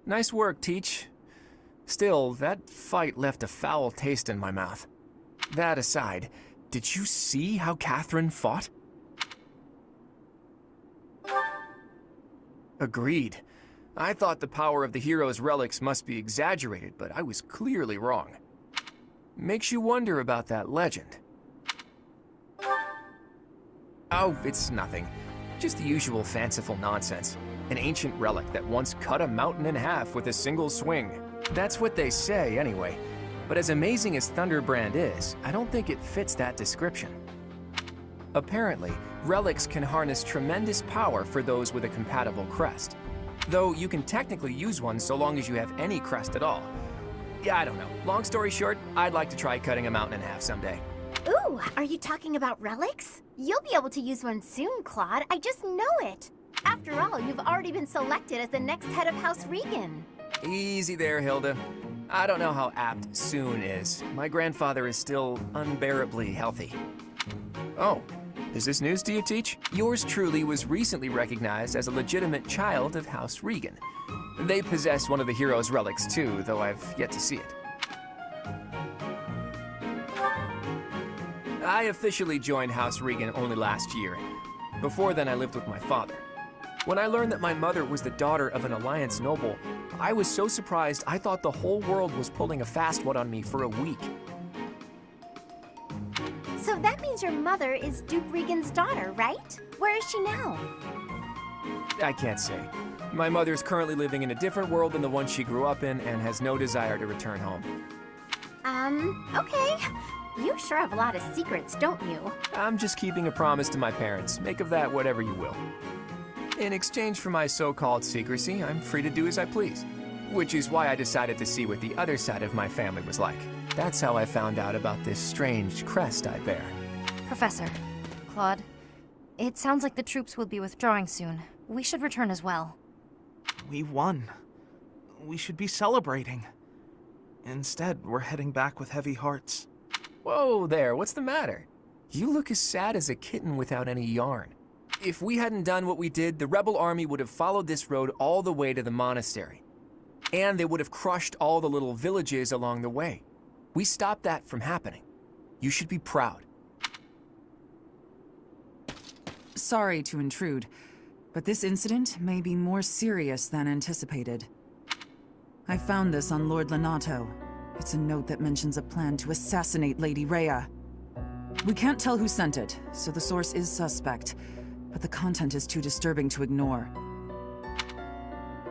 Nice work, Teach. Still, that fight left a foul taste in my mouth. That aside, did you see how Catherine fought? Agreed. I thought the power of the hero's relics must be exaggerated, but I was clearly wrong. Makes you wonder about that legend. Oh, it's nothing. Just the usual fanciful nonsense. An ancient relic that once cut a mountain in half with a single swing. That's what they say, anyway. But as amazing as Thunderbrand is, I don't think it fits that description. Apparently, relics can harness tremendous power for those with a compatible crest. Though you can technically use one so long as you have any crest at all. Yeah, I don't know. Long story short, I'd like to try cutting a mountain in half someday. Ooh, are you talking about relics? You'll be able to use one soon, Claude. I just know it. After all, you've already been selected as the next head of House Regan. Easy there, Hilda. I don't know how apt soon is. My grandfather is still unbearably healthy. Oh, is this news to you, Teach? Yours truly was recently recognized as a legitimate child of House Regan. They possess one of the hero's relics too, though I've yet to see it. I officially joined House Regan only last year. Before then, I lived with my father. When I learned that my mother was the daughter of an Alliance noble, I was so surprised I thought the whole world was pulling a fast one on me for a week. So that means your mother is Duke Regan's daughter, right? Where is she now? I can't say. My mother's currently living in a different world than the one she grew up in and has no desire to return home. Okay. You sure have a lot of secrets, don't you? I'm just keeping a promise to my parents. Make of that whatever you will. In exchange for my so-called secrecy, I'm free to do as I please. Which is why I decided to see what the other side of my family was like. That's how I found out about this strange crest I bear. Professor, Claude, it sounds like the troops will be withdrawing soon. We should return as well. We won. We should be celebrating. Instead, we're heading back with heavy hearts. Whoa there, what's the matter? You look as sad as a kitten without any yarn. If we hadn't done what we did, the rebel army would have followed this road all the way to the monastery. And they would have crushed all the little villages along the way. We stopped that from happening. You should be proud. Sorry to intrude, but this incident may be more serious than anticipated. I found this on Lord Lenato. It's a note that mentions a plan to assassinate Lady Rhea. We can't tell who sent it, so the source is suspect, but the content is too disturbing to ignore.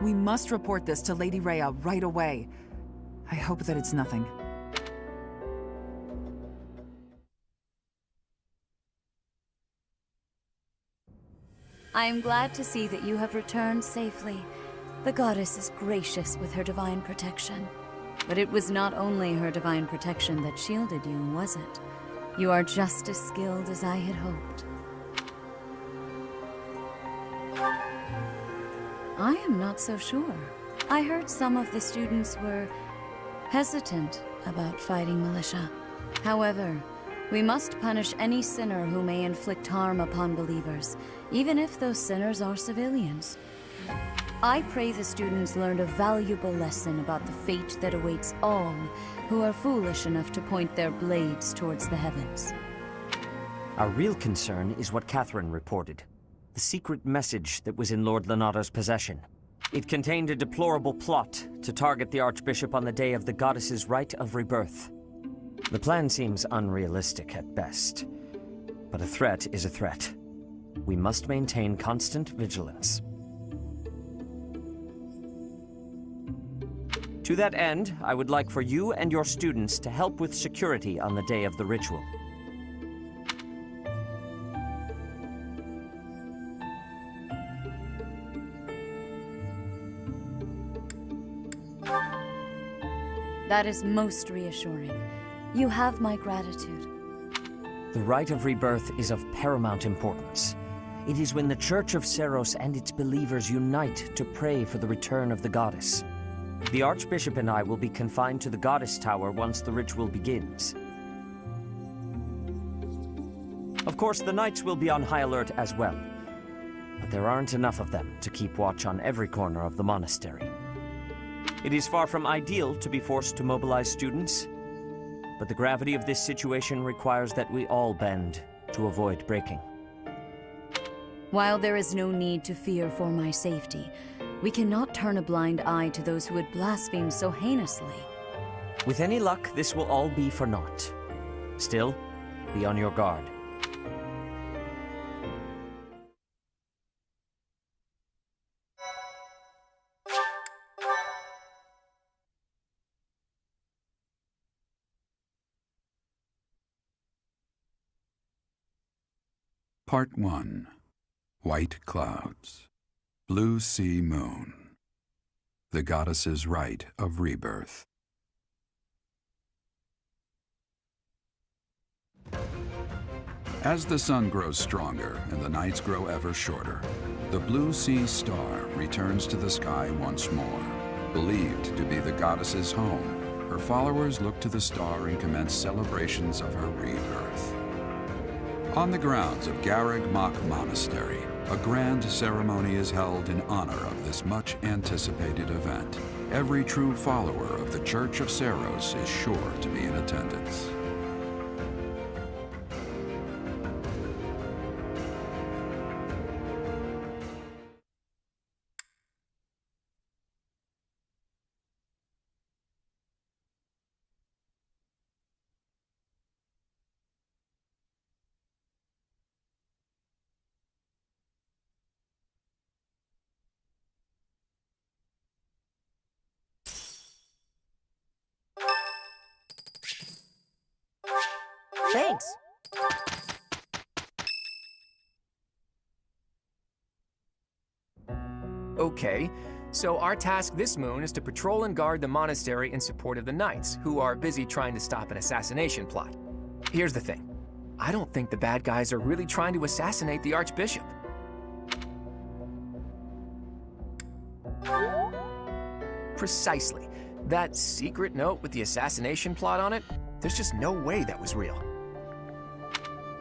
We must report this to Lady Rhea right away. I hope that it's nothing. I am glad to see that you have returned safely. The goddess is gracious with her divine protection. But it was not only her divine protection that shielded you, was it? You are just as skilled as I had hoped. I am not so sure. I heard some of the students were hesitant about fighting militia. However, we must punish any sinner who may inflict harm upon believers, even if those sinners are civilians. I pray the students learned a valuable lesson about the fate that awaits all who are foolish enough to point their blades towards the heavens. Our real concern is what Catherine reported. The secret message that was in Lord Lenato's possession. It contained a deplorable plot to target the Archbishop on the day of the goddess's rite of rebirth. The plan seems unrealistic at best, but a threat is a threat. We must maintain constant vigilance. To that end, I would like for you and your students to help with security on the day of the ritual. That is most reassuring. You have my gratitude. The rite of rebirth is of paramount importance. It is when the Church of Seros and its believers unite to pray for the return of the goddess. The Archbishop and I will be confined to the Goddess Tower once the ritual begins. Of course, the Knights will be on high alert as well, but there aren't enough of them to keep watch on every corner of the monastery. It is far from ideal to be forced to mobilize students, but the gravity of this situation requires that we all bend to avoid breaking. While there is no need to fear for my safety, we cannot turn a blind eye to those who would blaspheme so heinously. With any luck, this will all be for naught. Still, be on your guard. Part 1. White Clouds. Blue Sea Moon. The Goddess's Rite of Rebirth. As the sun grows stronger and the nights grow ever shorter, the Blue Sea Star returns to the sky once more. Believed to be the goddess's home, her followers look to the star and commence celebrations of her rebirth. On the grounds of Garreg Mach Monastery, a grand ceremony is held in honor of this much-anticipated event. Every true follower of the Church of Seros is sure to be in attendance. Thanks. Okay, so our task this moon is to patrol and guard the monastery in support of the knights, who are busy trying to stop an assassination plot. Here's the thing. I don't think the bad guys are really trying to assassinate the Archbishop. Precisely. That secret note with the assassination plot on it, there's just no way that was real.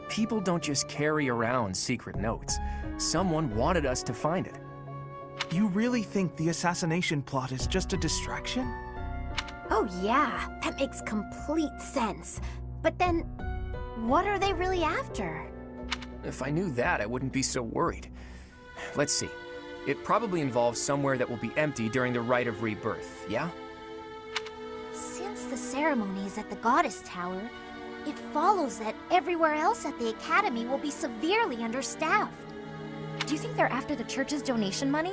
People don't just carry around secret notes. Someone wanted us to find it. You really think the assassination plot is just a distraction? Oh yeah, that makes complete sense. But then, what are they really after? If I knew that, I wouldn't be so worried. Let's see. It probably involves somewhere that will be empty during the Rite of Rebirth, yeah? Since the ceremony is at the Goddess Tower, it follows that everywhere else at the Academy will be severely understaffed. Do you think they're after the church's donation money?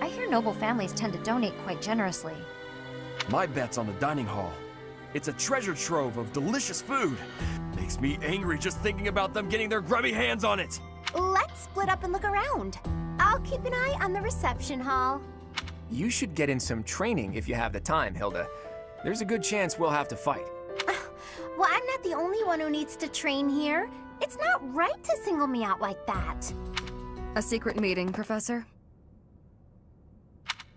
I hear noble families tend to donate quite generously. My bet's on the dining hall. It's a treasure trove of delicious food. Makes me angry just thinking about them getting their grubby hands on it. Let's split up and look around. I'll keep an eye on the reception hall. You should get in some training if you have the time, Hilda. There's a good chance we'll have to fight. Well, I'm not the only one who needs to train here. It's not right to single me out like that. A secret meeting, Professor?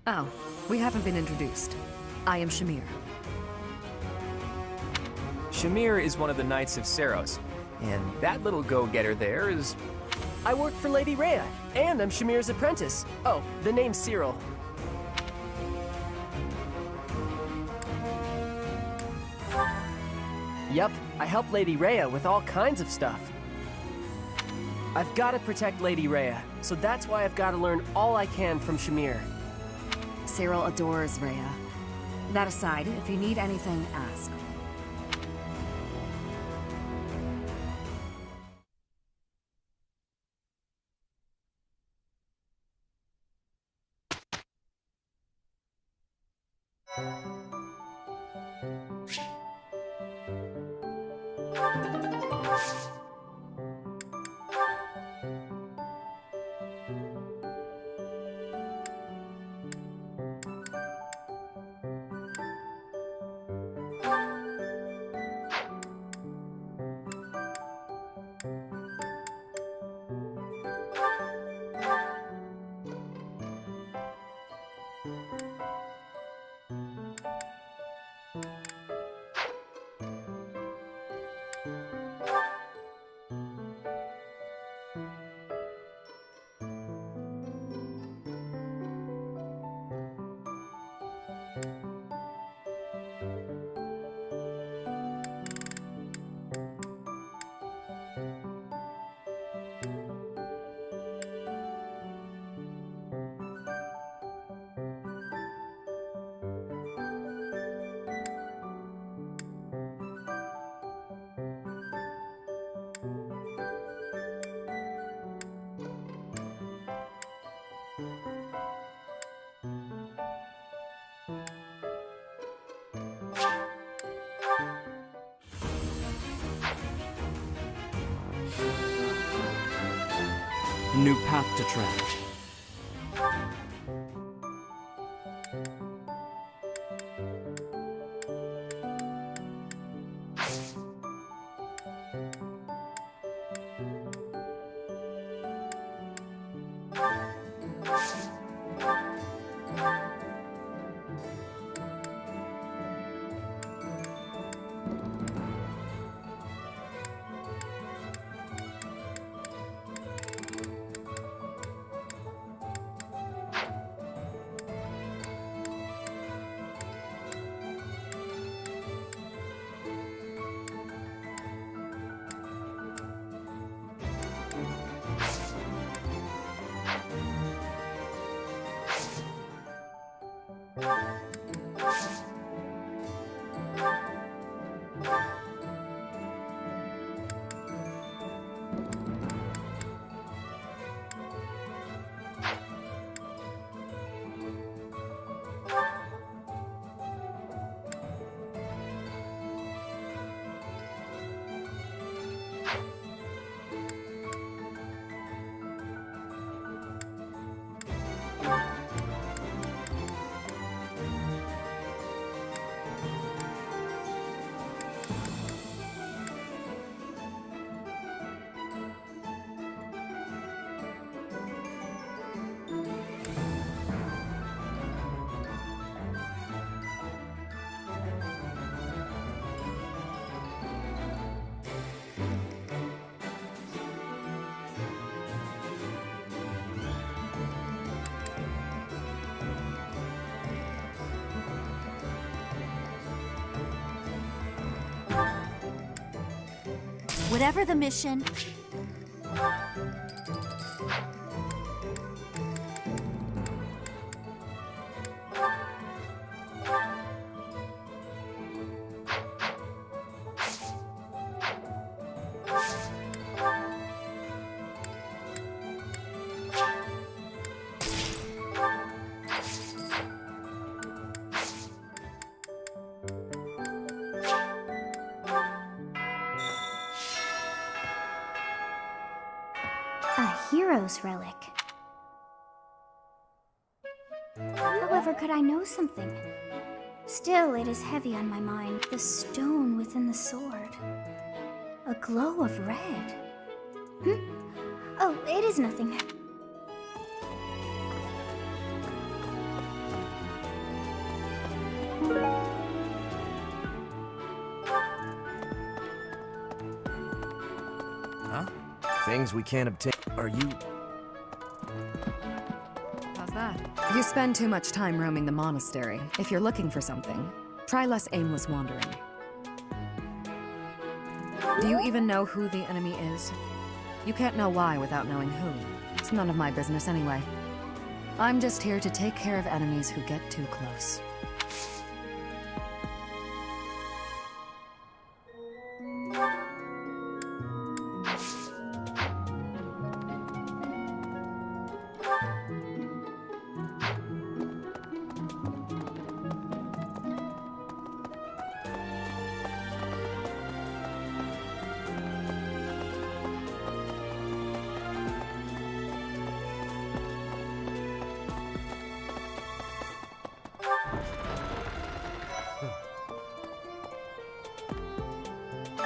Oh, we haven't been introduced. I am Shamir. Shamir is one of the Knights of Seros, and that little go-getter there is... I work for Lady Rhea, and I'm Shamir's apprentice. Oh, the name's Cyril. Yep, I help Lady Rhea with all kinds of stuff. I've got to protect Lady Rhea, so that's why I've got to learn all I can from Shamir. Cyril adores Rhea. That aside, if you need anything, ask. A new path to tread. Whatever the mission, a hero's relic. However, could I know something? Still, it is heavy on my mind. The stone within the sword. A glow of red. Oh, it is nothing. Huh? Things we can't obtain. Are you... How's that? You spend too much time roaming the monastery. If you're looking for something, try less aimless wandering. Do you even know who the enemy is? You can't know why without knowing who. It's none of my business anyway. I'm just here to take care of enemies who get too close.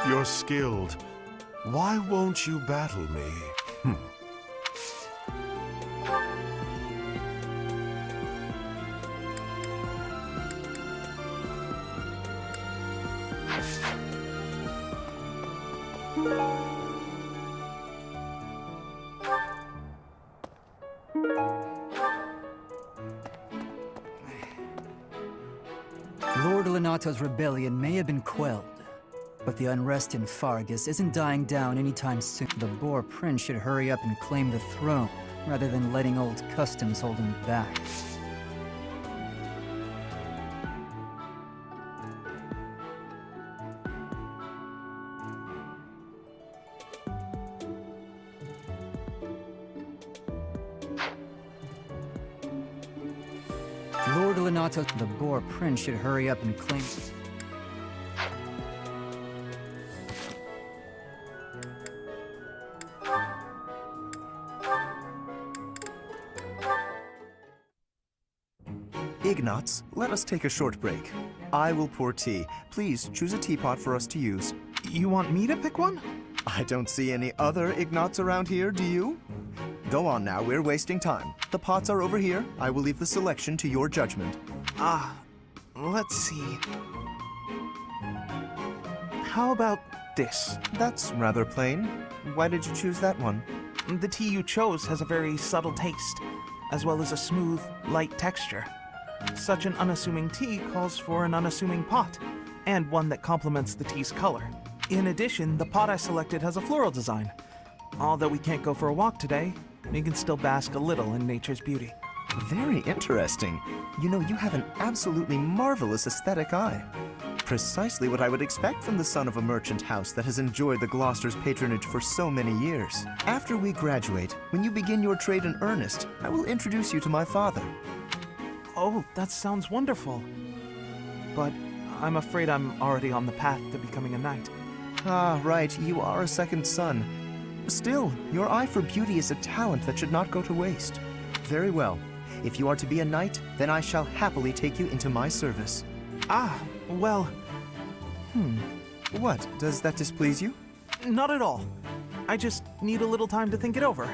You're skilled. Why won't you battle me? Lord Lenato's rebellion may have been quelled, but the unrest in Fargus isn't dying down anytime soon. The Boar Prince should hurry up and claim the throne, rather than letting old customs hold him back. Lord Lenato, the Boar Prince should hurry up and claim... Ignatz, let us take a short break. I will pour tea. Please choose a teapot for us to use. You want me to pick one? I don't see any other Ignatz around here, do you? Go on now, we're wasting time. The pots are over here. I will leave the selection to your judgment. Let's see. How about this? That's rather plain. Why did you choose that one? The tea you chose has a very subtle taste, as well as a smooth, light texture. Such an unassuming tea calls for an unassuming pot, and one that complements the tea's color. In addition, the pot I selected has a floral design. Although we can't go for a walk today, we can still bask a little in nature's beauty. Very interesting. You know, you have an absolutely marvelous aesthetic eye. Precisely what I would expect from the son of a merchant house that has enjoyed the Gloucester's patronage for so many years. After we graduate, when you begin your trade in earnest, I will introduce you to my father. Oh, that sounds wonderful. But I'm afraid I'm already on the path to becoming a knight. Ah, right, you are a second son. Still, your eye for beauty is a talent that should not go to waste. Very well. If you are to be a knight, then I shall happily take you into my service. Well... What? Does that displease you? Not at all. I just need a little time to think it over.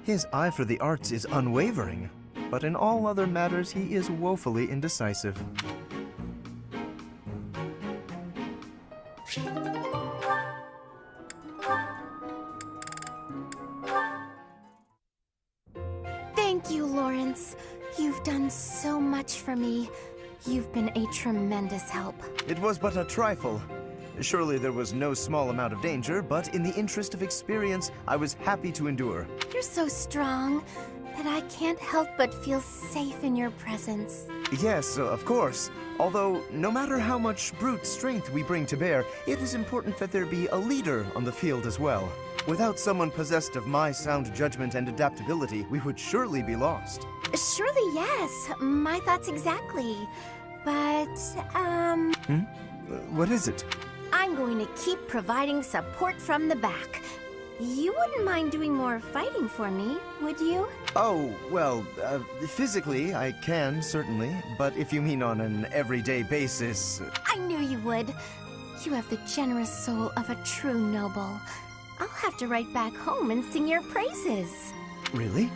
His eye for the arts is unwavering, but in all other matters he is woefully indecisive. Thank you, Lawrence. You've done so much for me. You've been a tremendous help. It was but a trifle. Surely there was no small amount of danger, but in the interest of experience, I was happy to endure. You're so strong that I can't help but feel safe in your presence. Yes, of course. Although, no matter how much brute strength we bring to bear, it is important that there be a leader on the field as well. Without someone possessed of my sound judgment and adaptability, we would surely be lost. Surely, yes. My thoughts exactly. But, What is it? I'm going to keep providing support from the back. You wouldn't mind doing more fighting for me, would you? Oh, well, physically, I can, certainly. But if you mean on an everyday basis... I knew you would. You have the generous soul of a true noble. I'll have to write back home and sing your praises. Really?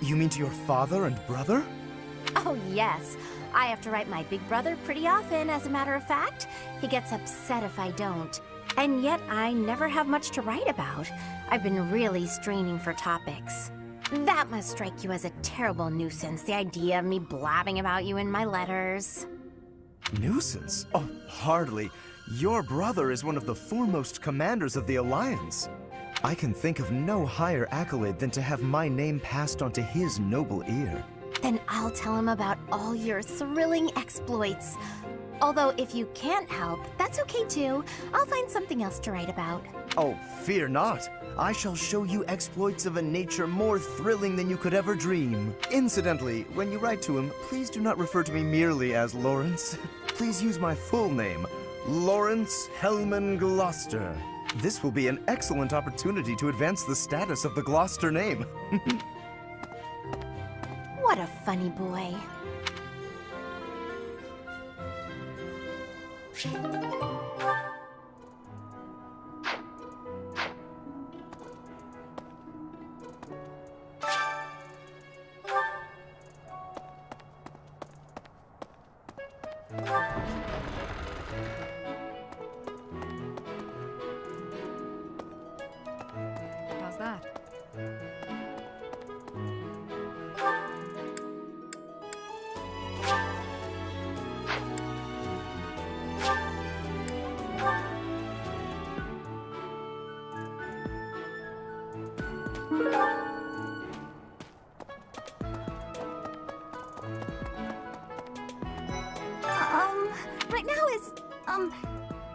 You mean to your father and brother? Oh, yes. I have to write my big brother pretty often, as a matter of fact. He gets upset if I don't. And yet, I never have much to write about. I've been really straining for topics. That must strike you as a terrible nuisance, the idea of me blabbing about you in my letters. Nuisance? Oh, hardly. Your brother is one of the foremost commanders of the Alliance. I can think of no higher accolade than to have my name passed on to his noble ear. Then I'll tell him about all your thrilling exploits. Although if you can't help, that's okay too. I'll find something else to write about. Oh, fear not. I shall show you exploits of a nature more thrilling than you could ever dream. Incidentally, when you write to him, please do not refer to me merely as Lawrence. Please use my full name, Lawrence Hellman Gloucester. This will be an excellent opportunity to advance the status of the Gloucester name. What a funny boy. How's that? Right now is,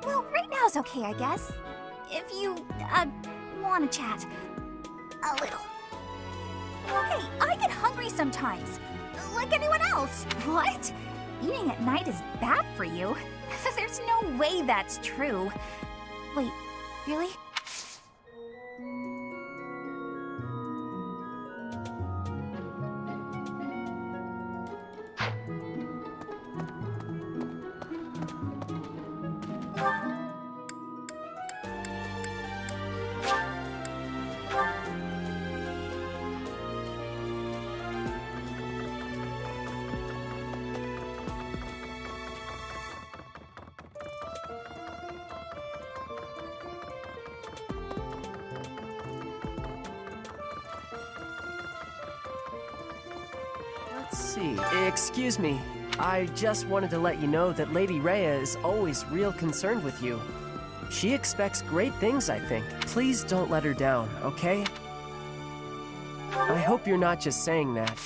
well, right now is okay, I guess. If you, want to chat. A little. Hey, I get hungry sometimes. Like anyone else. What? Eating at night is bad for you? There's no way that's true. Wait, really? see. Excuse me. I just wanted to let you know that Lady Rhea is always real concerned with you. She expects great things, I think. Please don't let her down, okay? I hope you're not just saying that.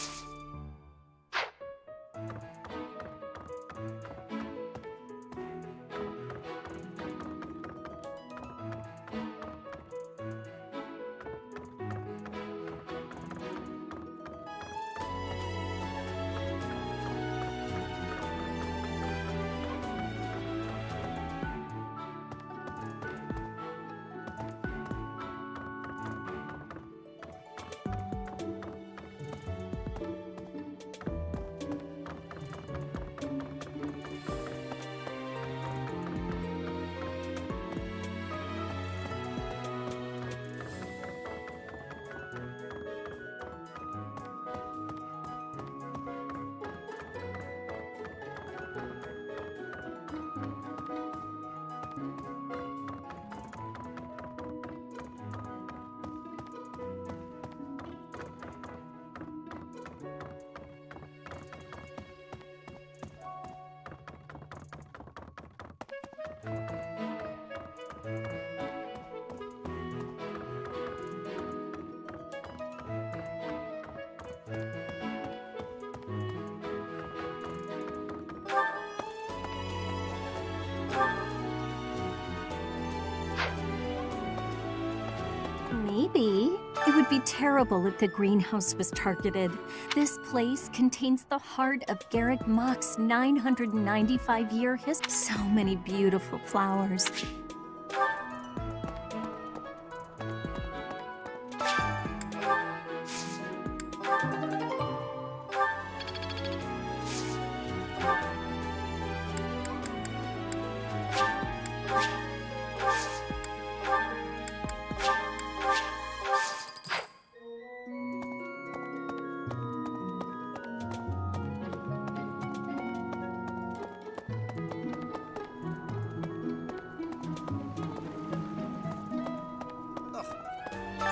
Maybe. It would be terrible if the greenhouse was targeted. This place contains the heart of Garrett Mock's 995-year history. So many beautiful flowers.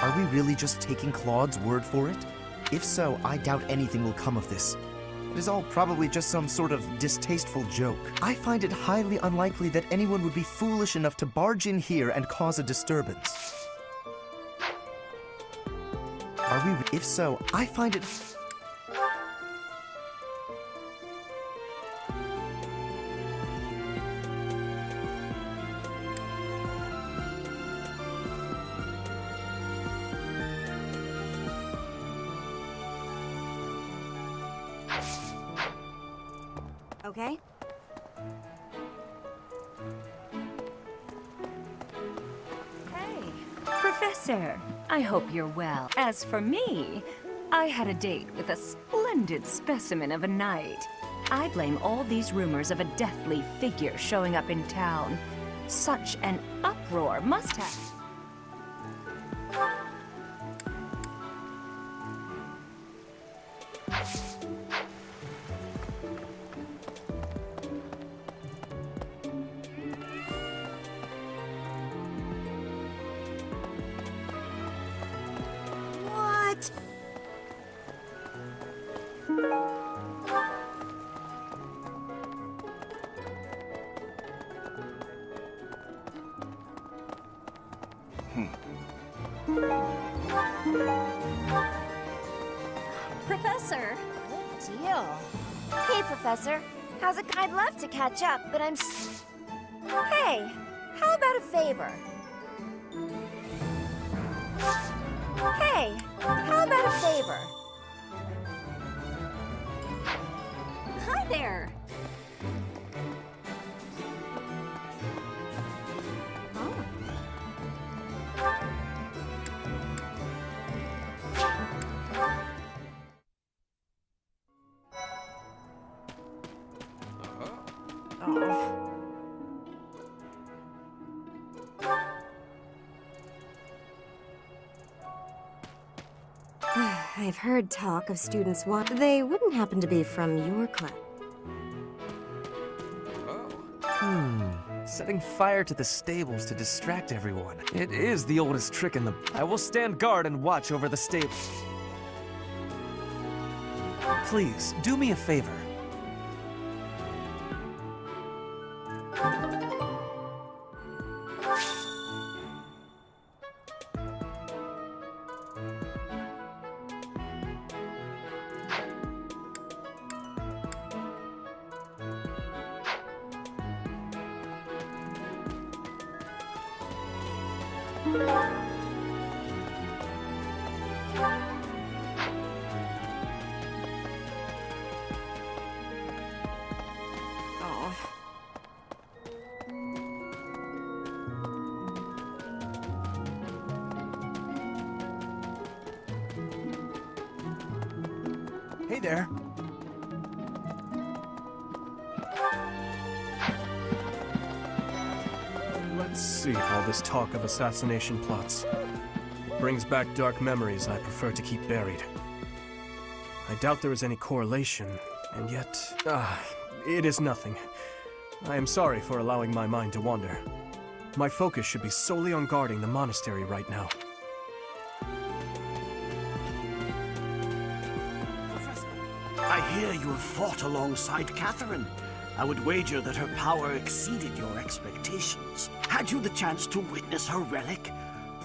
Are we really just taking Claude's word for it? If so, I doubt anything will come of this. It is all probably just some sort of distasteful joke. I find it highly unlikely that anyone would be foolish enough to barge in here and cause a disturbance. Are we? If so, I find it... Okay? Hey, Professor. I hope you're well. As for me, I had a date with a splendid specimen of a knight. I blame all these rumors of a deathly figure showing up in town. Such an uproar must have... What? Professor! Good deal. Hey, Professor. How's it? I'd love to catch up, but Hey, how about a favor? Hey, how about a favor? Hi there! I've heard talk of students they wouldn't happen to be from your class. Setting fire to the stables to distract everyone. It is the oldest trick in the... I will stand guard and watch over the stables. Please, do me a favor. Hey there. Let's see, all this talk of assassination plots brings back dark memories I prefer to keep buried. I doubt there is any correlation, and yet... it is nothing. I am sorry for allowing my mind to wander. My focus should be solely on guarding the monastery right now. I hear you have fought alongside Catherine. I would wager that her power exceeded your expectations. Had you the chance to witness her relic?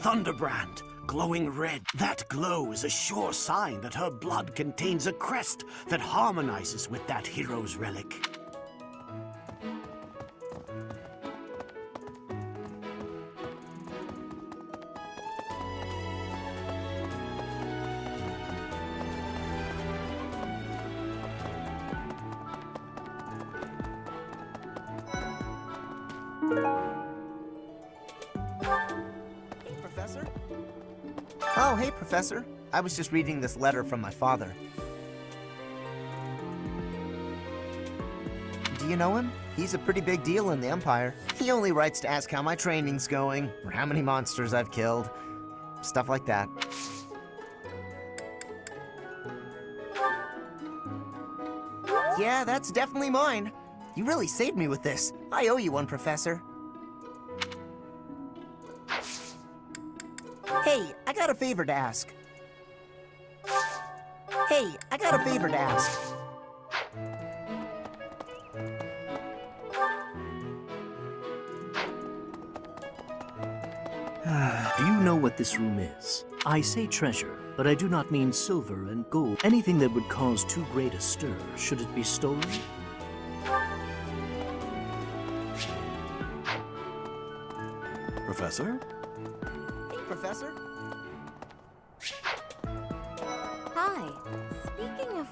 Thunderbrand, glowing red. That glow is a sure sign that her blood contains a crest that harmonizes with that hero's relic. Hey, Professor. Oh, hey, Professor. I was just reading this letter from my father. Do you know him? He's a pretty big deal in the Empire. He only writes to ask how my training's going, or how many monsters I've killed. Stuff like that. Yeah, that's definitely mine. You really saved me with this. I owe you one, Professor. Hey, I got a favor to ask. Hey, I got a favor to ask. Do you know what this room is? I say treasure, but I do not mean silver and gold. Anything that would cause too great a stir, should it be stolen? Professor? Hey, Professor. Hi. Speaking of...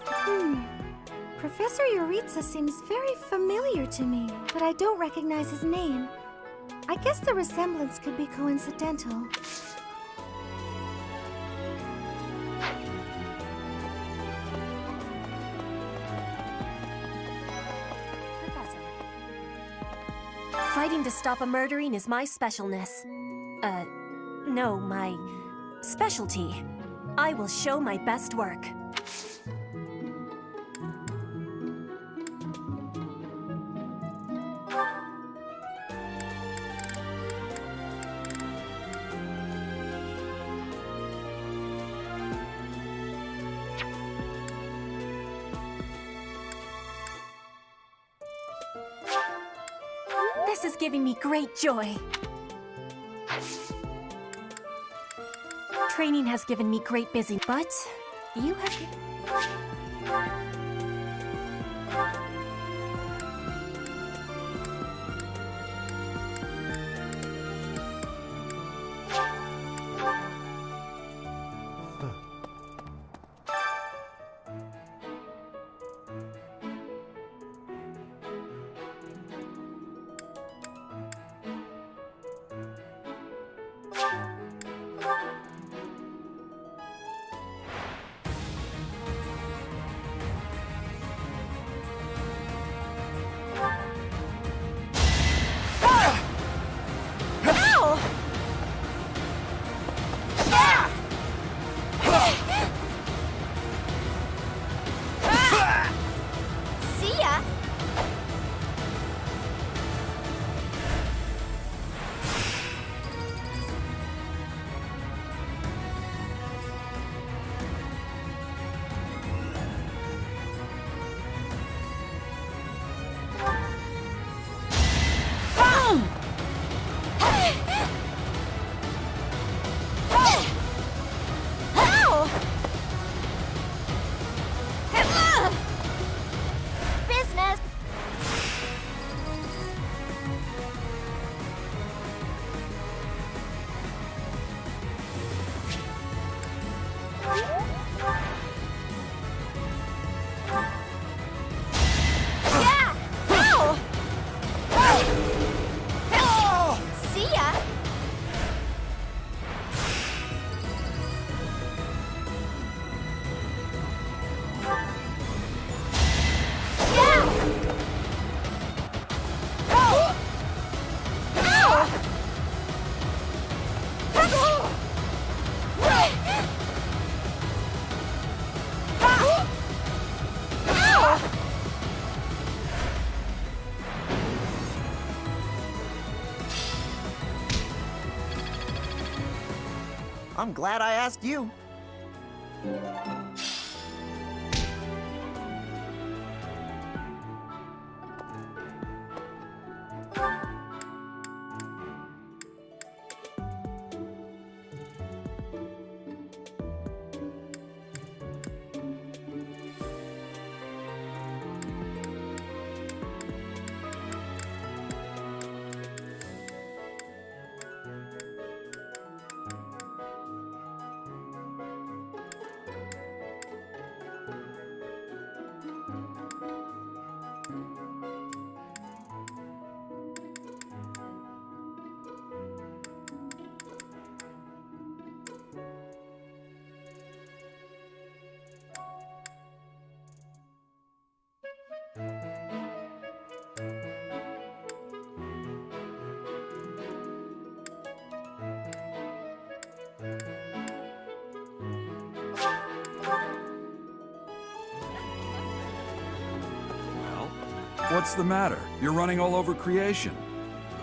Professor Yuritsa seems very familiar to me, but I don't recognize his name. I guess the resemblance could be coincidental. Fighting to stop a murdering is my specialness. No, my specialty. I will show my best work. This is giving me great joy. Training has given me great busy, but you have... I'm glad I asked you. What's the matter? You're running all over creation.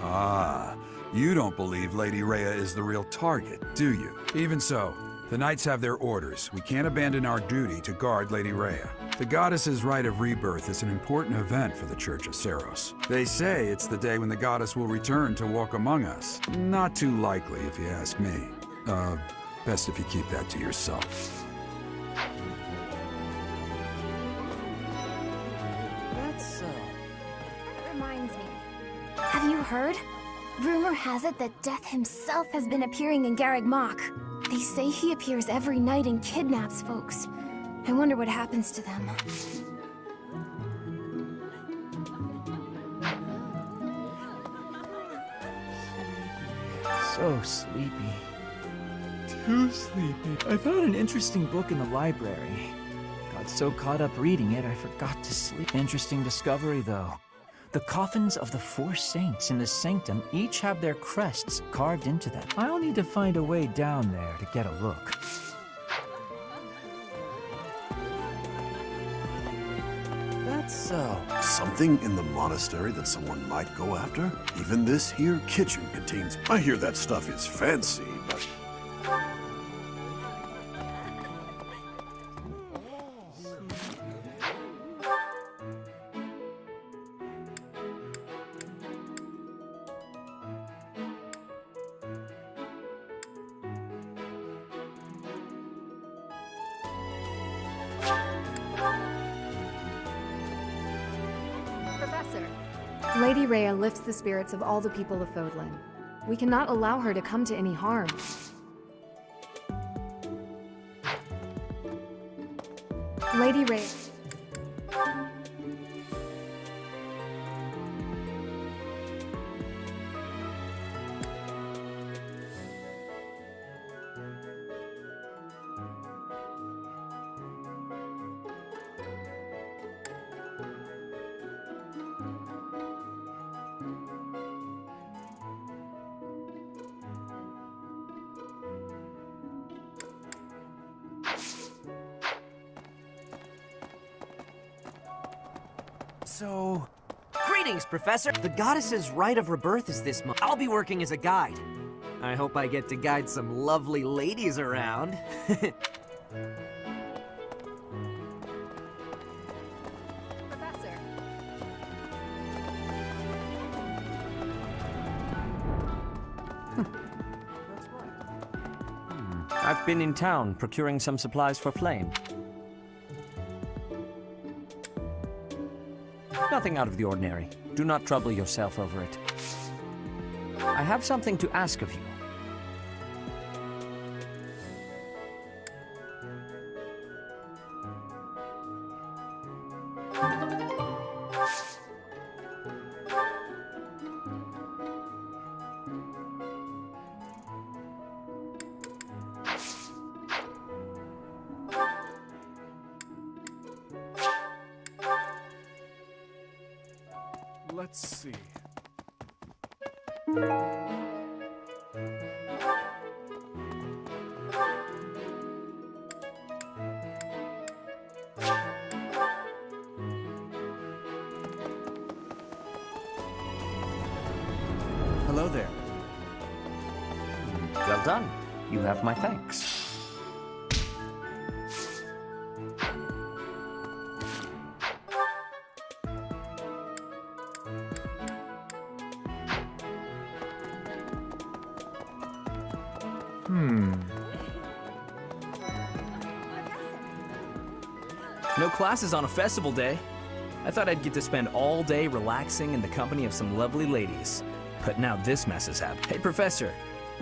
Ah, you don't believe Lady Rhea is the real target, do you? Even so, the Knights have their orders. We can't abandon our duty to guard Lady Rhea. The goddess's rite of rebirth is an important event for the Church of Seros. They say it's the day when the goddess will return to walk among us. Not too likely, if you ask me. Best if you keep that to yourself. Have you heard? Rumor has it that Death himself has been appearing in Garreg Mach. They say he appears every night and kidnaps folks. I wonder what happens to them. So sleepy. Too sleepy. I found an interesting book in the library. Got so caught up reading it, I forgot to sleep. Interesting discovery, though. The coffins of the 4 saints in the sanctum each have their crests carved into them. I'll need to find a way down there to get a look. That's so. Something in the monastery that someone might go after? Even this here kitchen contains... I hear that stuff is fancy, but... Professor. Lady Rhea lifts the spirits of all the people of Fodlan. We cannot allow her to come to any harm. Lady Rhea. So... Greetings, Professor! The goddess's rite of rebirth is this month. I'll be working as a guide. I hope I get to guide some lovely ladies around. Professor. I've been in town procuring some supplies for Flame. Nothing out of the ordinary. Do not trouble yourself over it. I have something to ask of you. Let's see. Hello there. Well done. you have my thanks. No classes on a festival day. I thought I'd get to spend all day relaxing in the company of some lovely ladies. But now this mess has happened. Hey, Professor,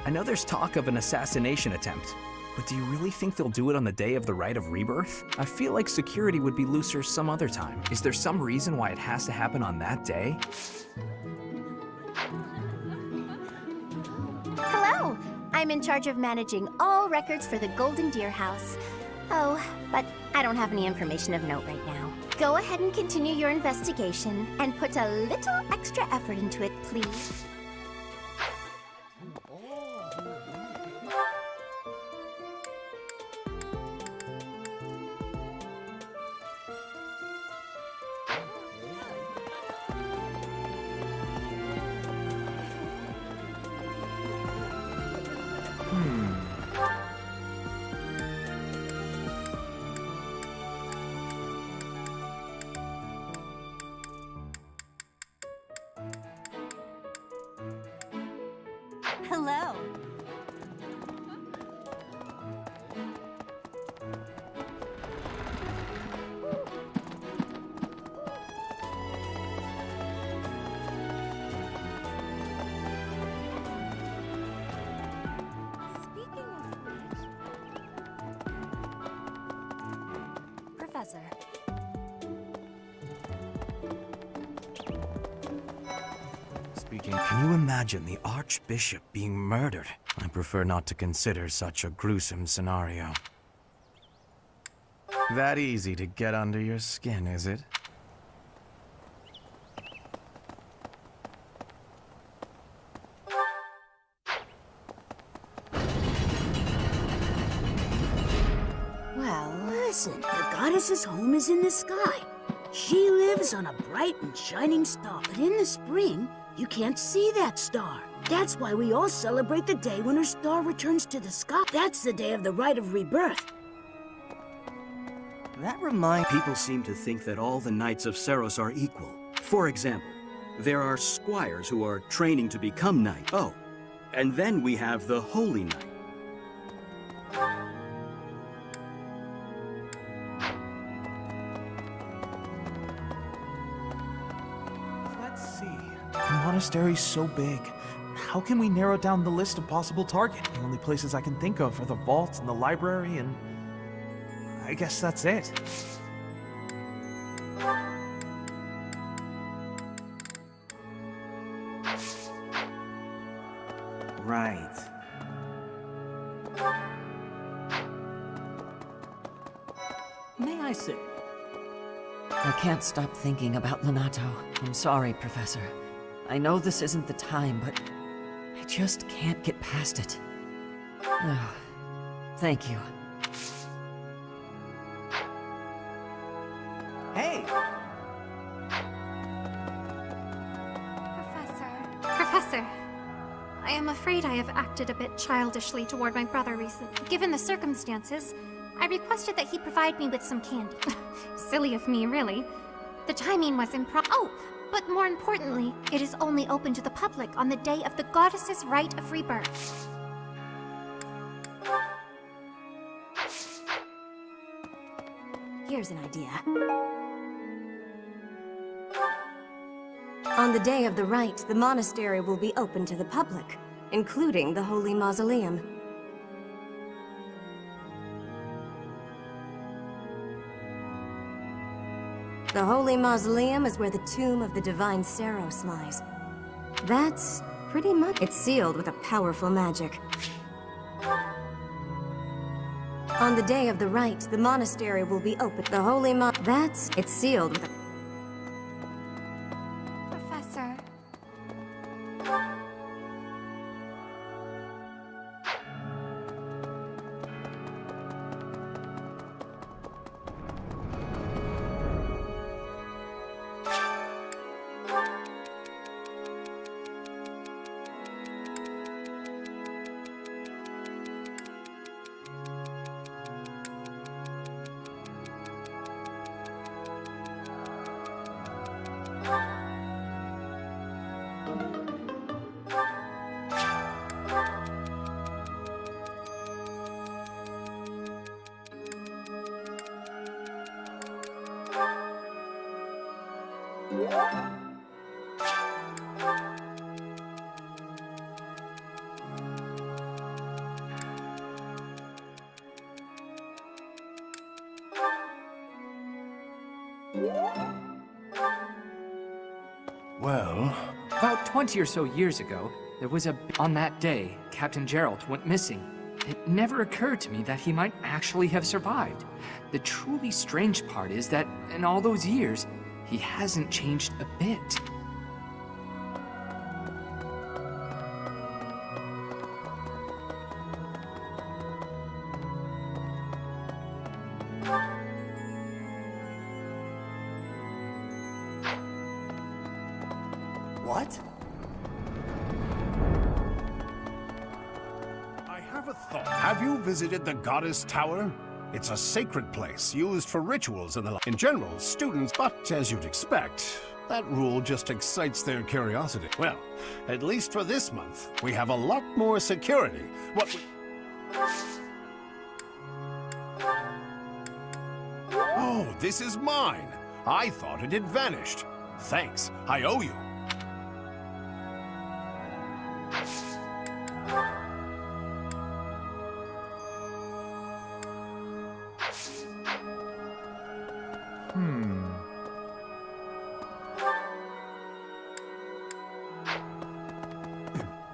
I know there's talk of an assassination attempt, but do you really think they'll do it on the day of the Rite of Rebirth? I feel like security would be looser some other time. Is there some reason why it has to happen on that day? Hello! I'm in charge of managing all records for the Golden Deer House. Oh, but I don't have any information of note right now. Go ahead and continue your investigation, and put a little extra effort into it, please. Hello. Professor. Speaking, can you imagine the Archbishop being murdered? I prefer not to consider such a gruesome scenario. That easy to get under your skin, is it? Well... Listen, the goddess's home is in the sky. She lives on a bright and shining star. But in the spring, you can't see that star. That's why we all celebrate the day when her star returns to the sky. That's the day of the Rite of Rebirth. That reminds... People seem to think that all the knights of Seros are equal. For example, there are squires who are training to become knights. Oh, and then we have the Holy Knight. Let's see. The monastery's so big. How can we narrow down the list of possible targets? The only places I can think of are the vault and the library, and I guess that's it. Right. May I say? I can't stop thinking about Lonato. I'm sorry, Professor. I know this isn't the time, but I just can't get past it. Oh, thank you. Hey! Professor, I am afraid I have acted a bit childishly toward my brother recently. Given the circumstances, I requested that he provide me with some candy. Silly of me, really. The timing was Oh, but more importantly, it is only open to the public on the day of the goddess's Rite of Rebirth. Here's an idea. On the day of the rite, the monastery will be open to the public, including the Holy Mausoleum. The Holy Mausoleum is where the tomb of the Divine Seros lies. That's pretty much... It's sealed with a powerful magic. On the day of the rite, the monastery will be open. The Holy It's sealed with a... Professor. Well, About 20 or so years ago, there was a... On that day, Captain Gerald went missing. It never occurred to me that he might actually have survived. The truly strange part is that, in all those years, he hasn't changed a bit. What? I have a thought. Have you visited the Goddess Tower? It's a sacred place used for rituals and the like. In general, students, but as you'd expect, that rule just excites their curiosity. Well, at least for this month, we have a lot more security. Oh, this is mine. I thought it had vanished. Thanks, I owe you.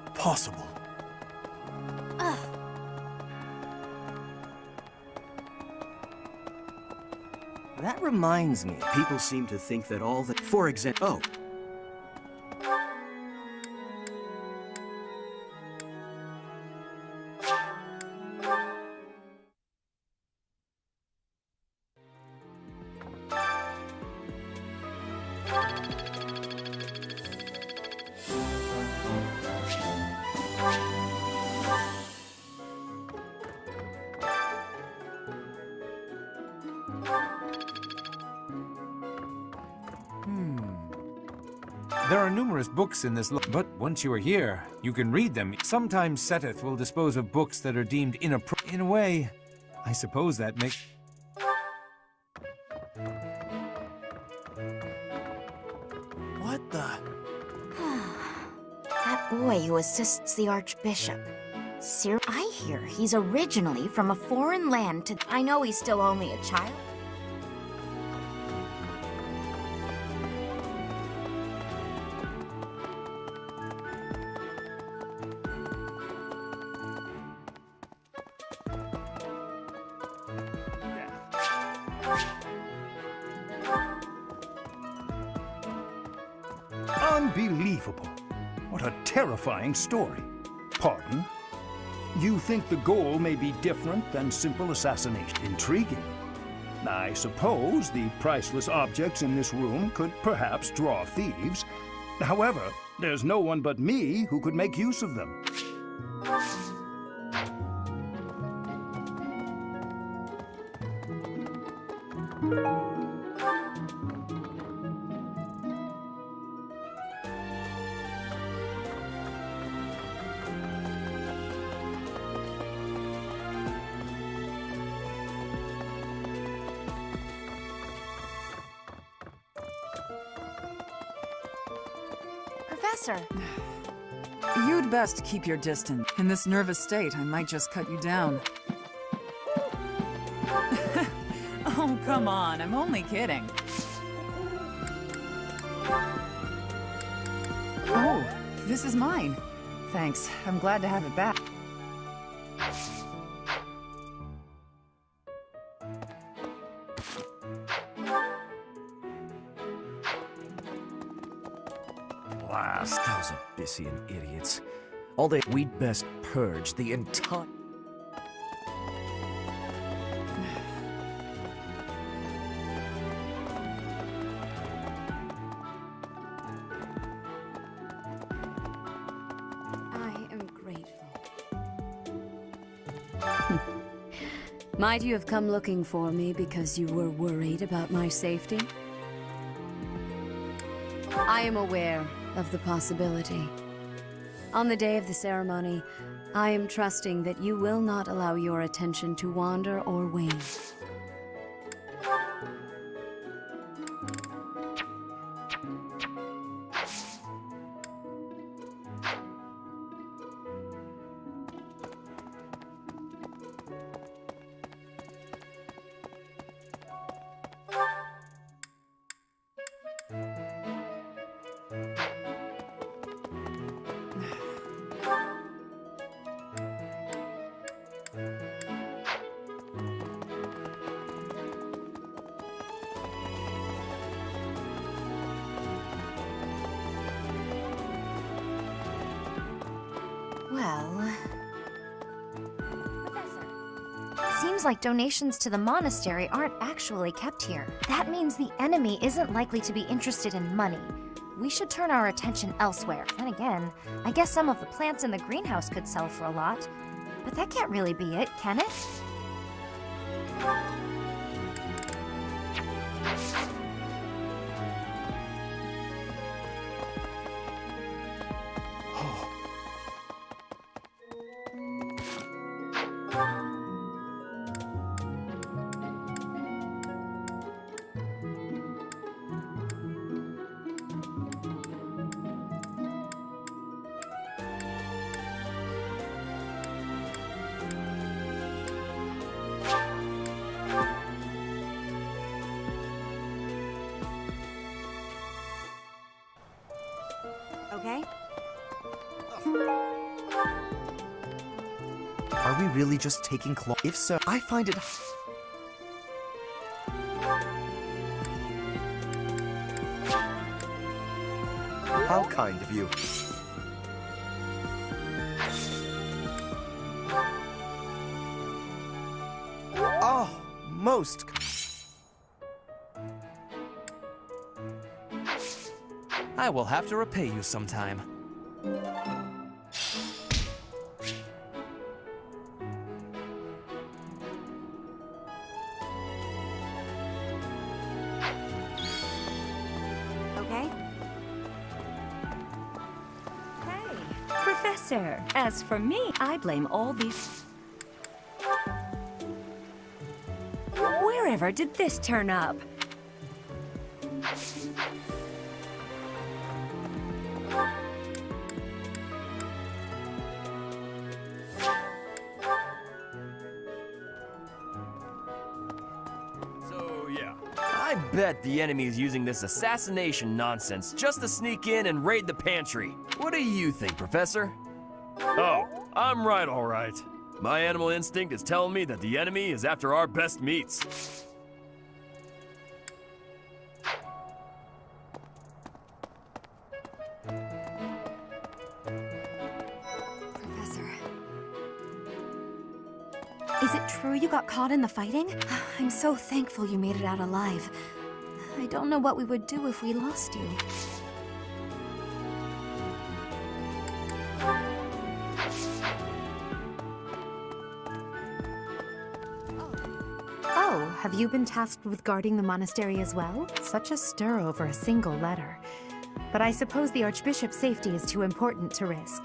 Impossible. That reminds me. People seem to think that all the... For example... Oh. There are numerous books in this but once you are here, you can read them. Sometimes Seteth will dispose of books that are deemed inappropriate. In a way, I suppose that makes... What the? That boy who assists the Archbishop. I hear he's originally from a foreign land to... I know he's still only a child. Unbelievable. What a terrifying story. Pardon? You think the goal may be different than simple assassination? Intriguing. I suppose the priceless objects in this room could perhaps draw thieves. However, there's no one but me who could make use of them. Professor! You'd best keep your distance. In this nervous state, I might just cut you down. Oh, come on. I'm only kidding. Oh, this is mine. Thanks. I'm glad to have it back. Blast, those Abyssian idiots. We'd best purge the entire... Might you have come looking for me because you were worried about my safety? I am aware of the possibility. On the day of the ceremony, I am trusting that you will not allow your attention to wander or wane. seems like donations to the monastery aren't actually kept here. That means the enemy isn't likely to be interested in money. We should turn our attention elsewhere. Then again, I guess some of the plants in the greenhouse could sell for a lot. But that can't really be it, can it? Okay. Are we really just taking If so, I find it... How kind of you. Oh, most... I will have to repay you sometime. Okay. Hey, Professor, as for me, I blame all these... Wherever did this turn up? I bet the enemy is using this assassination nonsense just to sneak in and raid the pantry. What do you think, Professor? Oh, I'm right, all right. My animal instinct is telling me that the enemy is after our best meats. Professor. Is it true you got caught in the fighting? I'm so thankful you made it out alive. I don't know what we would do if we lost you. Oh, have you been tasked with guarding the monastery as well? Such a stir over a single letter. But I suppose the Archbishop's safety is too important to risk.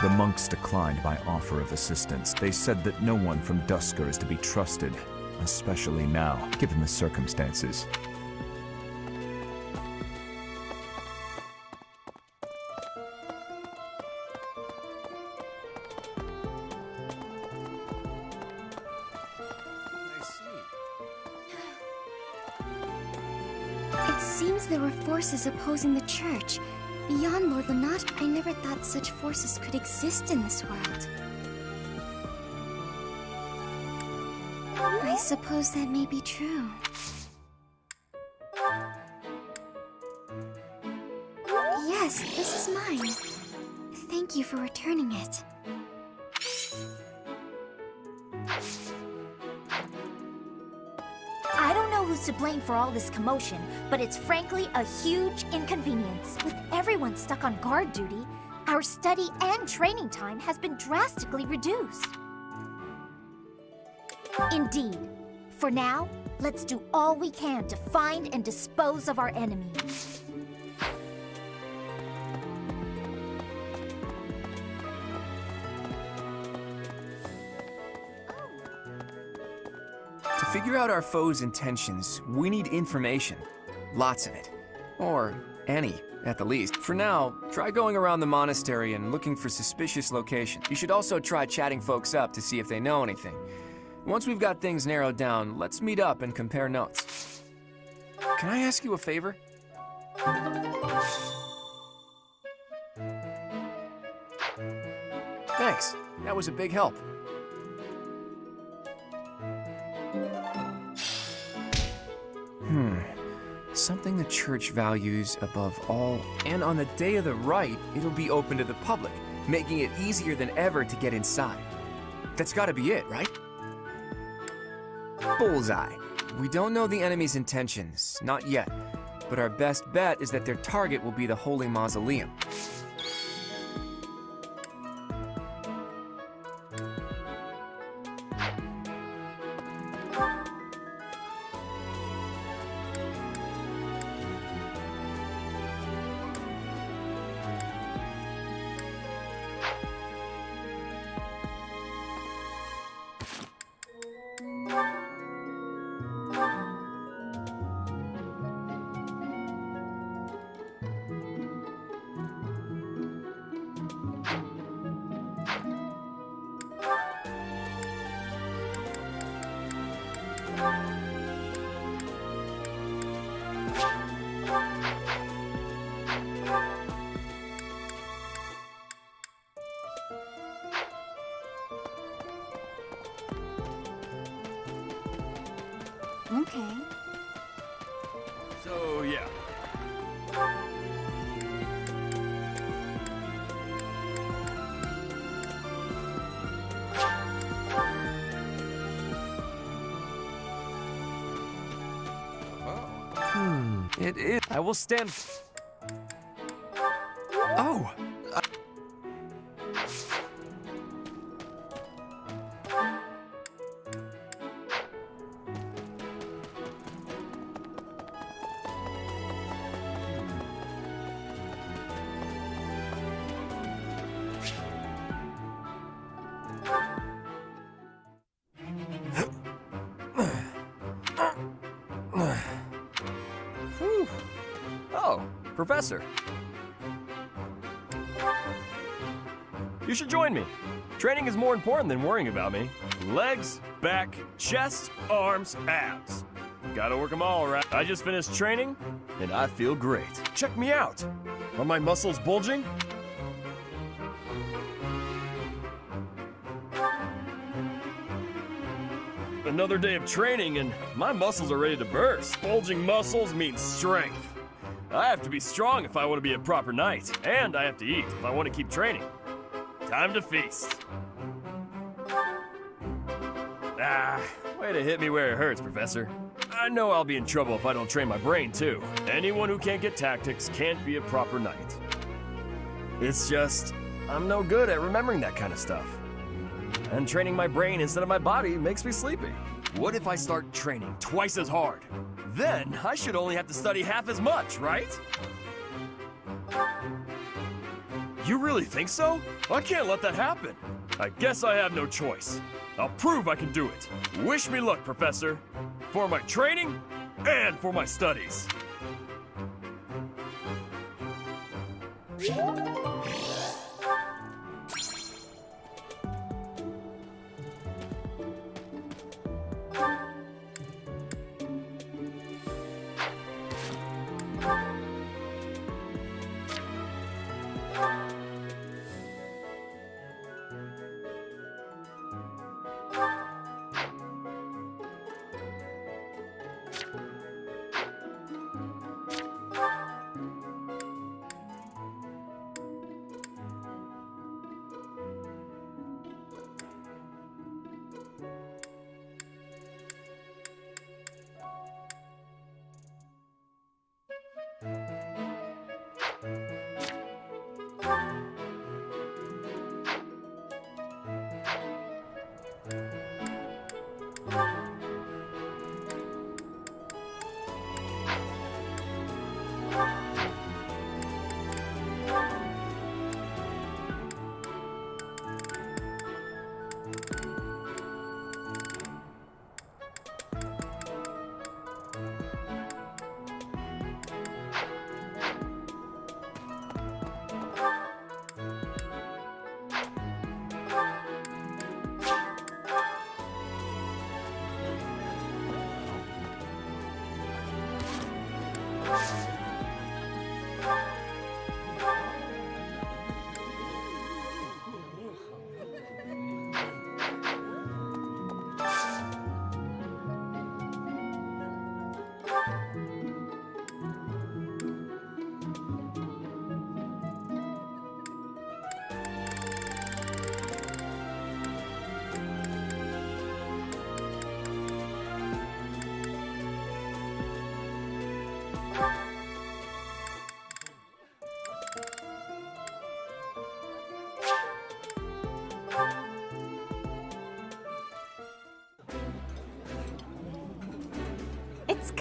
The monks declined my offer of assistance. They said that no one from Dusker is to be trusted, especially now, given the circumstances. It seems there were forces opposing the church. Beyond Lord Lanat, I never thought such forces could exist in this world. I suppose that may be true. Yes, this is mine. Thank you for returning it. I don't know who's to blame for all this commotion, but it's frankly a huge inconvenience. With everyone stuck on guard duty, our study and training time has been drastically reduced. Indeed. For now, let's do all we can to find and dispose of our enemy. To figure out our foe's intentions, we need information. Lots of it. Or any, at the least. For now, try going around the monastery and looking for suspicious locations. You should also try chatting folks up to see if they know anything. Once we've got things narrowed down, let's meet up and compare notes. Can I ask you a favor? Thanks. That was a big help. Something the church values above all. And on the day of the rite, it'll be open to the public, making it easier than ever to get inside. That's gotta be it, right? Bullseye. We don't know the enemy's intentions, not yet. But our best bet is that their target will be the Holy Mausoleum. Okay. So, yeah. It is. I will stand. Oh! Whew. Oh, Professor. You should join me. Training is more important than worrying about me. Legs, back, chest, arms, abs. Gotta work them all, right? I just finished training, and I feel great. Check me out. Are my muscles bulging? Another day of training, and my muscles are ready to burst. Bulging muscles means strength. I have to be strong if I want to be a proper knight, and I have to eat if I want to keep training. Time to feast. Ah, way to hit me where it hurts, Professor. I know I'll be in trouble if I don't train my brain, too. Anyone who can't get tactics can't be a proper knight. It's just, I'm no good at remembering that kind of stuff. And training my brain instead of my body makes me sleepy. What if I start training twice as hard? Then I should only have to study half as much, right? You really think so? I can't let that happen. I guess I have no choice. I'll prove I can do it. Wish me luck, Professor. For my training and for my studies.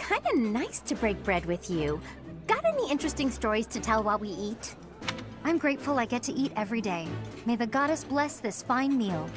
kinda nice to break bread with you. Got any interesting stories to tell while we eat? I'm grateful I get to eat every day. May the goddess bless this fine meal.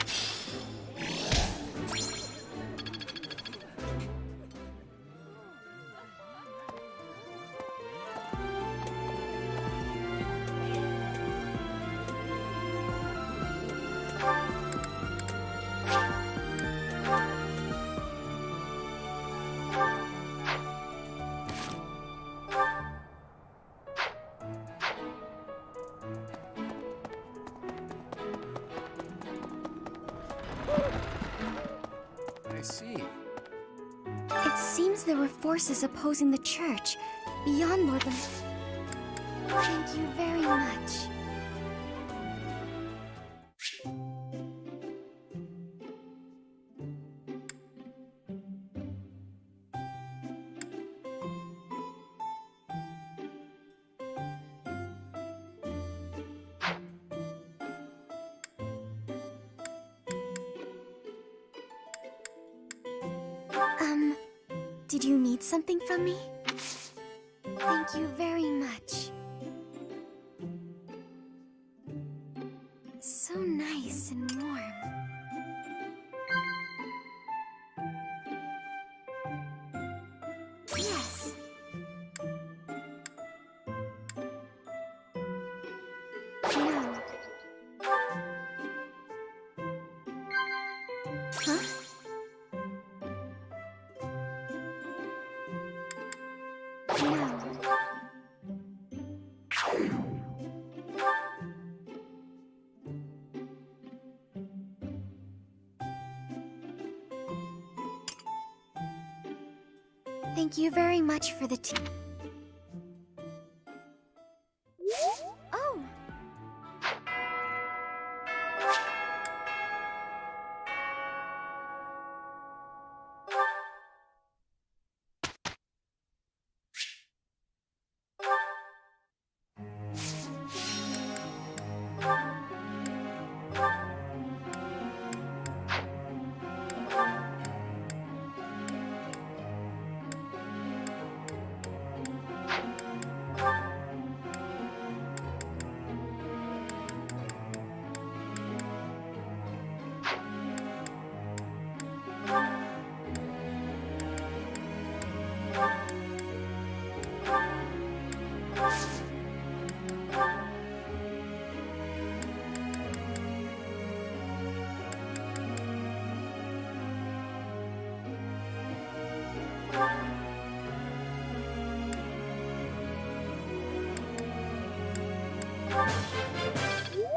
I see. It seems there were forces opposing the church, beyond Lord Lam. Thank you very much. Did you need something from me? Thank you very much. So nice and warm. Yes. No. Huh? No. Thank you very much for the tea. Oh!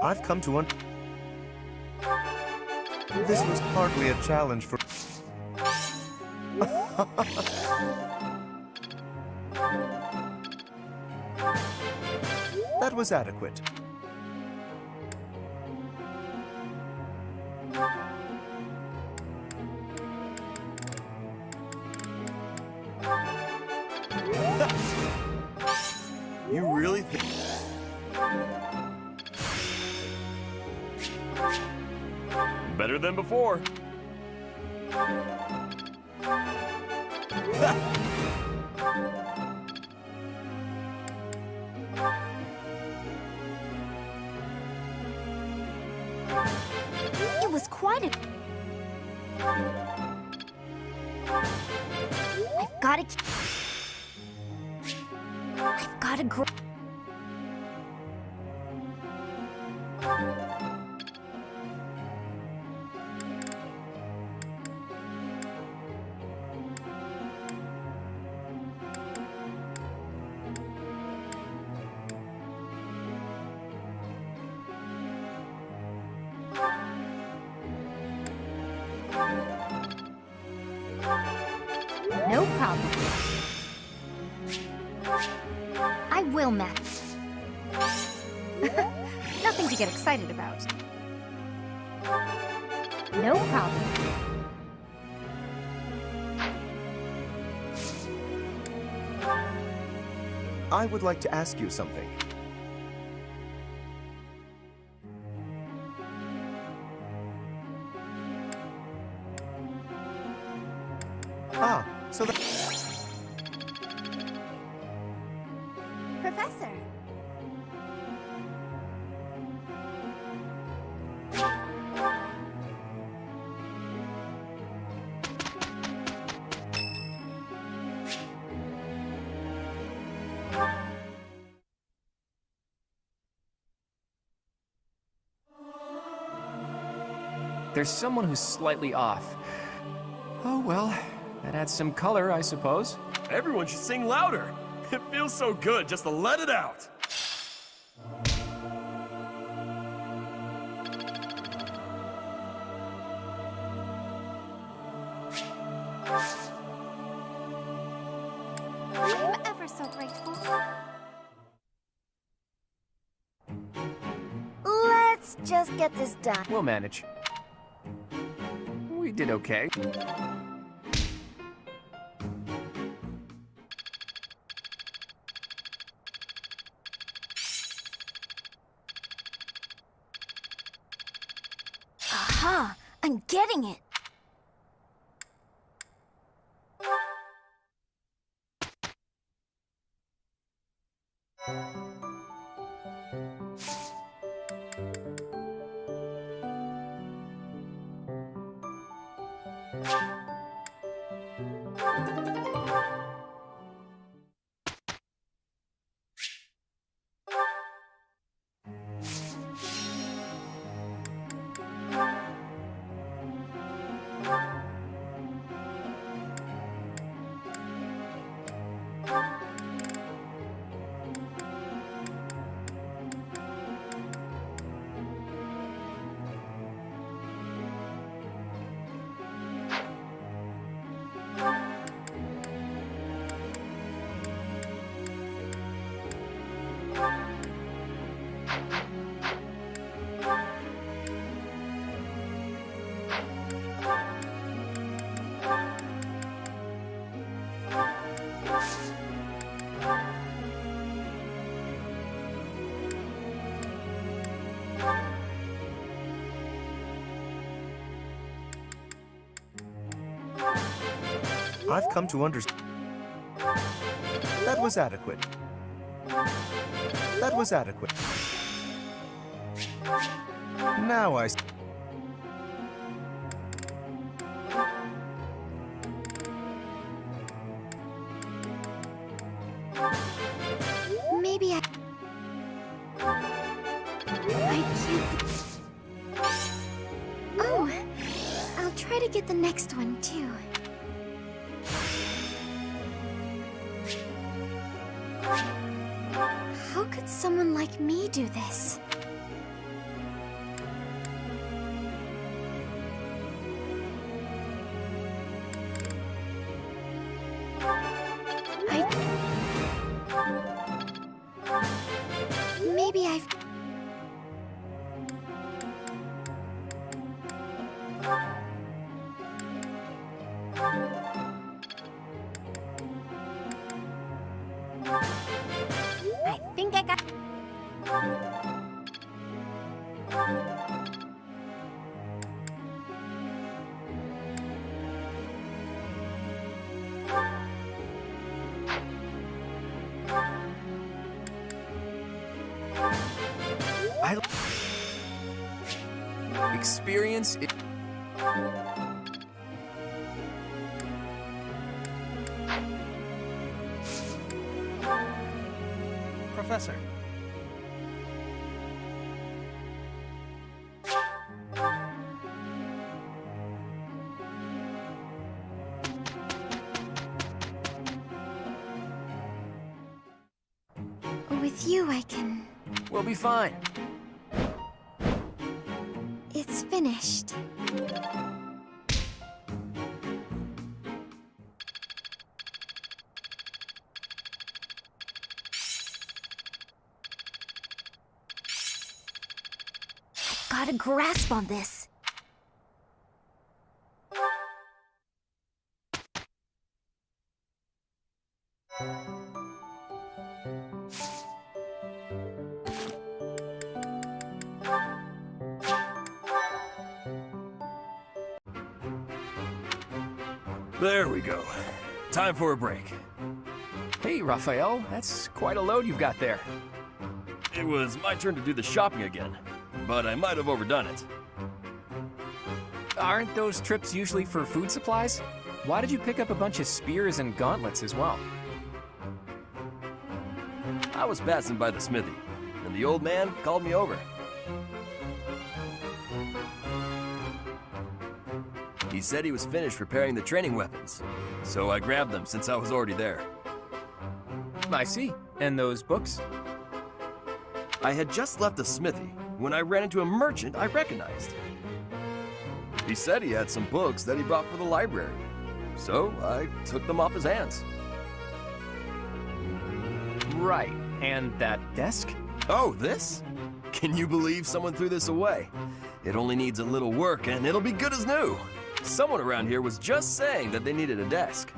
I've come to This was hardly a challenge for... That was adequate. You really think... Better than before. It was quite a... I've gotta grow... No problem. I will match. Nothing to get excited about. No problem. I would like to ask you something. Ah, so that... There's someone who's slightly off. Oh well, that adds some color, I suppose. Everyone should sing louder. It feels so good just to let it out. I'm ever so grateful. Let's just get this done. We'll manage. We did okay. Aha! I'm getting it! I've come to understand. That was adequate. That was adequate. Now I... Maybe I can't... Oh, I'll try to get the next one, too. How could someone like me do this? Maybe I've... I think I got... Experience it. Professor. With you, I can... We'll be fine. It's finished. I've got a grasp on this. There we go. Time for a break. Hey, Raphael, that's quite a load you've got there. It was my turn to do the shopping again, but I might have overdone it. Aren't those trips usually for food supplies? Why did you pick up a bunch of spears and gauntlets as well? I was passing by the smithy, and the old man called me over. He said he was finished preparing the training weapons, so I grabbed them since I was already there. I see. And those books? I had just left the smithy when I ran into a merchant I recognized. He said he had some books that he brought for the library, so I took them off his hands. Right. And that desk? Oh, this? Can you believe someone threw this away? It only needs a little work and it'll be good as new. Someone around here was just saying that they needed a desk.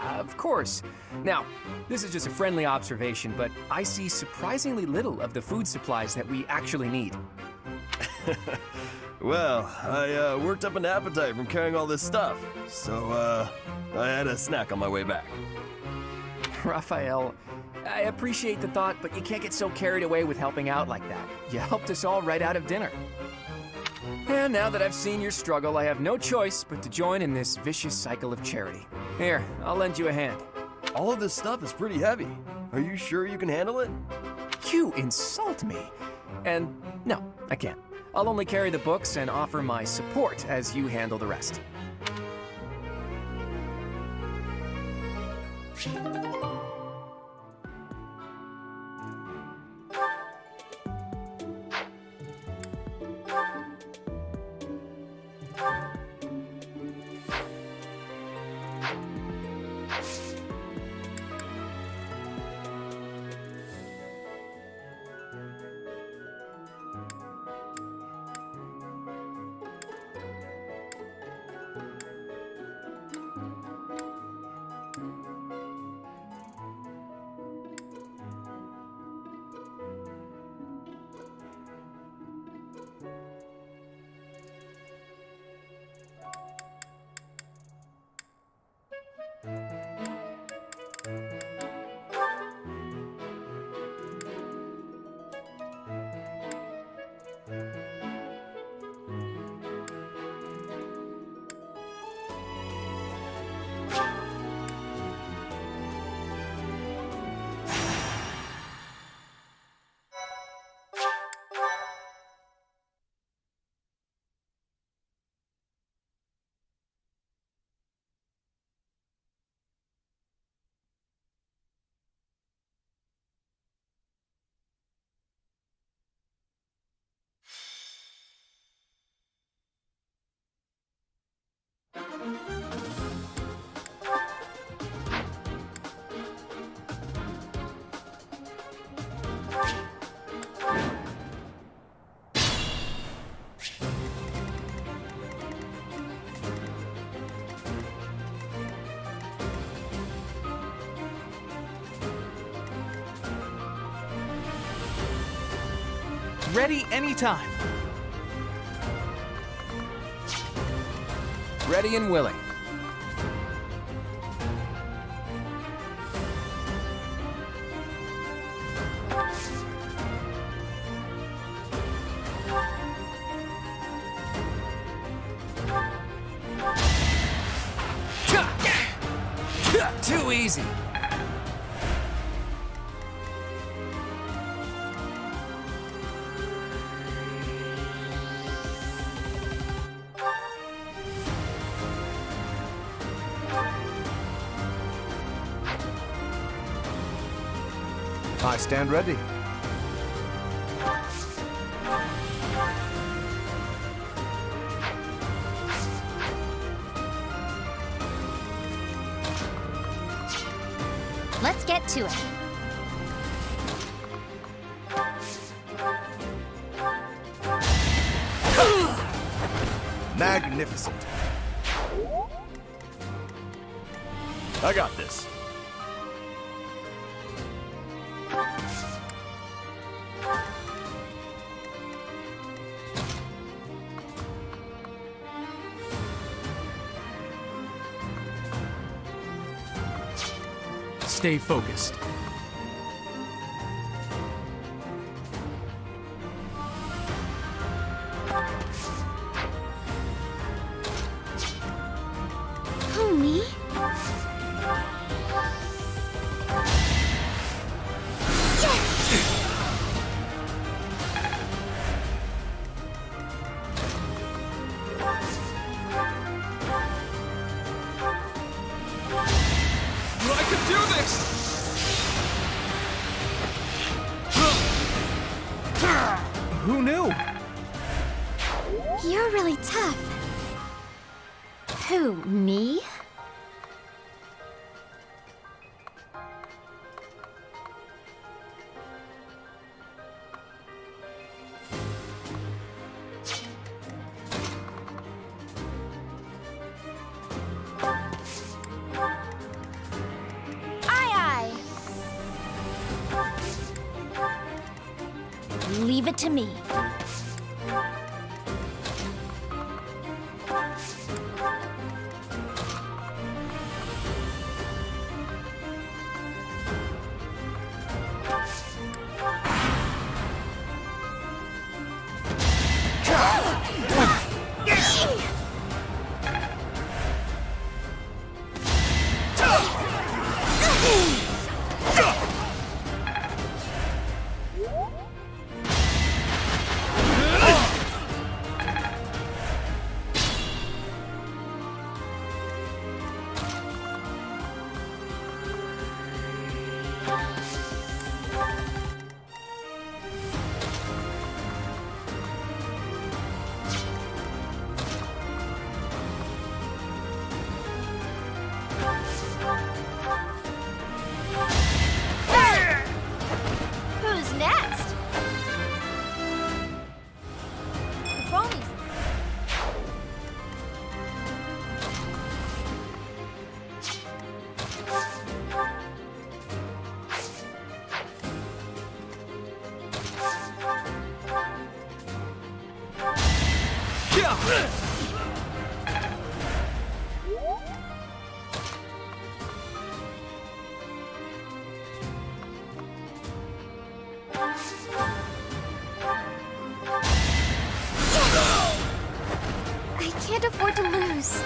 Of course. Now, this is just a friendly observation, but I see surprisingly little of the food supplies that we actually need. Well, I worked up an appetite from carrying all this stuff, so I had a snack on my way back. Raphael, I appreciate the thought, but you can't get so carried away with helping out like that. You helped us all right out of dinner. And now that I've seen your struggle, I have no choice but to join in this vicious cycle of charity. Here, I'll lend you a hand. All of this stuff is pretty heavy. Are you sure you can handle it? You insult me. And no, I can't. I'll only carry the books and offer my support as you handle the rest. Ready anytime. Ready and willing. Too easy. I stand ready. Let's get to it. Magnificent. I got this. Stay focused. Who, me? Who knew? You're really tough. Who, me? Leave it to me. I can't afford to lose.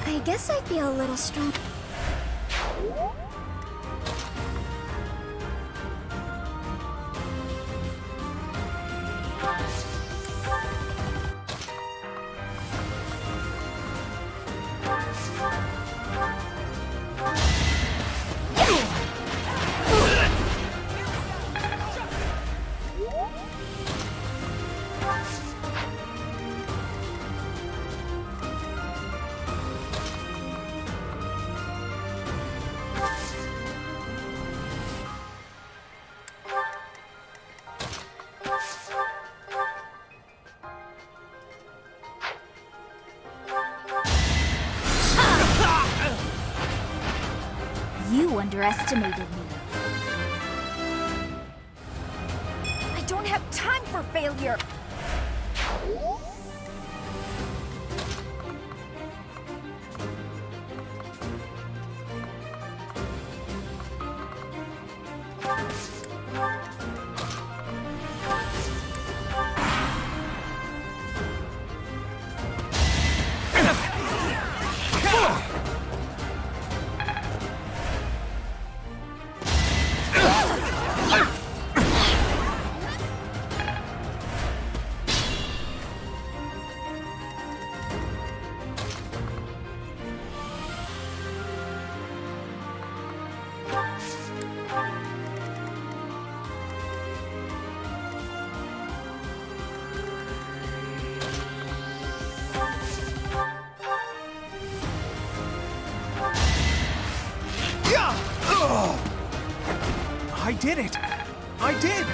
I guess I feel a little strong. You underestimated me. I don't have time for failure. I did it! I did!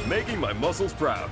Making my muscles proud.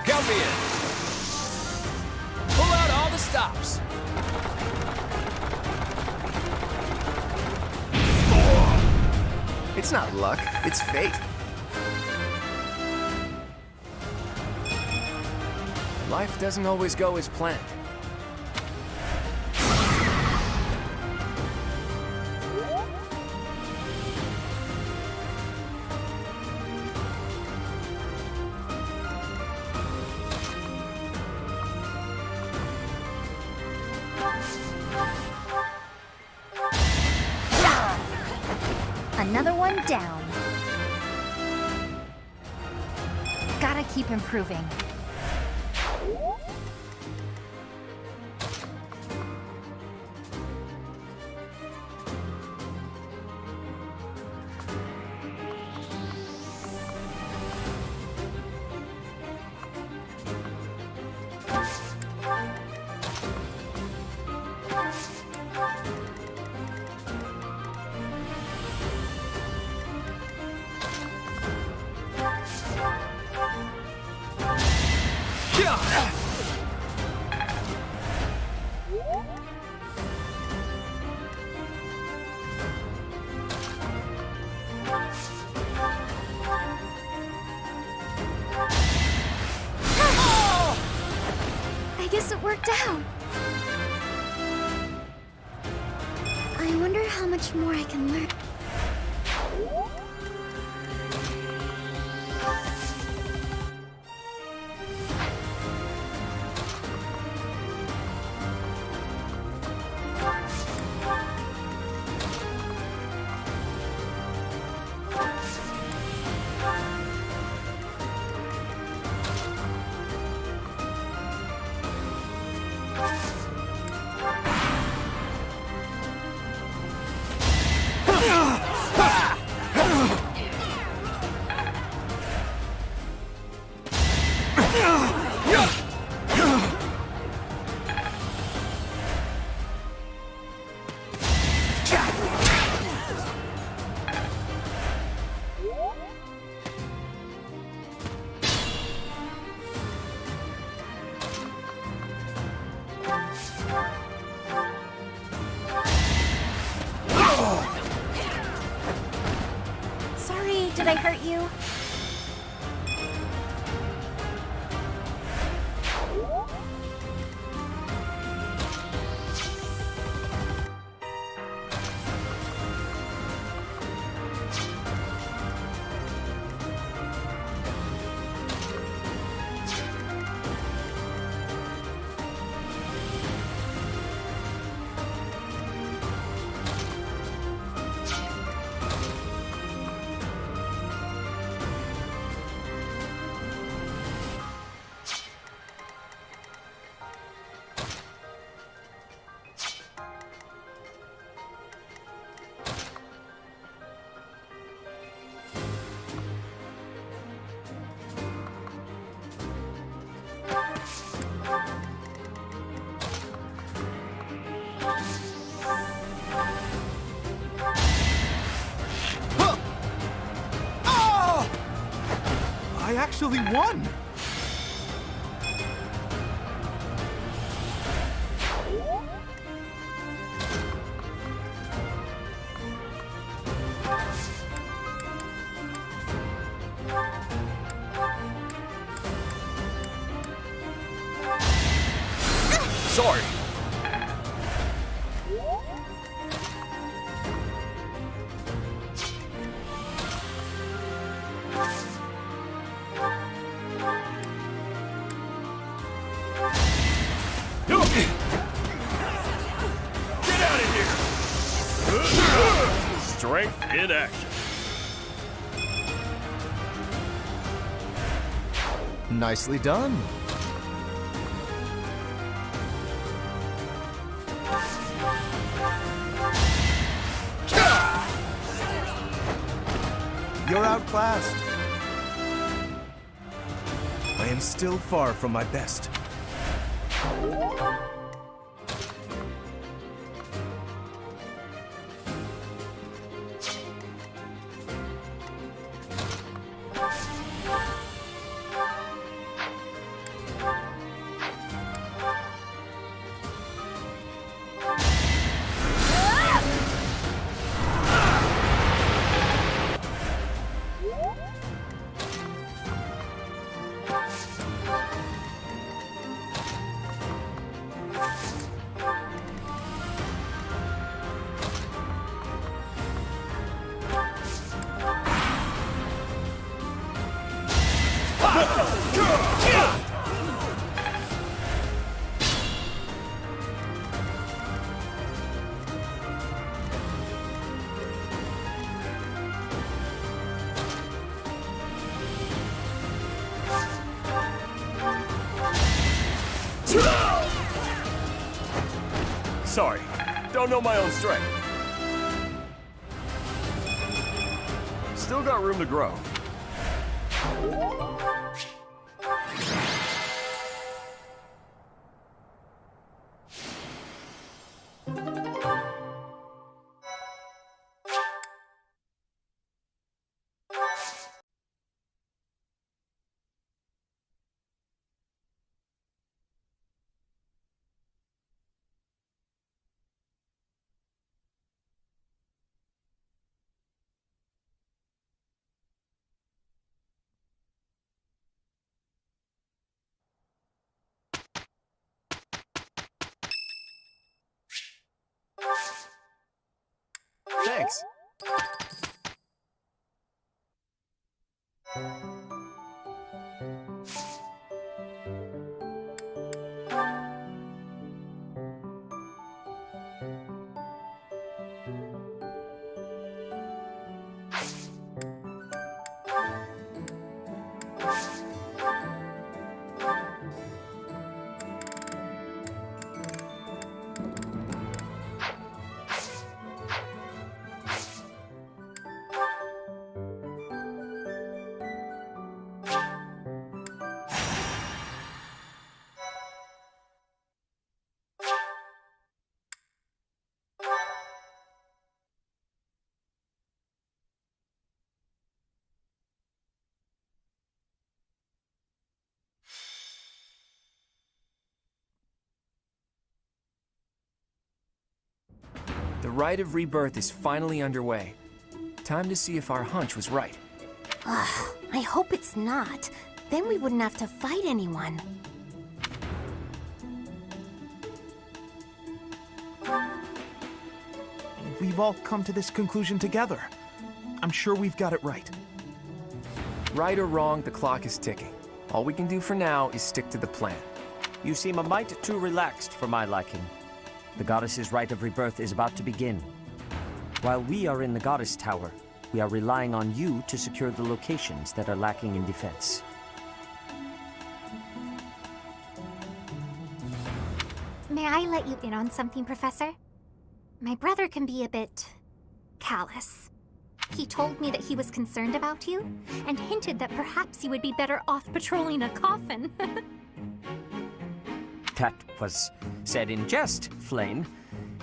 Count me in. Pull out all the stops. It's not luck, it's fate. Life doesn't always go as planned. Another one down. Gotta keep improving. I guess it worked out. I wonder how much more I can learn. Sorry, did I hurt you? I actually won! sorry. Get out of here! Strength in action. Nicely done. You're outclassed. I am still far from my best. Sorry, don't know my own strength. Still got room to grow. Thanks. The rite of rebirth is finally underway. Time to see if our hunch was right. Ugh, I hope it's not. Then we wouldn't have to fight anyone. We've all come to this conclusion together. I'm sure we've got it right. Right or wrong, the clock is ticking. All we can do for now is stick to the plan. You seem a mite too relaxed for my liking. The goddess's rite of rebirth is about to begin. While we are in the goddess tower, we are relying on you to secure the locations that are lacking in defense. May I let you in on something, Professor? My brother can be a bit callous. He told me that he was concerned about you, and hinted that perhaps you would be better off patrolling a coffin. That was said in jest, Flame,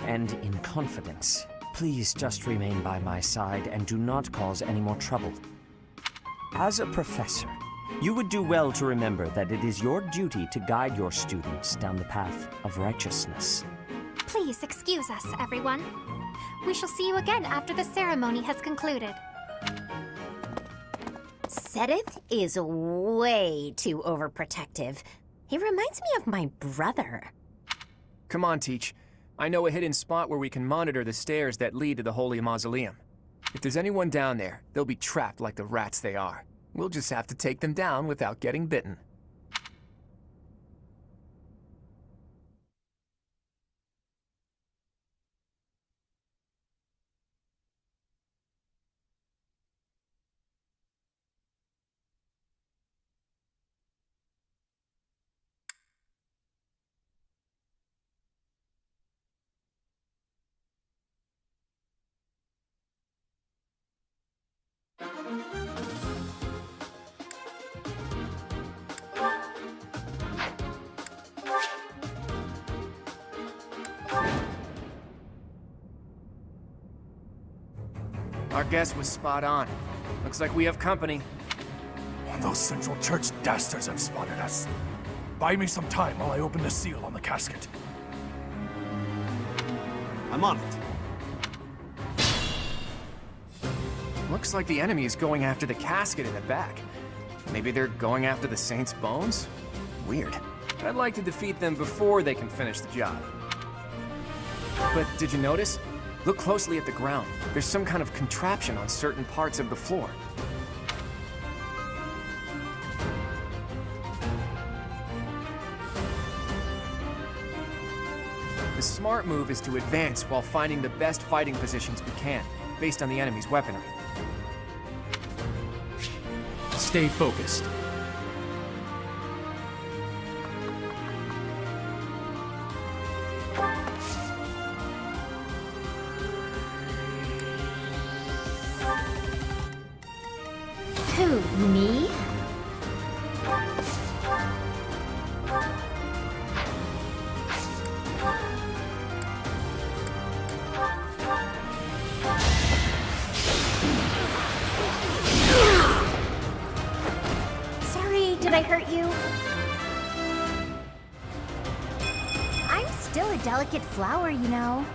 and in confidence. Please just remain by my side and do not cause any more trouble. As a professor, you would do well to remember that it is your duty to guide your students down the path of righteousness. Please excuse us, everyone. We shall see you again after the ceremony has concluded. Sedith is way too overprotective. He reminds me of my brother. Come on, Teach. I know a hidden spot where we can monitor the stairs that lead to the Holy Mausoleum. If there's anyone down there, they'll be trapped like the rats they are. We'll just have to take them down without getting bitten. Our guess was spot on. Looks like we have company. Those Central Church dastards have spotted us. Buy me some time while I open the seal on the casket. I'm on it. Looks like the enemy is going after the casket in the back. Maybe they're going after the Saint's bones? Weird. I'd like to defeat them before they can finish the job. But did you notice? Look closely at the ground. There's some kind of contraption on certain parts of the floor. The smart move is to advance while finding the best fighting positions we can, based on the enemy's weaponry. Stay focused. Who, me? Sorry, did I hurt you? I'm still a delicate flower, you know.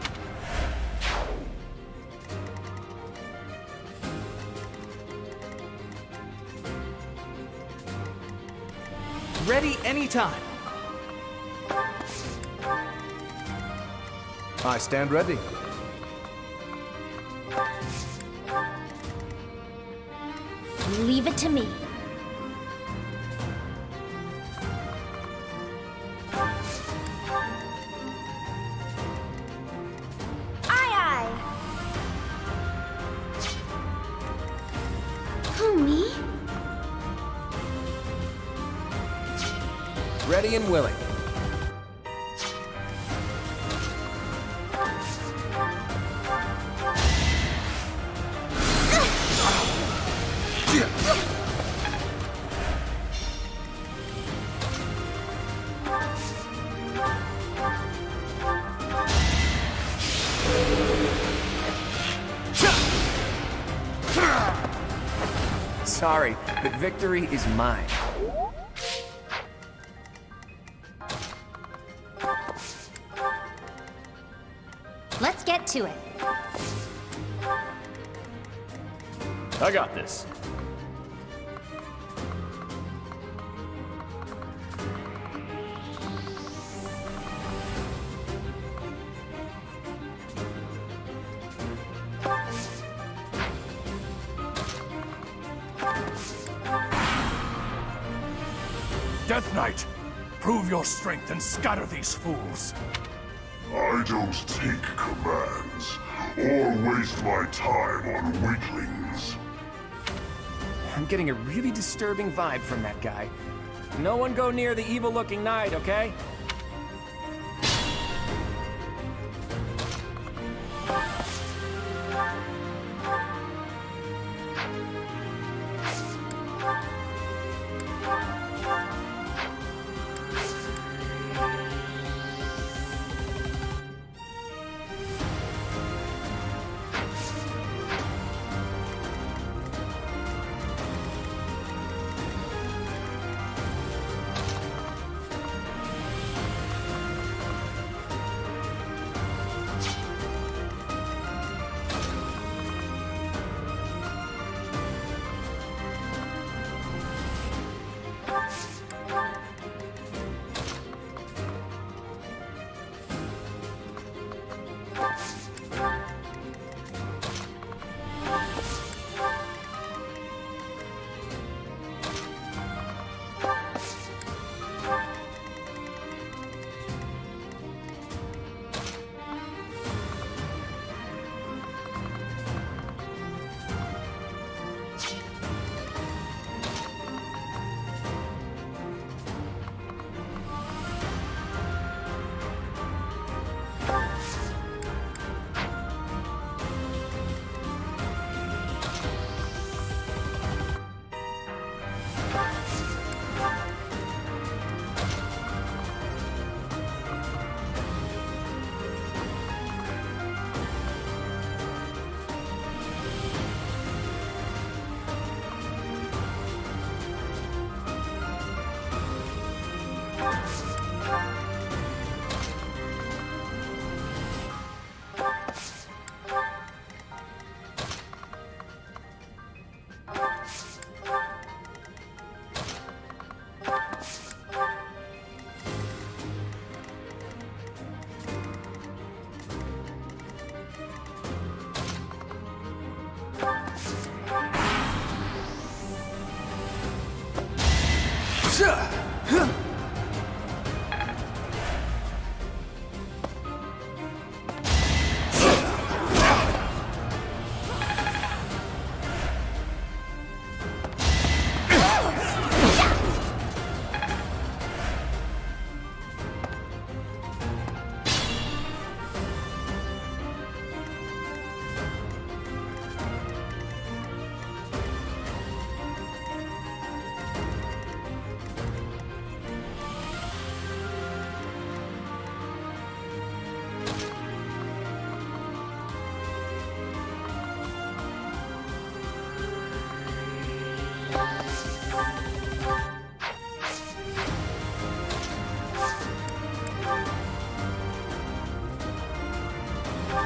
Ready anytime. I stand ready. Leave it to me. Aye, aye. Who, me? Ready and willing. Sorry, but victory is mine. Let's get to it. I got this. Death Knight, prove your strength and scatter these fools. I don't take commands, or waste my time on weaklings. I'm getting a really disturbing vibe from that guy. No one go near the evil-looking knight, okay?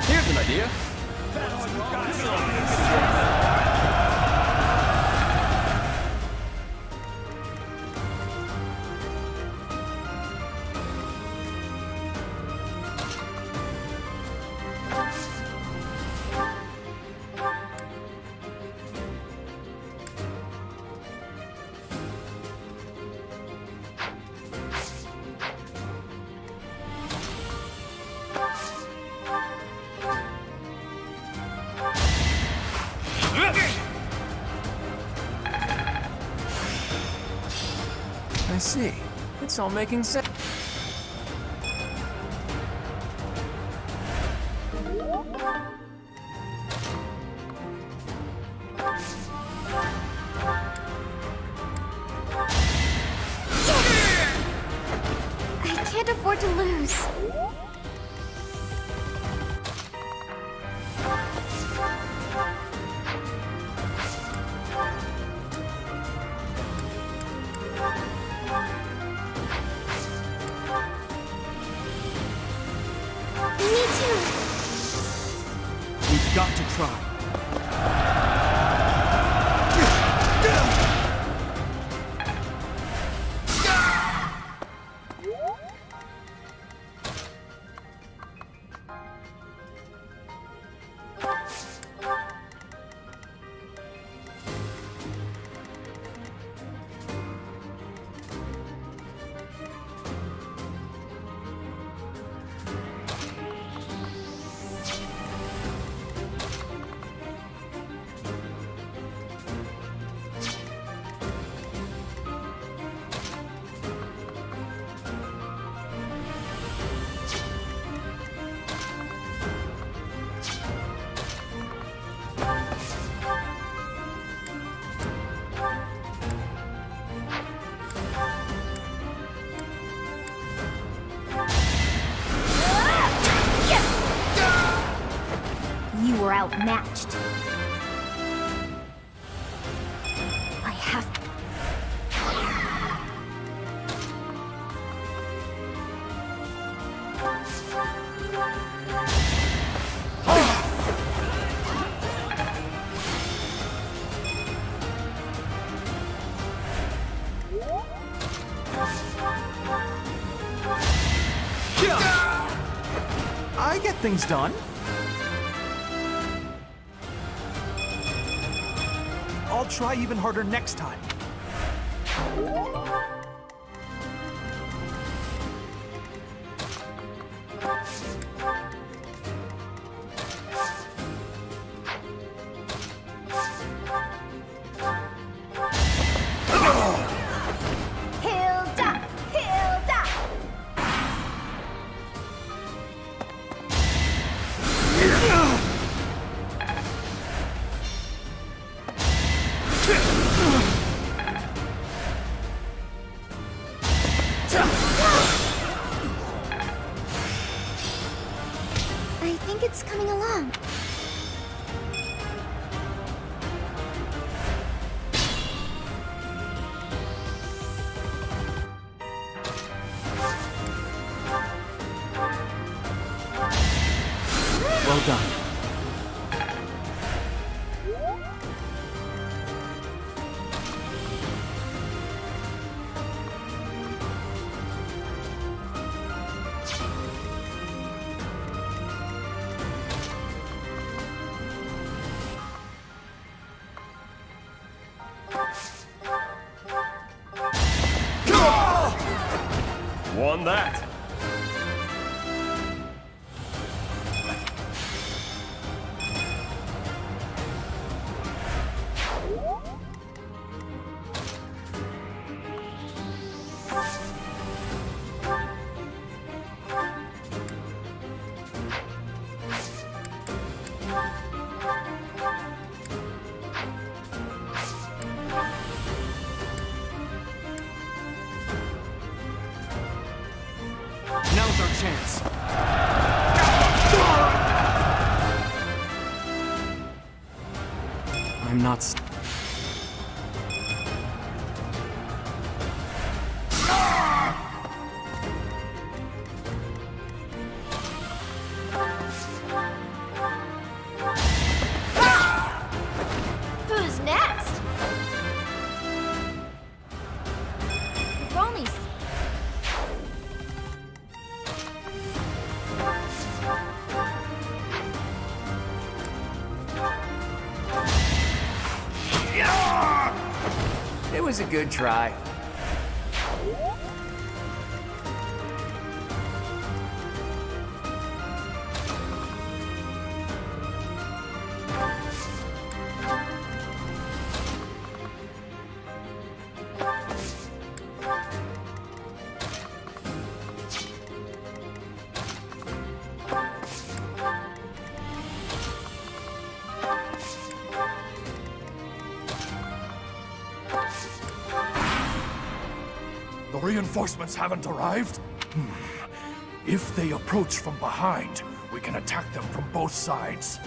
Here's an idea. I see. It's all making sense. I can't afford to lose. Me too. We've got to try. You were outmatched. I have... I get things done. I'll try even harder next time. Hilda! Hilda! Won that. Now's our chance. I'm not. Who's next? Roll me. It was a good try. The reinforcements haven't arrived? If they approach from behind, we can attack them from both sides.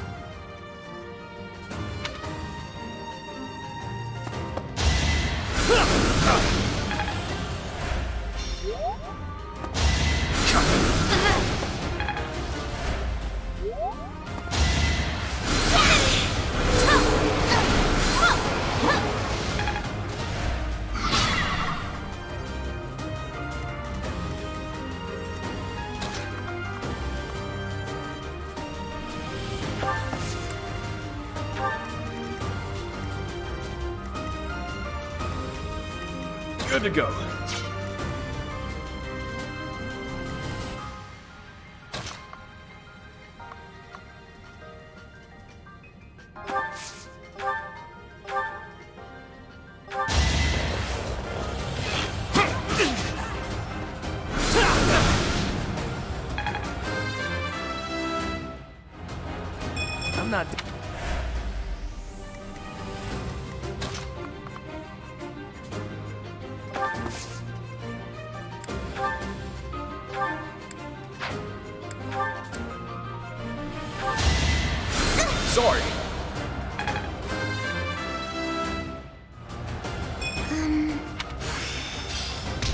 Good to go. I'm not. Sorry.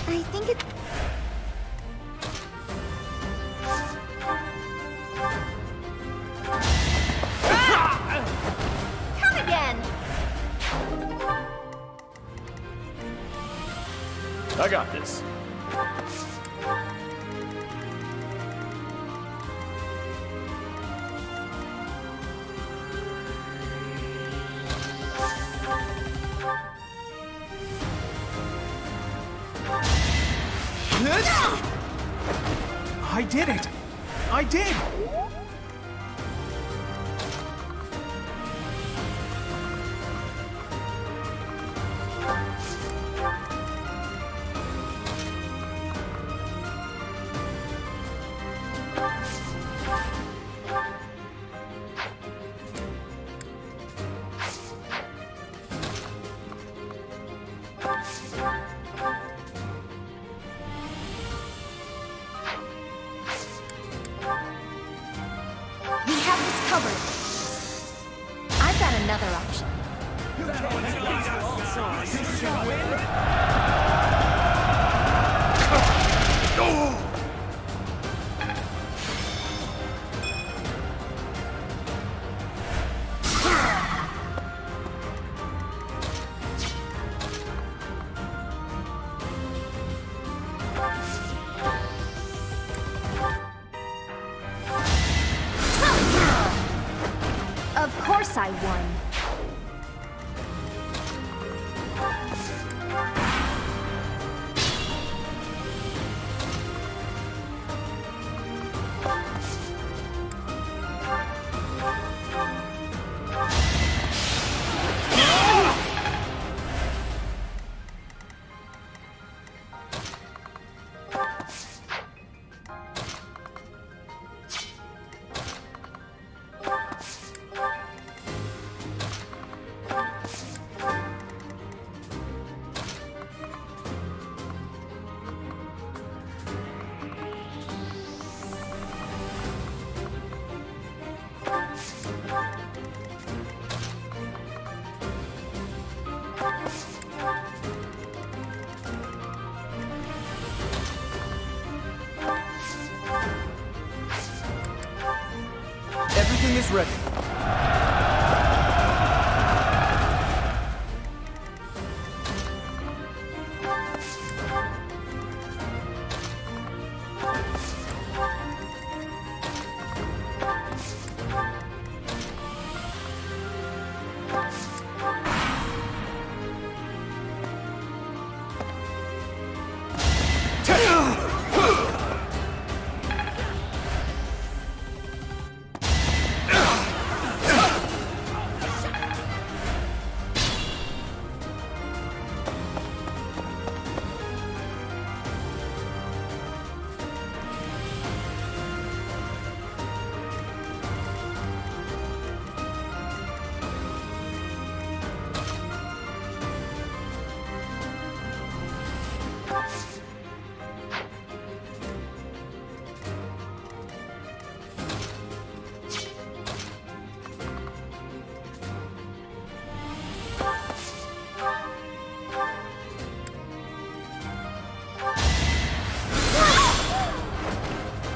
I think it. Come again. I got this. I did it! I did! We have this covered. I've got another option. Of course I won. is ready.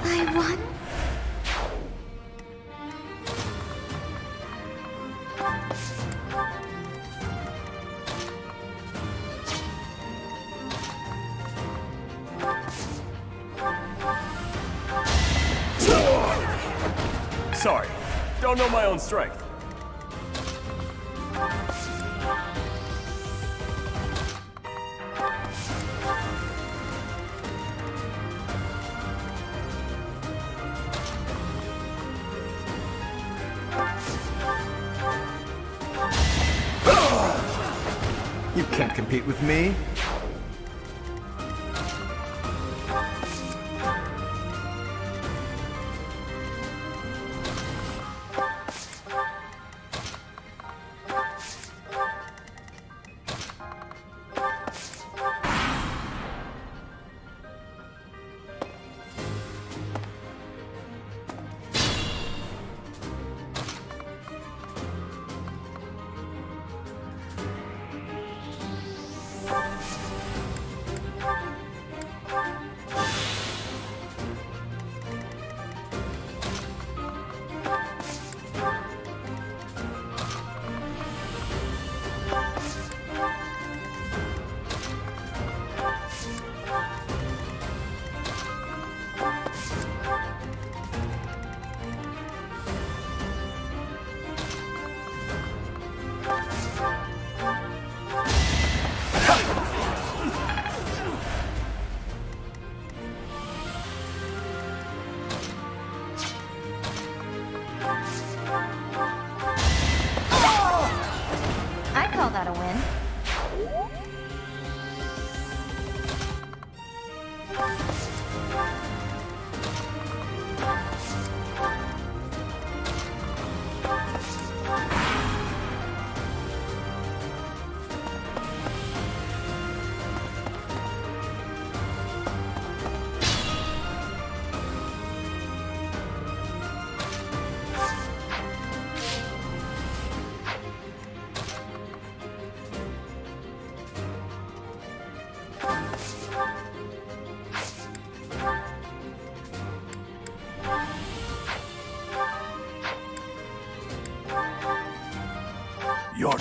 I won? Sorry, don't know my own strength. You can't compete with me. I call that a win. Your...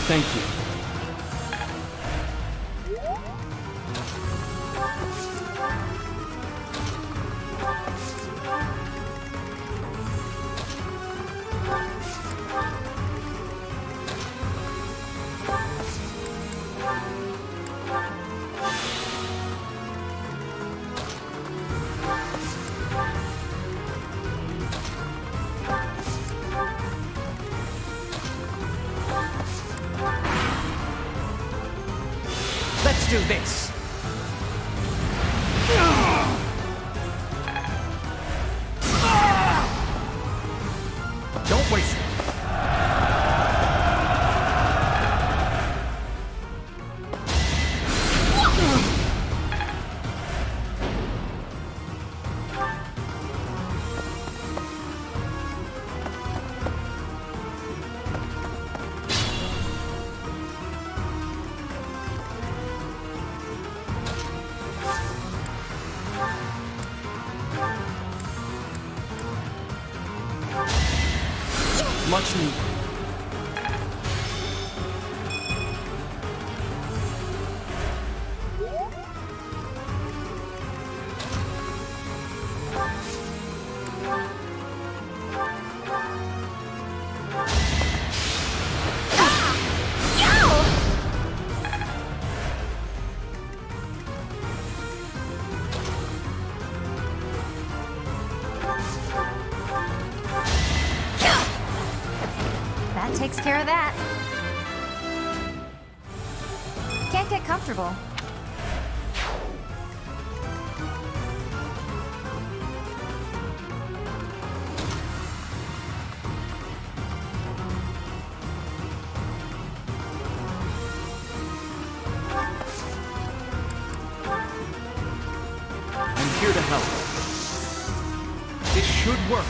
Thank you. Let's do this. Don't waste it. Much needed. That takes care of that. Can't get comfortable. I'm here to help. This should work.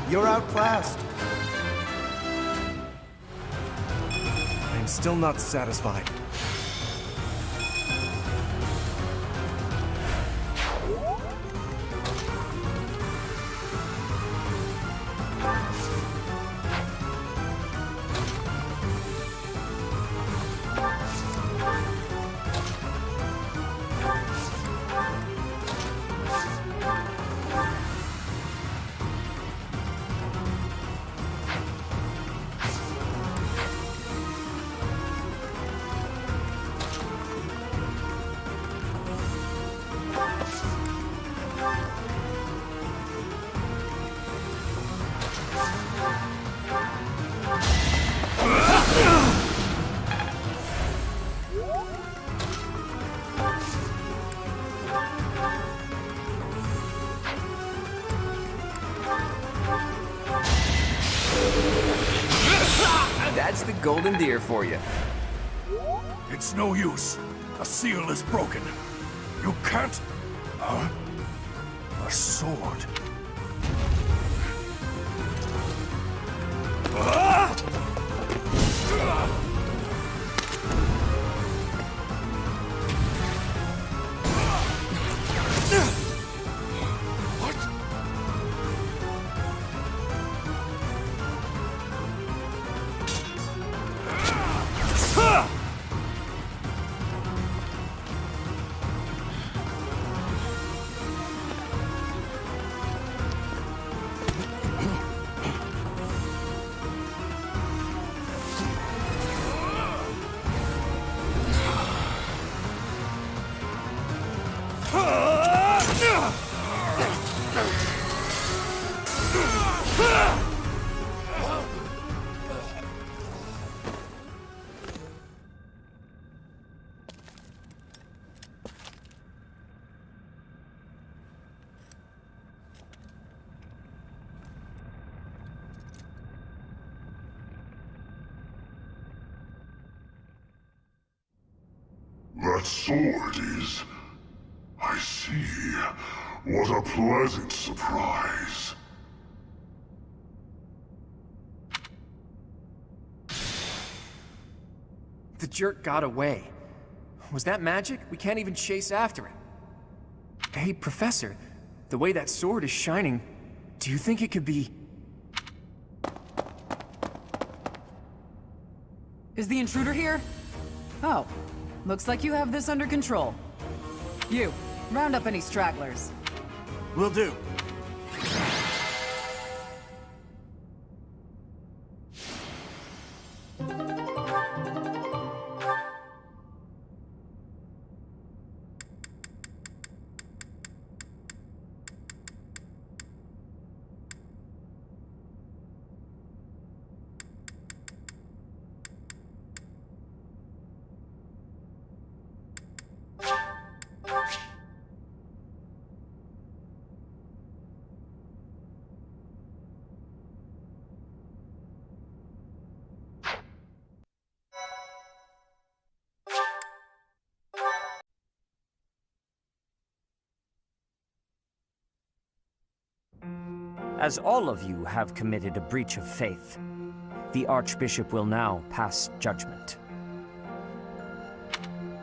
You're outclassed. I'm still not satisfied. That's the golden deer for you. It's no use. A seal is broken. You can't... A sword. That sword is... I see. What a pleasant surprise. The jerk got away. Was that magic? We can't even chase after him. Hey, Professor, the way that sword is shining, do you think it could be... Is the intruder here? Oh, looks like you have this under control. You, round up any stragglers. Will do. As all of you have committed a breach of faith, the Archbishop will now pass judgment.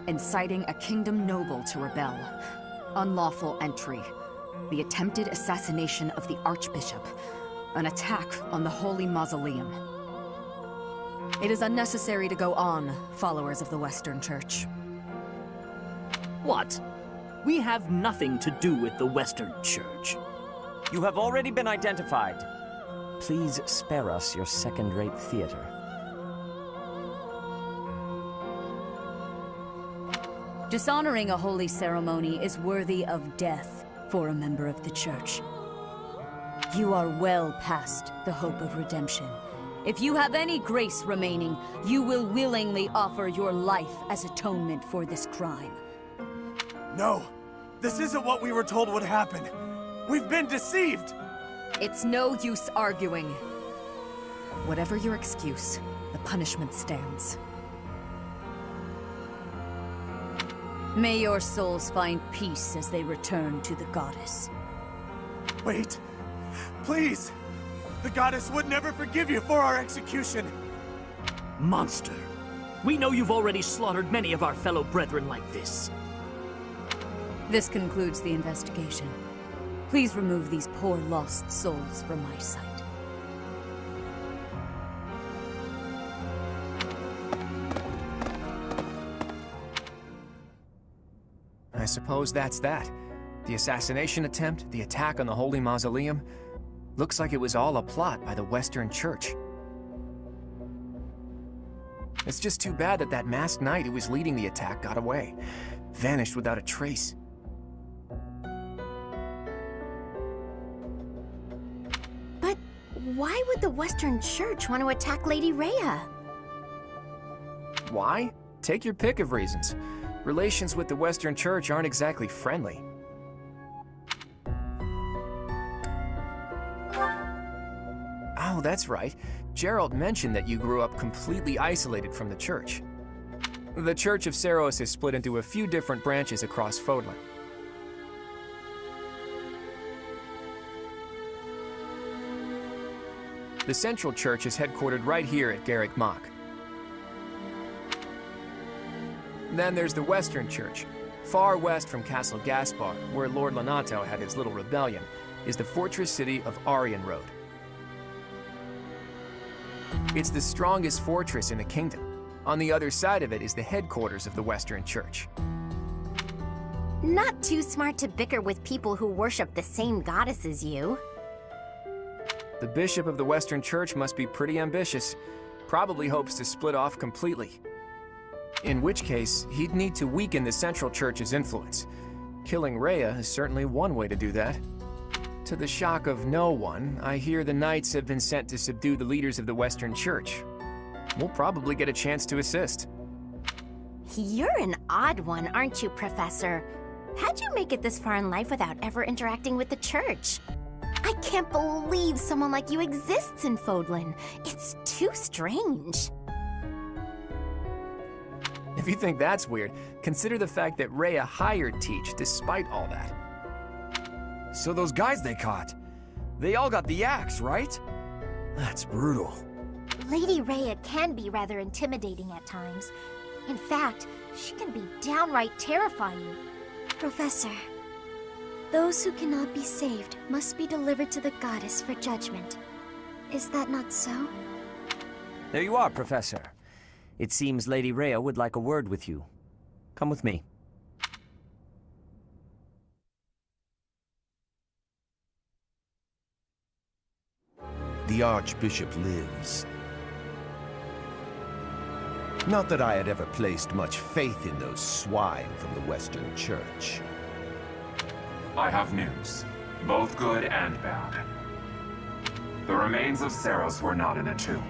Inciting a kingdom noble to rebel. Unlawful entry. The attempted assassination of the Archbishop. An attack on the Holy Mausoleum. It is unnecessary to go on, followers of the Western Church. What? We have nothing to do with the Western Church. You have already been identified. Please spare us your second-rate theater. Dishonoring a holy ceremony is worthy of death for a member of the Church. You are well past the hope of redemption. If you have any grace remaining, you will willingly offer your life as atonement for this crime. No! This isn't what we were told would happen! We've been deceived! It's no use arguing. Whatever your excuse, the punishment stands. May your souls find peace as they return to the goddess. Wait! Please! The goddess would never forgive you for our execution! Monster! We know you've already slaughtered many of our fellow brethren like this. This concludes the investigation. Please remove these poor lost souls from my sight. I suppose that's that. The assassination attempt, the attack on the Holy Mausoleum. Looks like it was all a plot by the Western Church. It's just too bad that that masked knight who was leading the attack got away. Vanished without a trace. But why would the Western Church want to attack Lady Rhea? Why? Take your pick of reasons. Relations with the Western Church aren't exactly friendly. Oh, that's right. Gerald mentioned that you grew up completely isolated from the church. The Church of Seiros is split into a few different branches across Fodlan. The Central Church is headquartered right here at Garrick Mach. Then there's the Western Church. Far west from Castle Gaspar, where Lord Lonato had his little rebellion, is the fortress city of Arianrode. It's the strongest fortress in the kingdom. On the other side of it is the headquarters of the Western Church. Not too smart to bicker with people who worship the same goddess as you. The bishop of the Western Church must be pretty ambitious. Probably hopes to split off completely. In which case, he'd need to weaken the Central Church's influence. Killing Rhea is certainly one way to do that. To the shock of no one, I hear the knights have been sent to subdue the leaders of the Western Church. We'll probably get a chance to assist. You're an odd one, aren't you, Professor? How'd you make it this far in life without ever interacting with the church? I can't believe someone like you exists in Fodlan. It's too strange. If you think that's weird, consider the fact that Rhea hired Teach despite all that. So those guys they caught, they all got the axe, right? That's brutal. Lady Rhea can be rather intimidating at times. In fact, she can be downright terrifying. Professor, those who cannot be saved must be delivered to the goddess for judgment. Is that not so? There you are, Professor. It seems Lady Rhea would like a word with you. Come with me. The Archbishop lives. Not that I had ever placed much faith in those swine from the Western Church. I have news, both good and bad. The remains of Seiros were not in a tomb.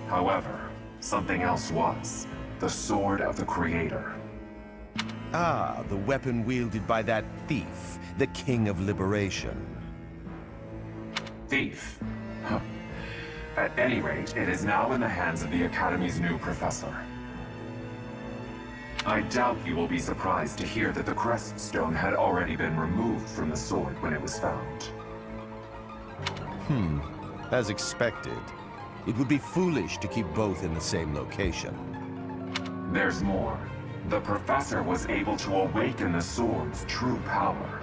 However, something else was. The Sword of the Creator. Ah, the weapon wielded by that thief, the King of Liberation. Thief? Huh. At any rate, it is now in the hands of the Academy's new professor. I doubt you will be surprised to hear that the crest stone had already been removed from the sword when it was found. As expected. It would be foolish to keep both in the same location. There's more. The Professor was able to awaken the sword's true power.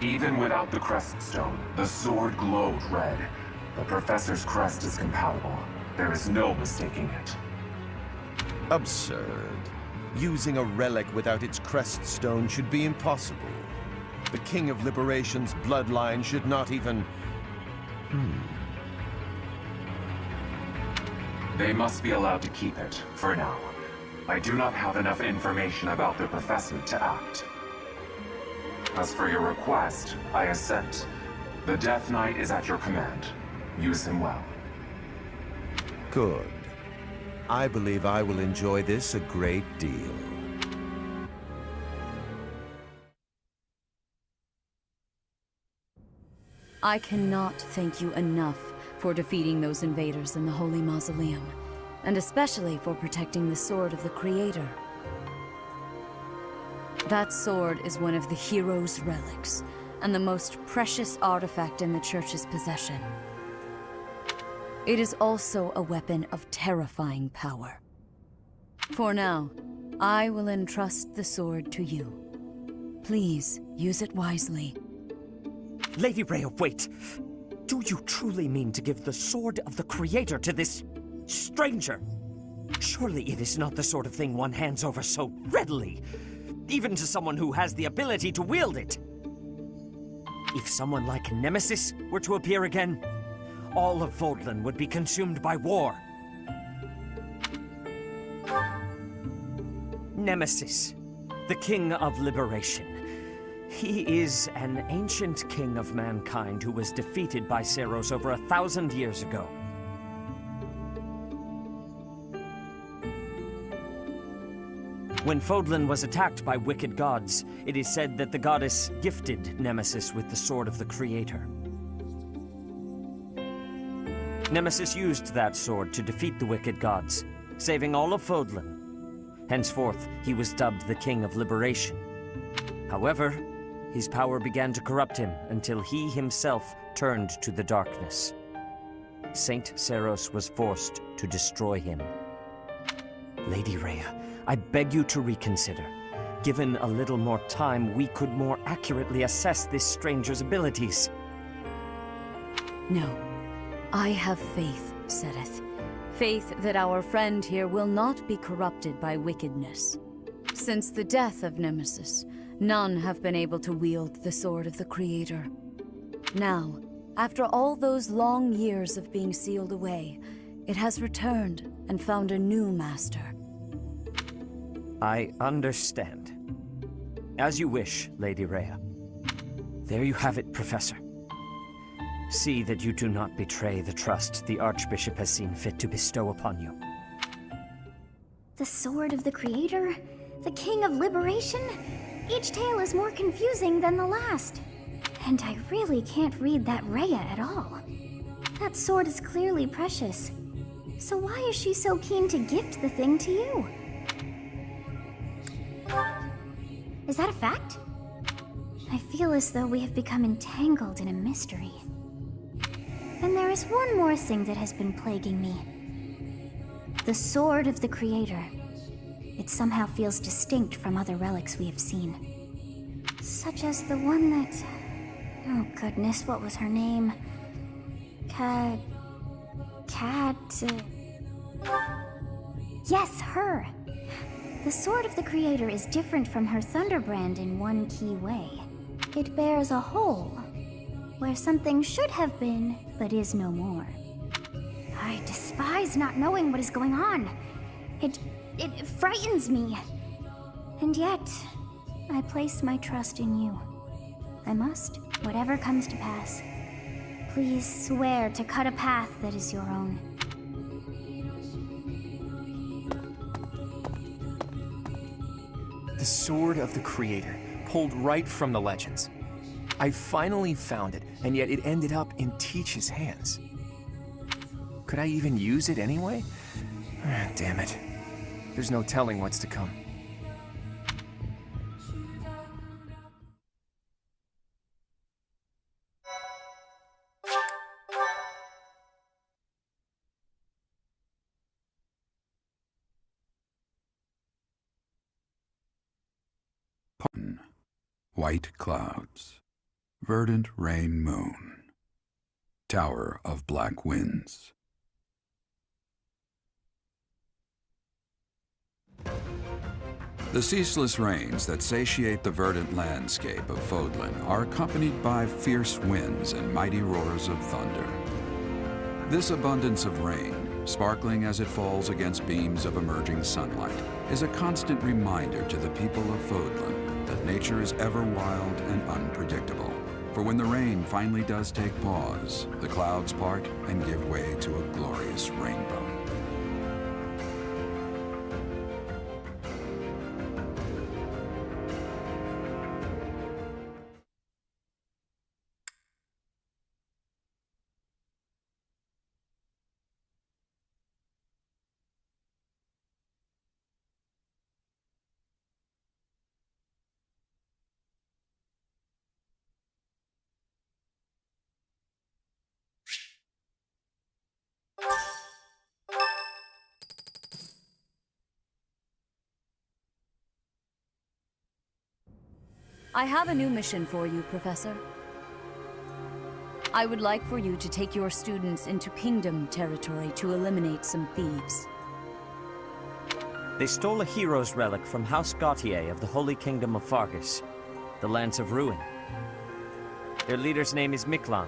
Even without the crest stone, the sword glowed red. The Professor's crest is compatible. There is no mistaking it. Absurd. Using a relic without its crest stone should be impossible. The King of Liberation's bloodline should not even... They must be allowed to keep it, for now. I do not have enough information about the Professor to act. As for your request, I assent. The Death Knight is at your command. Use him well. Good. I believe I will enjoy this a great deal. I cannot thank you enough for defeating those invaders in the Holy Mausoleum, and especially for protecting the Sword of the Creator. That sword is one of the hero's relics, and the most precious artifact in the Church's possession. It is also a weapon of terrifying power. For now, I will entrust the sword to you. Please, use it wisely. Lady Rhea, wait! Do you truly mean to give the Sword of the Creator to this stranger? Surely it is not the sort of thing one hands over so readily, even to someone who has the ability to wield it. If someone like Nemesis were to appear again, all of Vodland would be consumed by war. Nemesis, the King of Liberation. He is an ancient king of mankind who was defeated by Seros over 1,000 years ago. When Fodlan was attacked by wicked gods, it is said that the goddess gifted Nemesis with the Sword of the Creator. Nemesis used that sword to defeat the wicked gods, saving all of Fodlan. Henceforth, he was dubbed the King of Liberation. However, his power began to corrupt him until he himself turned to the darkness. Saint Seros was forced to destroy him. Lady Rhea, I beg you to reconsider. Given a little more time, we could more accurately assess this stranger's abilities. No. I have faith, Seteth. Faith that our friend here will not be corrupted by wickedness. Since the death of Nemesis, none have been able to wield the Sword of the Creator. Now, after all those long years of being sealed away, it has returned and found a new master. I understand. As you wish, Lady Rhea. There you have it, Professor. See that you do not betray the trust the Archbishop has seen fit to bestow upon you. The Sword of the Creator? The King of Liberation? Each tale is more confusing than the last. And I really can't read that Rhea at all. That sword is clearly precious. So why is she so keen to gift the thing to you? Is that a fact? I feel as though we have become entangled in a mystery. And there is one more thing that has been plaguing me. The Sword of the Creator. It somehow feels distinct from other relics we have seen. Such as the one that... Oh goodness, what was her name? Yes, her! The Sword of the Creator is different from her Thunderbrand in one key way. It bears a hole, where something should have been, but is no more. I despise not knowing what is going on. It frightens me. And yet, I place my trust in you. I must, whatever comes to pass. Please swear to cut a path that is your own. The Sword of the Creator, pulled right from the legends. I finally found it, and yet it ended up in Teach's hands. Could I even use it anyway? Damn it. There's no telling what's to come. White clouds. Verdant rain moon. Tower of black winds. The ceaseless rains that satiate the verdant landscape of Fodlan are accompanied by fierce winds and mighty roars of thunder. This abundance of rain, sparkling as it falls against beams of emerging sunlight, is a constant reminder to the people of Fodlan that nature is ever wild and unpredictable. For when the rain finally does take pause, the clouds part and give way to a glorious rainbow. I have a new mission for you, Professor. I would like for you to take your students into Kingdom territory to eliminate some thieves. They stole a hero's relic from House Gautier of the Holy Kingdom of Fargus, the Lance of Ruin. Their leader's name is Miklan.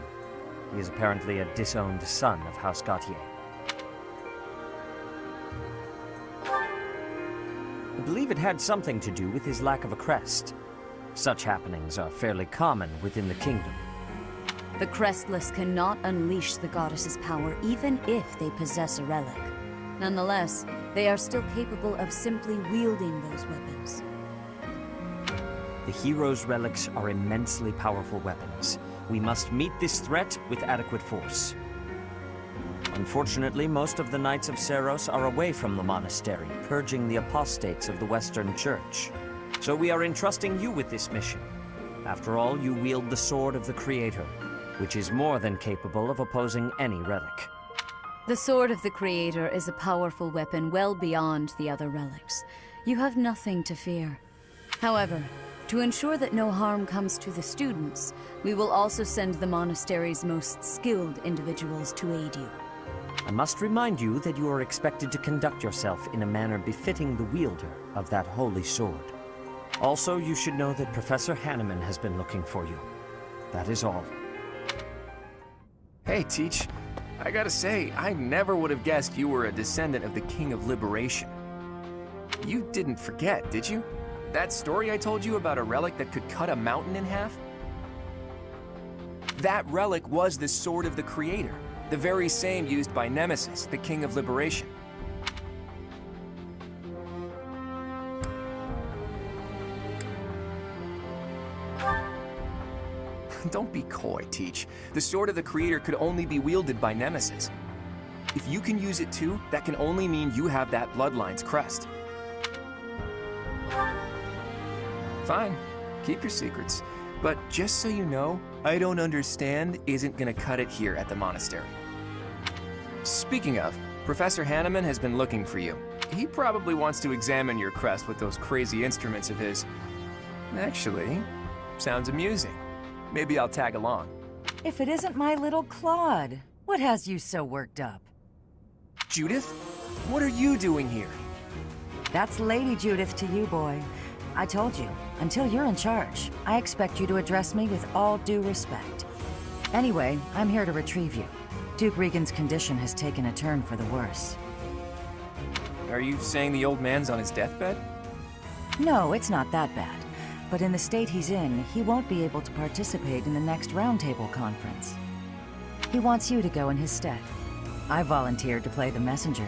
He is apparently a disowned son of House Gautier. I believe it had something to do with his lack of a crest. Such happenings are fairly common within the kingdom. The Crestless cannot unleash the goddess's power even if they possess a relic. Nonetheless, they are still capable of simply wielding those weapons. The hero's relics are immensely powerful weapons. We must meet this threat with adequate force. Unfortunately, most of the Knights of Seiros are away from the monastery, purging the apostates of the Western Church. So we are entrusting you with this mission. After all, you wield the Sword of the Creator, which is more than capable of opposing any relic. The Sword of the Creator is a powerful weapon well beyond the other relics. You have nothing to fear. However, to ensure that no harm comes to the students, we will also send the monastery's most skilled individuals to aid you. I must remind you that you are expected to conduct yourself in a manner befitting the wielder of that holy sword. Also, you should know that Professor Hanneman has been looking for you. That is all. Hey, Teach. I gotta say, I never would have guessed you were a descendant of the King of Liberation. You didn't forget, did you? That story I told you about a relic that could cut a mountain in half? That relic was the Sword of the Creator, the very same used by Nemesis, the King of Liberation. Don't be coy, Teach. The Sword of the Creator could only be wielded by Nemesis. If you can use it too, that can only mean you have that bloodline's crest. Fine, keep your secrets. But just so you know, I don't understand isn't gonna cut it here at the monastery. Speaking of, Professor Hanneman has been looking for you. He probably wants to examine your crest with those crazy instruments of his. Actually, sounds amusing. Maybe I'll tag along. If it isn't my little Claude, what has you so worked up? Judith? What are you doing here? That's Lady Judith to you, boy. I told you, until you're in charge, I expect you to address me with all due respect. Anyway, I'm here to retrieve you. Duke Regan's condition has taken a turn for the worse. Are you saying the old man's on his deathbed? No, it's not that bad. But in the state he's in, he won't be able to participate in the next Roundtable conference. He wants you to go in his stead. I volunteered to play the messenger.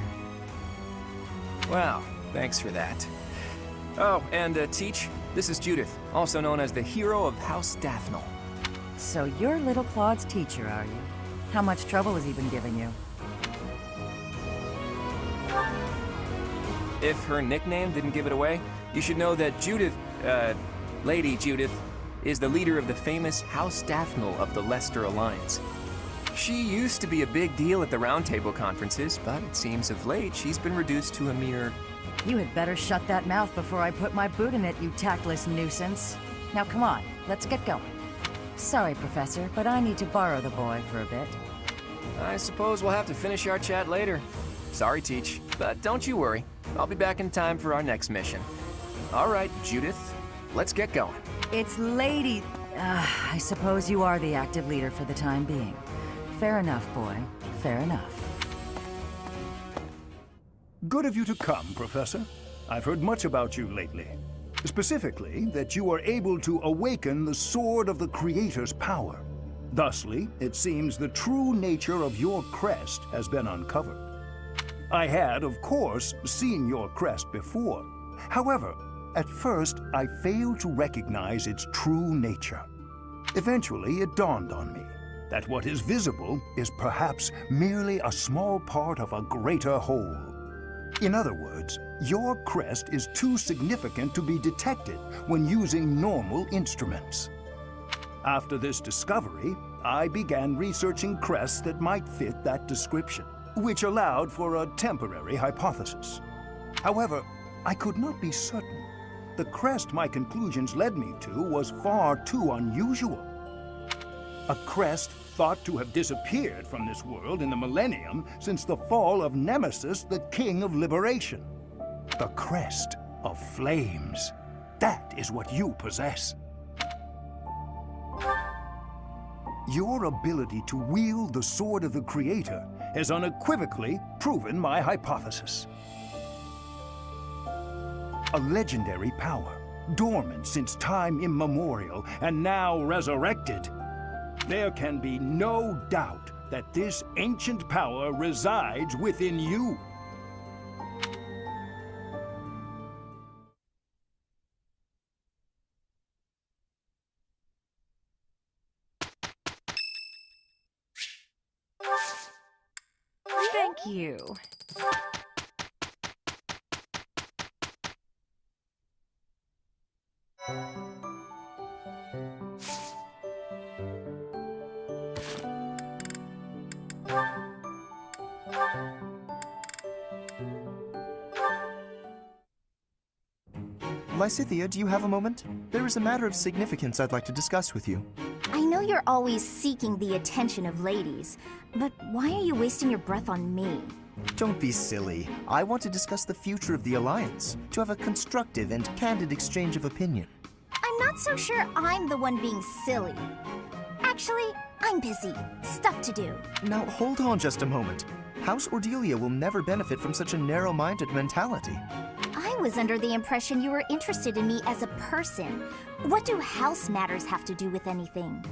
Wow, thanks for that. Oh, and Teach, this is Judith, also known as the hero of House Daphnel. So you're little Claude's teacher, are you? How much trouble has he been giving you? If her nickname didn't give it away, you should know that Judith, Lady Judith, is the leader of the famous House Daphnel of the Leicester Alliance. She used to be a big deal at the Roundtable conferences, but it seems of late she's been reduced to a mere... You had better shut that mouth before I put my boot in it, you tactless nuisance. Now come on, let's get going. Sorry, Professor, but I need to borrow the boy for a bit. I suppose we'll have to finish our chat later. Sorry, Teach, but don't you worry. I'll be back in time for our next mission. All right, Judith, let's get going. It's Lady... I suppose you are the active leader for the time being. Fair enough, boy. Fair enough. Good of you to come, Professor. I've heard much about you lately. Specifically, that you are able to awaken the sword of the Creator's power. Thusly, it seems the true nature of your crest has been uncovered. I had, of course, seen your crest before. However, at first, I failed to recognize its true nature. Eventually, it dawned on me that what is visible is perhaps merely a small part of a greater whole. In other words, your crest is too significant to be detected when using normal instruments. After this discovery, I began researching crests that might fit that description, which allowed for a temporary hypothesis. However, I could not be certain. The crest my conclusions led me to was far too unusual. A crest thought to have disappeared from this world in the millennium since the fall of Nemesis, the King of Liberation. The crest of flames. That is what you possess. Your ability to wield the sword of the Creator has unequivocally proven my hypothesis. A legendary power, dormant since time immemorial and now resurrected. There can be no doubt that this ancient power resides within you. Thank you. Lysithea, do you have a moment? There is a matter of significance I'd like to discuss with you. I know you're always seeking the attention of ladies, but why are you wasting your breath on me? Don't be silly. I want to discuss the future of the Alliance, to have a constructive and candid exchange of opinion. I'm not so sure I'm the one being silly. Actually, I'm busy. Stuff to do. Now, hold on just a moment. House Ordelia will never benefit from such a narrow-minded mentality. I was under the impression you were interested in me as a person. What do house matters have to do with anything?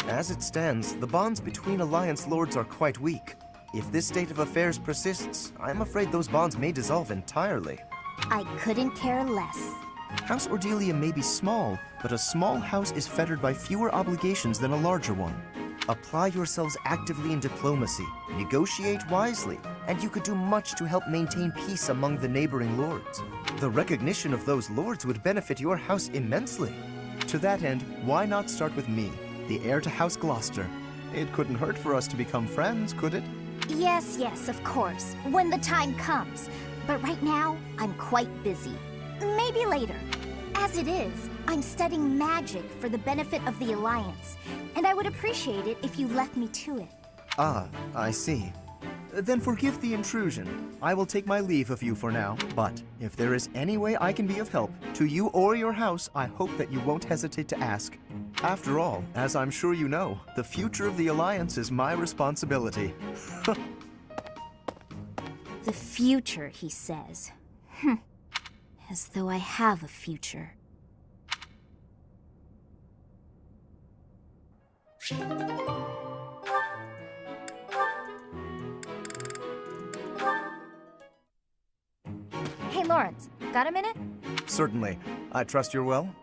As it stands, the bonds between Alliance lords are quite weak. If this state of affairs persists, I'm afraid those bonds may dissolve entirely. I couldn't care less. House Ordelia may be small, but a small house is fettered by fewer obligations than a larger one. Apply yourselves actively in diplomacy, negotiate wisely, and you could do much to help maintain peace among the neighboring lords. The recognition of those lords would benefit your house immensely. To that end, why not start with me, the heir to House Gloucester? It couldn't hurt for us to become friends, could it? Yes, of course, when the time comes. But right now, I'm quite busy. Maybe later. As it is, I'm studying magic for the benefit of the Alliance, and I would appreciate it if you left me to it. Ah, I see. Then forgive the intrusion. I will take my leave of you for now, but if there is any way I can be of help, to you or your house, I hope that you won't hesitate to ask. After all, as I'm sure you know, the future of the Alliance is my responsibility. The future, he says. As though I have a future. Hey, Lawrence, got a minute? Certainly. I trust you're well?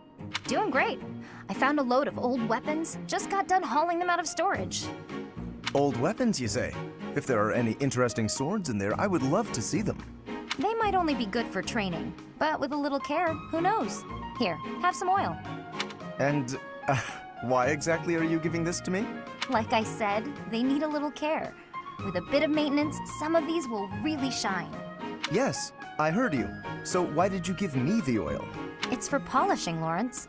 Doing great. I found a load of old weapons. Just got done hauling them out of storage. Old weapons, you say? If there are any interesting swords in there, I would love to see them. They might only be good for training, but with a little care, who knows? Here, have some oil. And why exactly are you giving this to me? Like I said, they need a little care. With a bit of maintenance, some of these will really shine. Yes, I heard you. So why did you give me the oil? It's for polishing, Lawrence.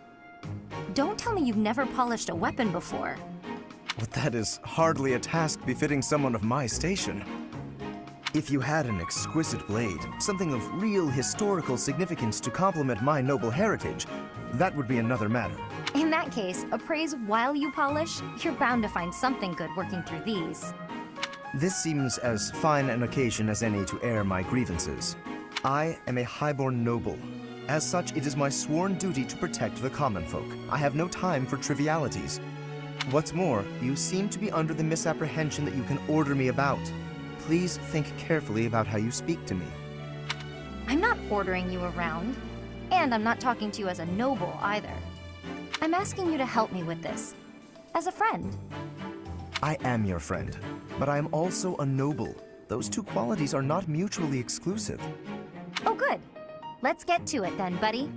Don't tell me you've never polished a weapon before. Well, that is hardly a task befitting someone of my station. If you had an exquisite blade, something of real historical significance to complement my noble heritage, that would be another matter. In that case, appraise while you polish. You're bound to find something good working through these. This seems as fine an occasion as any to air my grievances. I am a highborn noble. As such, it is my sworn duty to protect the common folk. I have no time for trivialities. What's more, you seem to be under the misapprehension that you can order me about. Please think carefully about how you speak to me. I'm not ordering you around, and I'm not talking to you as a noble either. I'm asking you to help me with this, as a friend. I am your friend, but I am also a noble. Those two qualities are not mutually exclusive. Oh, good. Let's get to it then, buddy.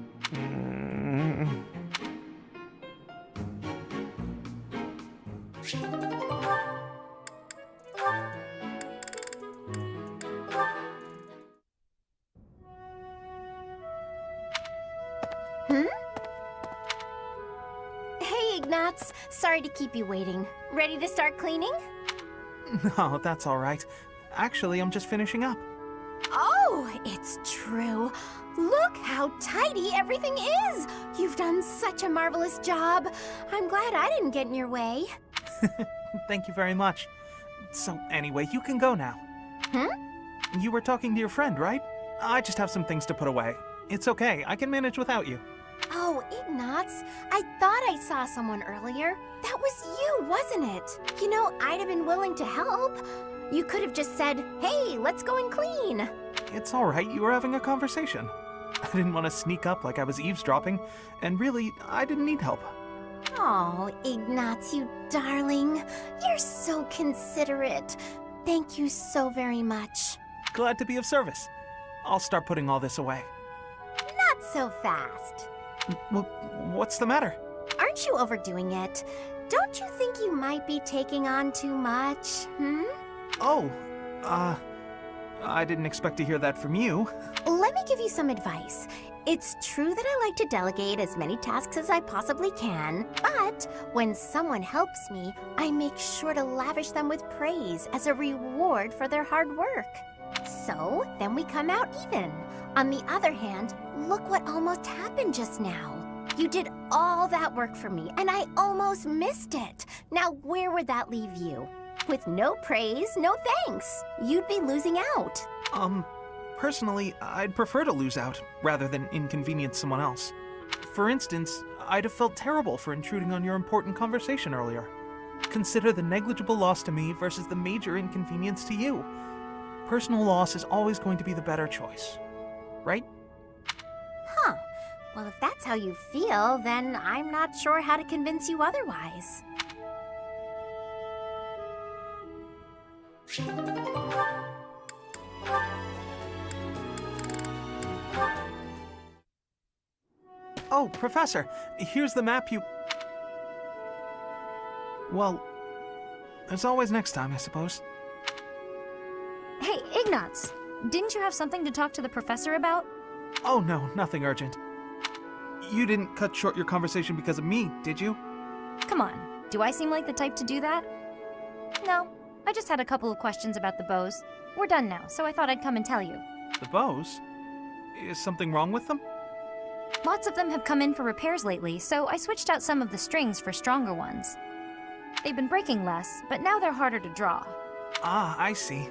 Hey, Ignatz. Sorry to keep you waiting. Ready to start cleaning? No, that's all right. Actually, I'm just finishing up. Oh, it's true. Look how tidy everything is! You've done such a marvelous job. I'm glad I didn't get in your way. Thank you very much. So anyway, you can go now. You were talking to your friend, right? I just have some things to put away. It's okay, I can manage without you. Oh, Ignatz, I thought I saw someone earlier. That was you, wasn't it? You know, I'd have been willing to help. You could have just said, hey, let's go and clean. It's all right, you were having a conversation. I didn't want to sneak up like I was eavesdropping, and really, I didn't need help. Oh, Ignatz, you darling. You're so considerate. Thank you so very much. Glad to be of service. I'll start putting all this away. Not so fast. Well, what's the matter? Aren't you overdoing it? Don't you think you might be taking on too much, Oh, I didn't expect to hear that from you. Let me give you some advice. It's true that I like to delegate as many tasks as I possibly can, but when someone helps me, I make sure to lavish them with praise as a reward for their hard work. So, then we come out even. On the other hand, look what almost happened just now. You did all that work for me, and I almost missed it. Now, where would that leave you? With no praise, no thanks. You'd be losing out. Personally, I'd prefer to lose out, rather than inconvenience someone else. For instance, I'd have felt terrible for intruding on your important conversation earlier. Consider the negligible loss to me versus the major inconvenience to you. Personal loss is always going to be the better choice. Right? Huh. Well, if that's how you feel, then I'm not sure how to convince you otherwise. Oh, Professor, here's the map you... Well, there's always next time, I suppose. Hey, Ignatz, didn't you have something to talk to the professor about? Oh no, nothing urgent. You didn't cut short your conversation because of me, did you? Come on, do I seem like the type to do that? No, I just had a couple of questions about the bows. We're done now, so I thought I'd come and tell you. The bows? Is something wrong with them? Lots of them have come in for repairs lately, so I switched out some of the strings for stronger ones. They've been breaking less, but now they're harder to draw. Ah, I see.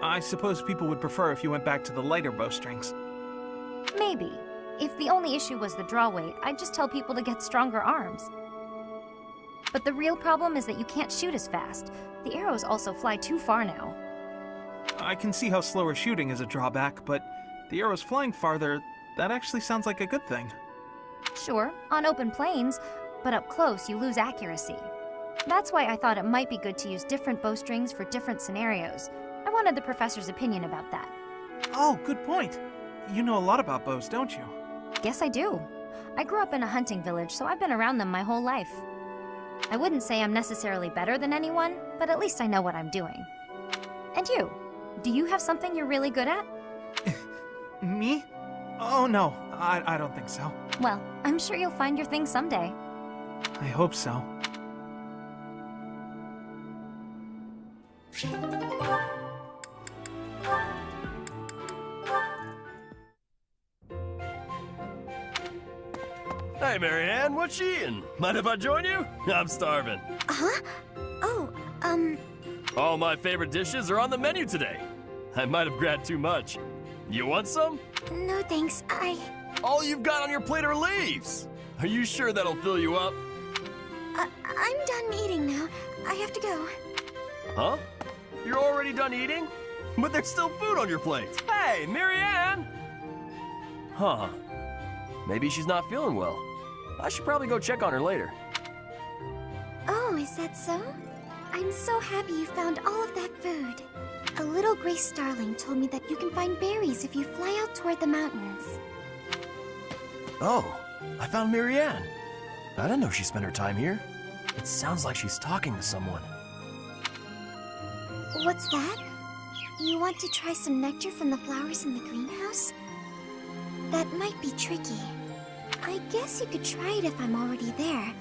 I suppose people would prefer if you went back to the lighter bowstrings. Maybe. If the only issue was the draw weight, I'd just tell people to get stronger arms. But the real problem is that you can't shoot as fast. The arrows also fly too far now. I can see how slower shooting is a drawback, but the arrows flying farther, that actually sounds like a good thing. Sure, on open plains, but up close you lose accuracy. That's why I thought it might be good to use different bowstrings for different scenarios. I wanted the professor's opinion about that. Oh, good point. You know a lot about bows, don't you? Yes, I do. I grew up in a hunting village, so I've been around them my whole life. I wouldn't say I'm necessarily better than anyone, but at least I know what I'm doing. And you? Do you have something you're really good at? Me? Oh no, I don't think so. Well, I'm sure you'll find your thing someday. I hope so. Hey, Marianne, what's she eating? Mind if I join you? I'm starving. Huh? Oh, All my favorite dishes are on the menu today. I might have grabbed too much. You want some? no thanks. All you've got on your plate are leaves. Are you sure that'll fill you up? I'm done eating now. I have to go. Huh? You're already done eating? But there's still food on your plate. Hey, Marianne! Huh. Maybe she's not feeling well. I should probably go check on her later. Oh, is that so? I'm so happy you found all of that food. A little gray starling told me that you can find berries if you fly out toward the mountains. Oh, I found Marianne. I didn't know she spent her time here. It sounds like she's talking to someone. What's that? You want to try some nectar from the flowers in the greenhouse? That might be tricky. I guess you could try it if I'm already there.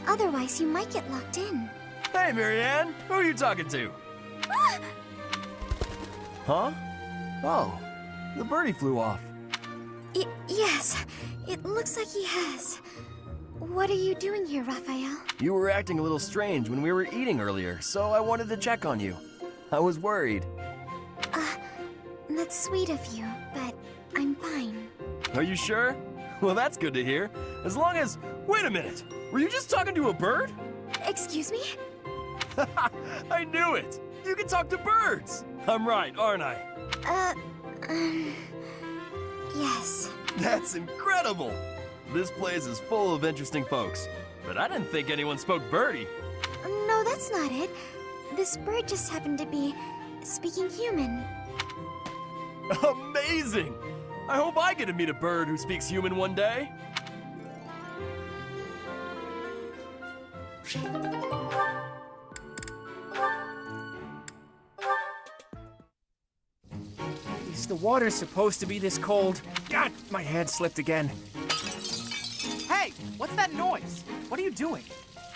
Otherwise, you might get locked in. Hey, Marianne! Who are you talking to? Huh? Oh, the birdie flew off. Yes, it looks like he has. What are you doing here, Raphael? You were acting a little strange when we were eating earlier, so I wanted to check on you. I was worried. That's sweet of you, but I'm fine. Are you sure? Well, that's good to hear. As long as... Wait a minute! Were you just talking to a bird? Excuse me? I knew it! You can talk to birds! I'm right, aren't I? Yes. That's incredible! This place is full of interesting folks, but I didn't think anyone spoke birdie. No, that's not it. This bird just happened to be speaking human. Amazing! I hope I get to meet a bird who speaks human one day. Is the water supposed to be this cold? God, my hand slipped again. Hey, what's that noise? What are you doing?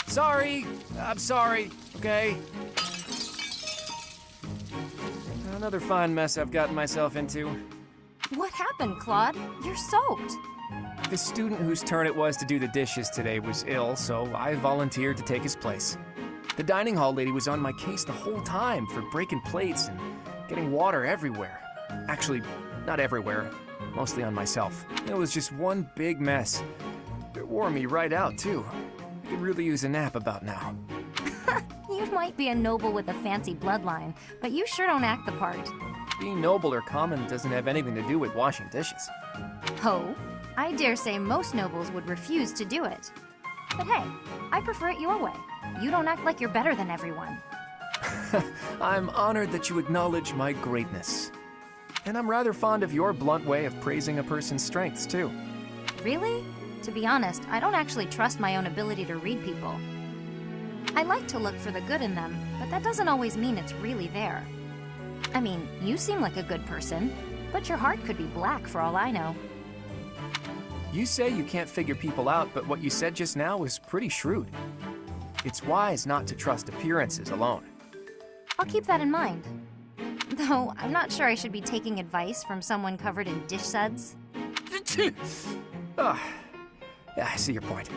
Sorry. I'm sorry, okay? Another fine mess I've gotten myself into. What happened, Claude? You're soaked. The student whose turn it was to do the dishes today was ill, so I volunteered to take his place. The dining hall lady was on my case the whole time for breaking plates and getting water everywhere. Actually, not everywhere, mostly on myself. It was just one big mess. It wore me right out, too. I could really use a nap about now. You might be a noble with a fancy bloodline, but you sure don't act the part. Being noble or common doesn't have anything to do with washing dishes. Oh, I dare say most nobles would refuse to do it. But hey, I prefer it your way. You don't act like you're better than everyone. I'm honored that you acknowledge my greatness. And I'm rather fond of your blunt way of praising a person's strengths, too. Really? To be honest, I don't actually trust my own ability to read people. I like to look for the good in them, but that doesn't always mean it's really there. I mean, you seem like a good person, but your heart could be black for all I know. You say you can't figure people out, but what you said just now was pretty shrewd. It's wise not to trust appearances alone. I'll keep that in mind. Though, I'm not sure I should be taking advice from someone covered in dish suds. Yeah, I see your point.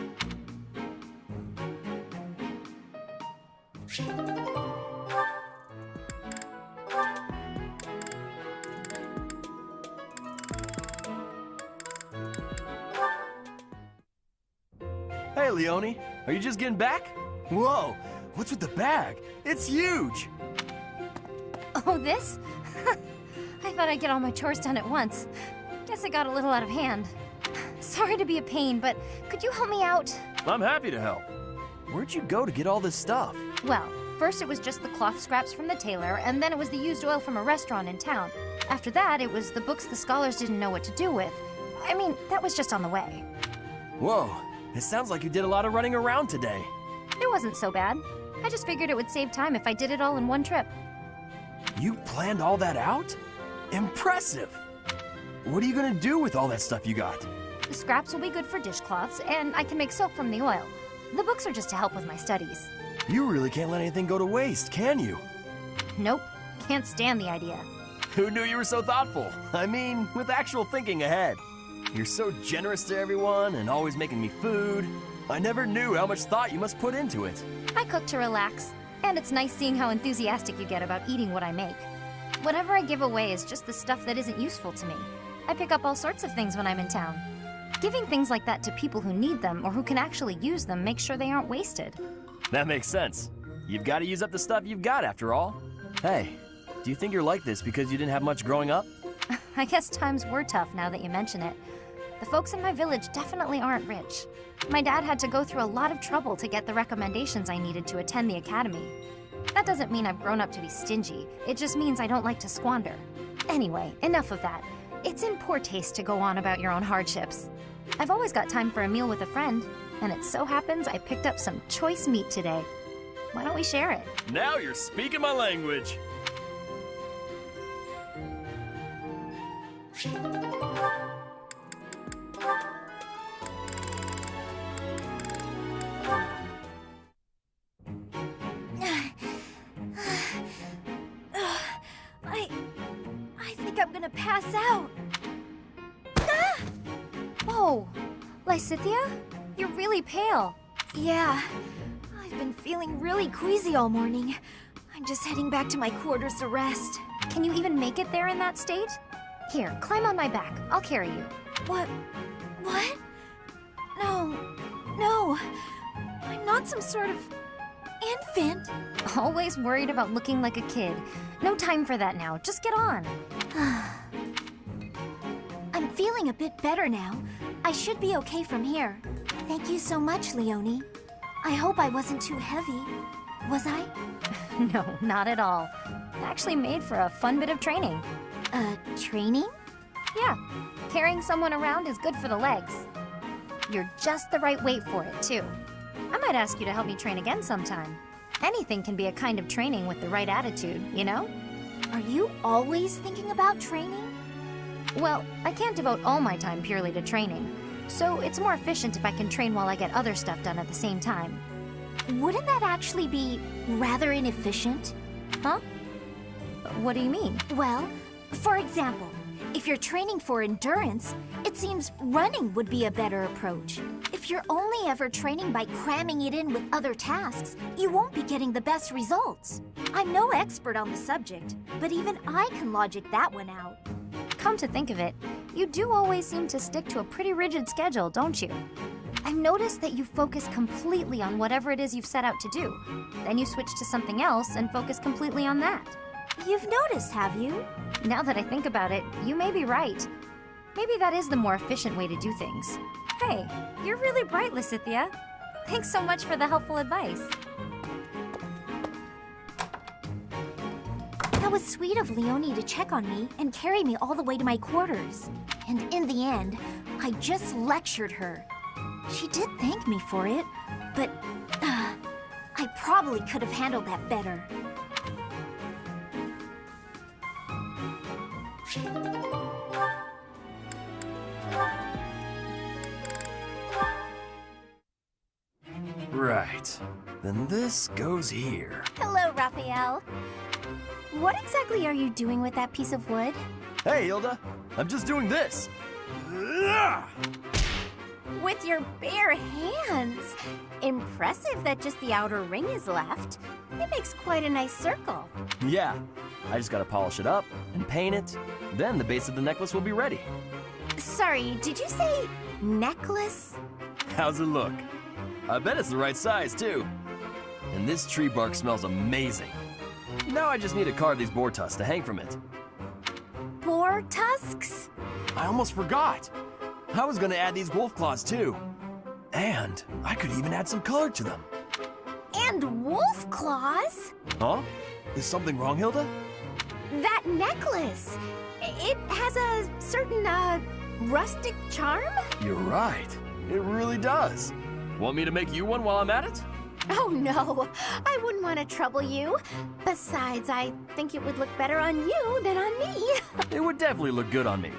Hey, Leone, are you just getting back? Whoa, what's with the bag? It's huge! Oh, this? I thought I'd get all my chores done at once. Guess it got a little out of hand. Sorry to be a pain, but could you help me out? I'm happy to help. Where'd you go to get all this stuff? Well, first it was just the cloth scraps from the tailor, and then it was the used oil from a restaurant in town. After that, it was the books the scholars didn't know what to do with. I mean, that was just on the way. Whoa, it sounds like you did a lot of running around today. It wasn't so bad. I just figured it would save time if I did it all in one trip. You planned all that out? Impressive! What are you gonna do with all that stuff you got? The scraps will be good for dishcloths, and I can make soap from the oil. The books are just to help with my studies. You really can't let anything go to waste, can you? Nope. Can't stand the idea. Who knew you were so thoughtful? I mean, with actual thinking ahead. You're so generous to everyone and always making me food. I never knew how much thought you must put into it. I cook to relax, and it's nice seeing how enthusiastic you get about eating what I make. Whatever I give away is just the stuff that isn't useful to me. I pick up all sorts of things when I'm in town. Giving things like that to people who need them or who can actually use them makes sure they aren't wasted. That makes sense. You've got to use up the stuff you've got after all. Hey, do you think you're like this because you didn't have much growing up? I guess times were tough now that you mention it. The folks in my village definitely aren't rich. My dad had to go through a lot of trouble to get the recommendations I needed to attend the academy. That doesn't mean I've grown up to be stingy. It just means I don't like to squander. Anyway, enough of that. It's in poor taste to go on about your own hardships. I've always got time for a meal with a friend, and it so happens I picked up some choice meat today. Why don't we share it? Now you're speaking my language. I think I'm gonna pass out. Ah! Whoa, Lysithia? You're really pale. Yeah, I've been feeling really queasy all morning. I'm just heading back to my quarters to rest. Can you even make it there in that state? Here, climb on my back. I'll carry you. What? What? No. I'm not some sort of infant. Always worried about looking like a kid. No time for that now. Just get on. I'm feeling a bit better now. I should be okay from here. Thank you so much, Leonie. I hope I wasn't too heavy. Was I? No, not at all. Actually made for a fun bit of training. Training? Yeah. Carrying someone around is good for the legs. You're just the right weight for it, too. I might ask you to help me train again sometime. Anything can be a kind of training with the right attitude, you know? Are you always thinking about training? Well, I can't devote all my time purely to training, so it's more efficient if I can train while I get other stuff done at the same time. Wouldn't that actually be rather inefficient? Huh? What do you mean? Well, for example, if you're training for endurance, it seems running would be a better approach. If you're only ever training by cramming it in with other tasks, you won't be getting the best results. I'm no expert on the subject, but even I can logic that one out. Come to think of it, you do always seem to stick to a pretty rigid schedule, don't you? I've noticed that you focus completely on whatever it is you've set out to do. Then you switch to something else and focus completely on that. You've noticed, have you? Now that I think about it, you may be right. Maybe that is the more efficient way to do things. Hey, you're really bright, Lysithia. Thanks so much for the helpful advice. That was sweet of Leonie to check on me and carry me all the way to my quarters. And in the end, I just lectured her. She did thank me for it, but I probably could have handled that better. Right. Then this goes here. Hello, Raphael. What exactly are you doing with that piece of wood? Hey, Hilda. I'm just doing this. With your bare hands. Impressive that just the outer ring is left. It makes quite a nice circle. Yeah. I just gotta polish it up and paint it. Then the base of the necklace will be ready. Sorry, did you say necklace? How's it look? I bet it's the right size, too. And this tree bark smells amazing. Now I just need to carve these boar tusks to hang from it. Boar tusks? I almost forgot. I was gonna add these wolf claws, too. And I could even add some color to them. And wolf claws? Huh? Is something wrong, Hilda? That necklace. It has a certain, rustic charm? You're right. It really does. Want me to make you one while I'm at it? Oh no, I wouldn't want to trouble you. Besides, I think it would look better on you than on me. It would definitely look good on me.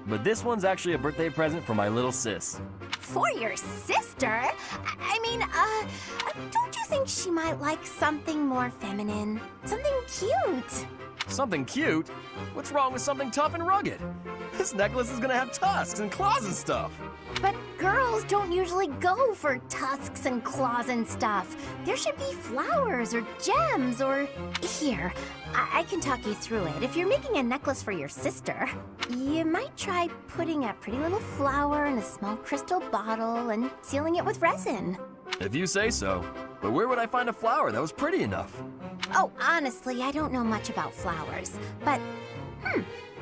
But this one's actually a birthday present for my little sis. For your sister? I mean, don't you think she might like something more feminine? Something cute? Something cute? What's wrong with something tough and rugged? This necklace is gonna have tusks and claws and stuff. But girls don't usually go for tusks and claws and stuff. There should be flowers or gems or... Here, I can talk you through it. If you're making a necklace for your sister, you might try putting a pretty little flower in a small crystal bottle and sealing it with resin. If you say so. But where would I find a flower that was pretty enough? Oh, honestly, I don't know much about flowers, but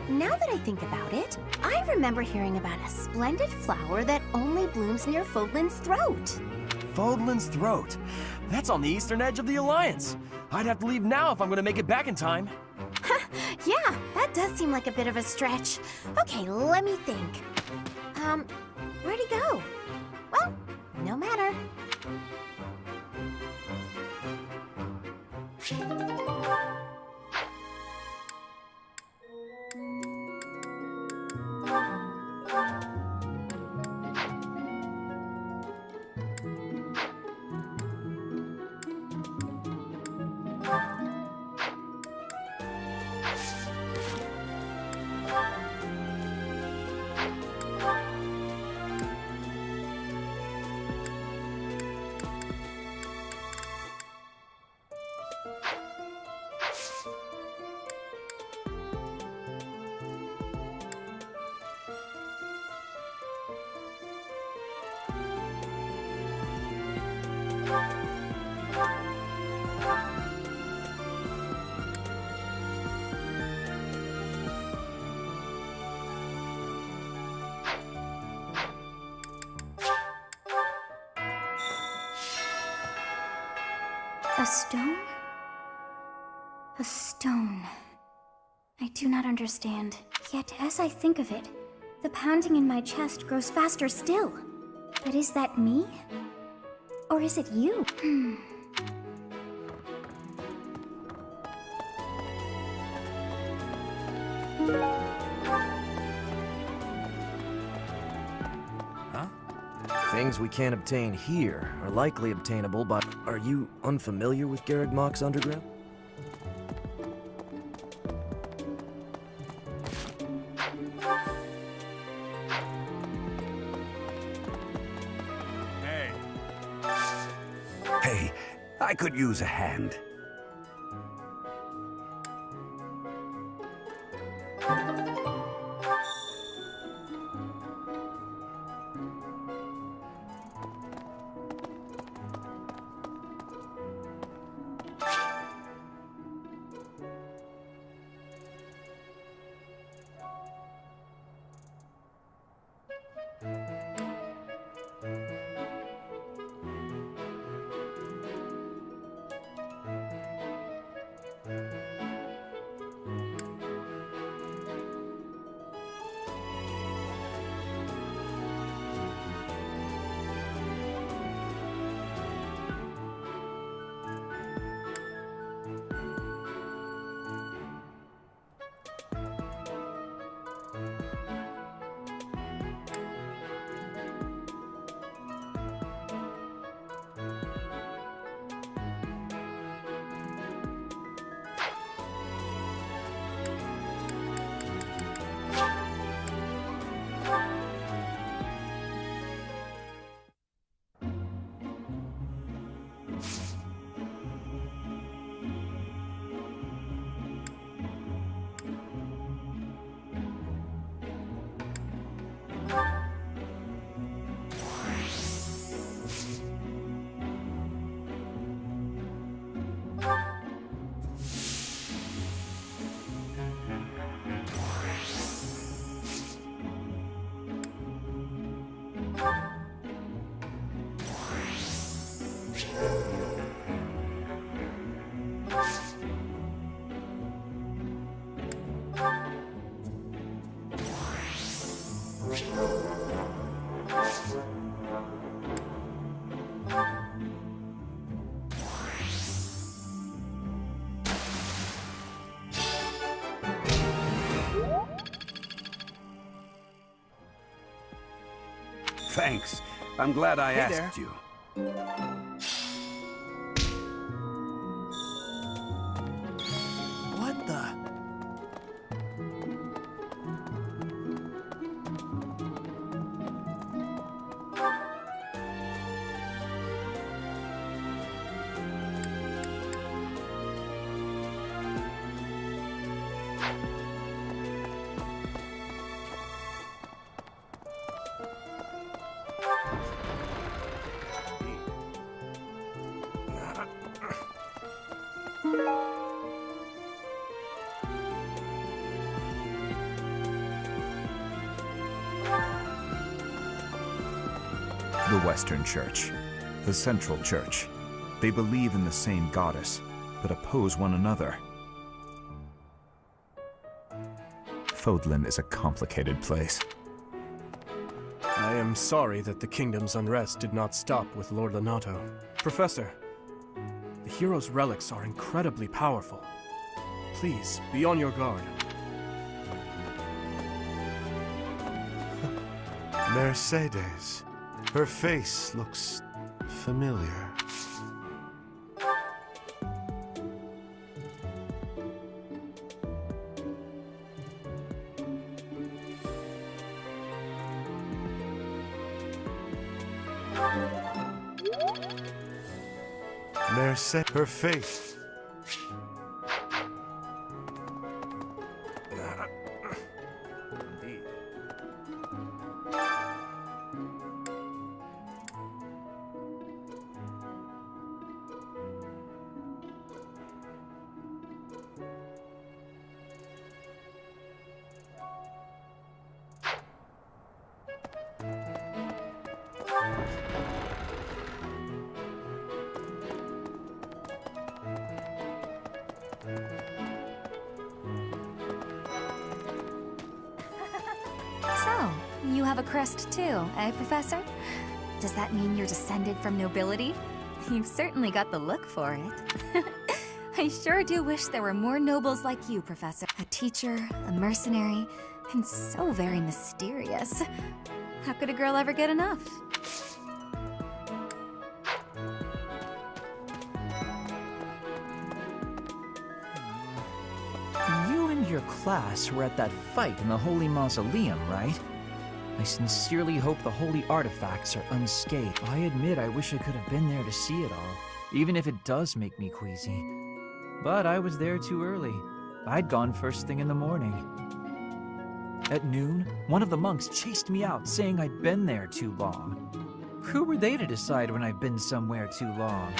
now that I think about it, I remember hearing about a splendid flower that only blooms near Fodlan's throat. Fodlan's throat? That's on the eastern edge of the Alliance. I'd have to leave now if I'm gonna make it back in time. Yeah, that does seem like a bit of a stretch. Okay, let me think. Where'd he go? Well, no matter. A stone? A stone. I do not understand. Yet, as I think of it, the pounding in my chest grows faster still. But is that me? Or is it you? Things we can't obtain here are likely obtainable by... Are you unfamiliar with Garreg Mach's underground? Hey, I could use a hand. Thanks. I'm glad I Hey asked there. you. What the? The Western Church, the Central Church. They believe in the same goddess, but oppose one another. Fodlan is a complicated place. I am sorry that the kingdom's unrest did not stop with Lord Lonato. Professor, the hero's relics are incredibly powerful. Please, be on your guard. Mercedes. Her face looks familiar. Mercedes. Her face. So, you have a crest too, eh, Professor? Does that mean you're descended from nobility? You've certainly got the look for it. I sure do wish there were more nobles like you, Professor. A teacher, a mercenary, and so very mysterious. How could a girl ever get enough? You and your class were at that fight in the Holy Mausoleum, right? I sincerely hope the holy artifacts are unscathed. I admit I wish I could have been there to see it all, even if it does make me queasy. But I was there too early. I'd gone first thing in the morning. At noon, one of the monks chased me out, saying I'd been there too long. Who were they to decide when I've been somewhere too long?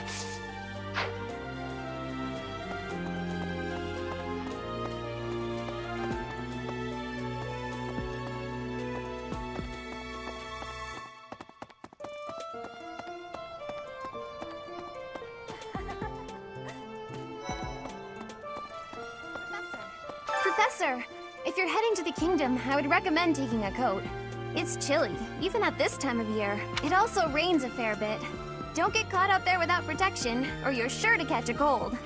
Professor, if you're heading to the kingdom, I would recommend taking a coat. It's chilly, even at this time of year. It also rains a fair bit. Don't get caught out there without protection, or you're sure to catch a cold.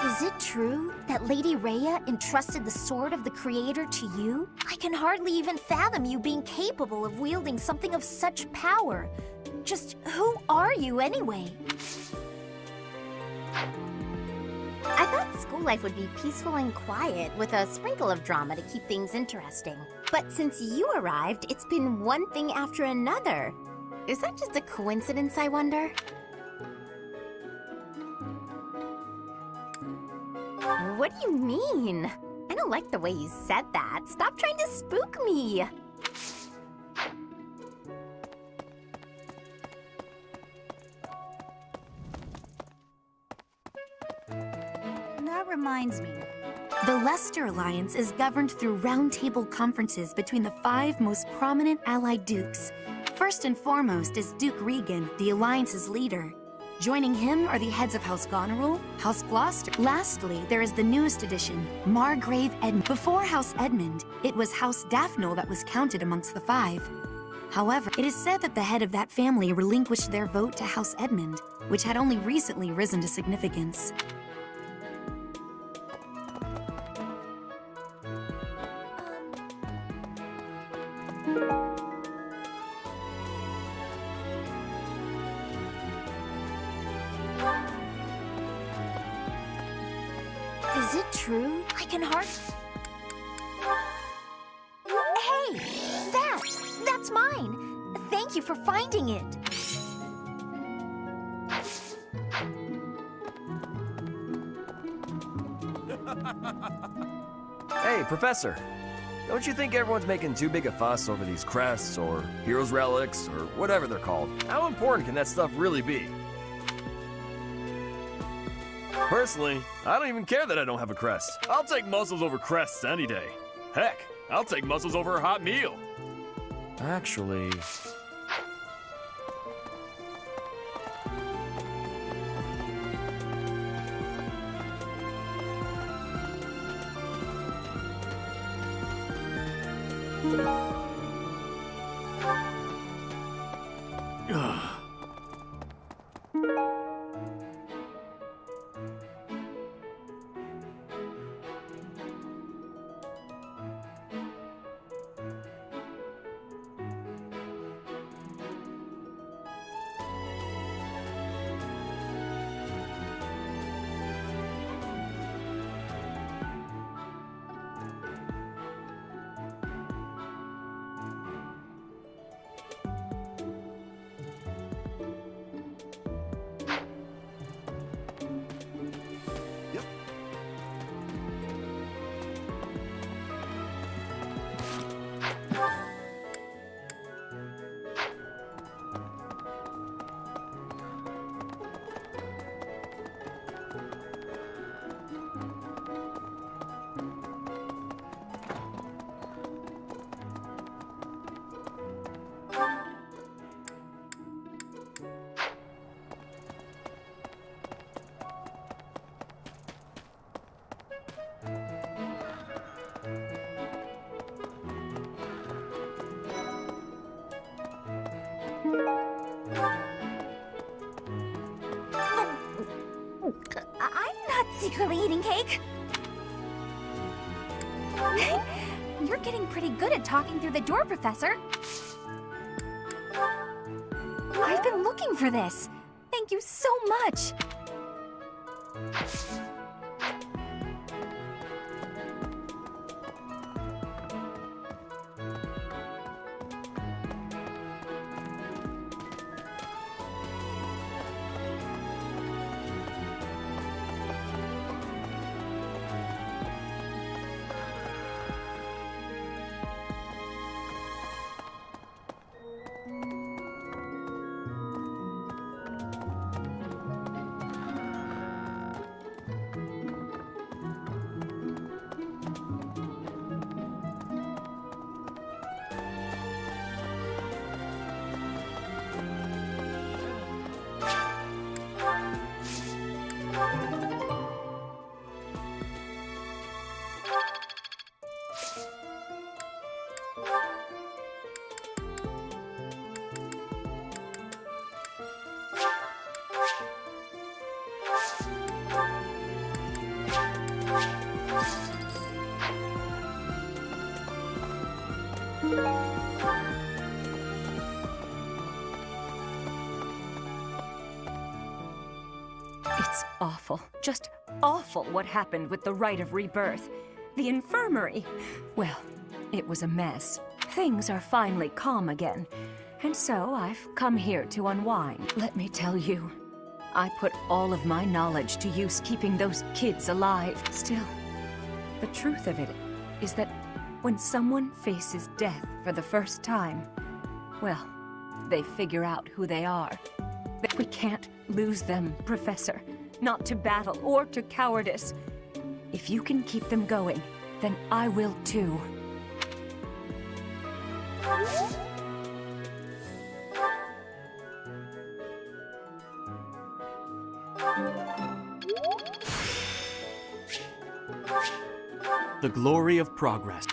Is it true that Lady Rhea entrusted the Sword of the Creator to you? I can hardly even fathom you being capable of wielding something of such power. Just who are you anyway? I thought school life would be peaceful and quiet, with a sprinkle of drama to keep things interesting. But since you arrived, it's been one thing after another. Is that just a coincidence, I wonder? What do you mean? I don't like the way you said that. Stop trying to spook me! That reminds me. The Leicester Alliance is governed through roundtable conferences between the 5 most prominent allied dukes. First and foremost is Duke Regan, the Alliance's leader. Joining him are the heads of House Goneril, House Gloucester. Lastly, there is the newest addition, Margrave Edmund. Before House Edmund, it was House Daphne that was counted amongst the 5. However, it is said that the head of that family relinquished their vote to House Edmund, which had only recently risen to significance. Is it true? I can hardly... Hey! That's mine! Thank you for finding it! Hey, Professor. Don't you think everyone's making too big a fuss over these crests, or heroes' relics, or whatever they're called? How important can that stuff really be? Personally, I don't even care that I don't have a crest. I'll take muscles over crests any day. Heck, I'll take muscles over a hot meal. Actually... I'm not secretly eating cake. You're getting pretty good at talking through the door, Professor. I've been looking for this. Thank you so much. It's awful. Just awful what happened with the rite of rebirth. The infirmary. Well, it was a mess. Things are finally calm again. And so I've come here to unwind. Let me tell you, I put all of my knowledge to use keeping those kids alive. Still, the truth of it is that when someone faces death for the first time, well, they figure out who they are. We can't lose them, Professor. Not to battle or to cowardice. If you can keep them going, then I will too. The glory of progress.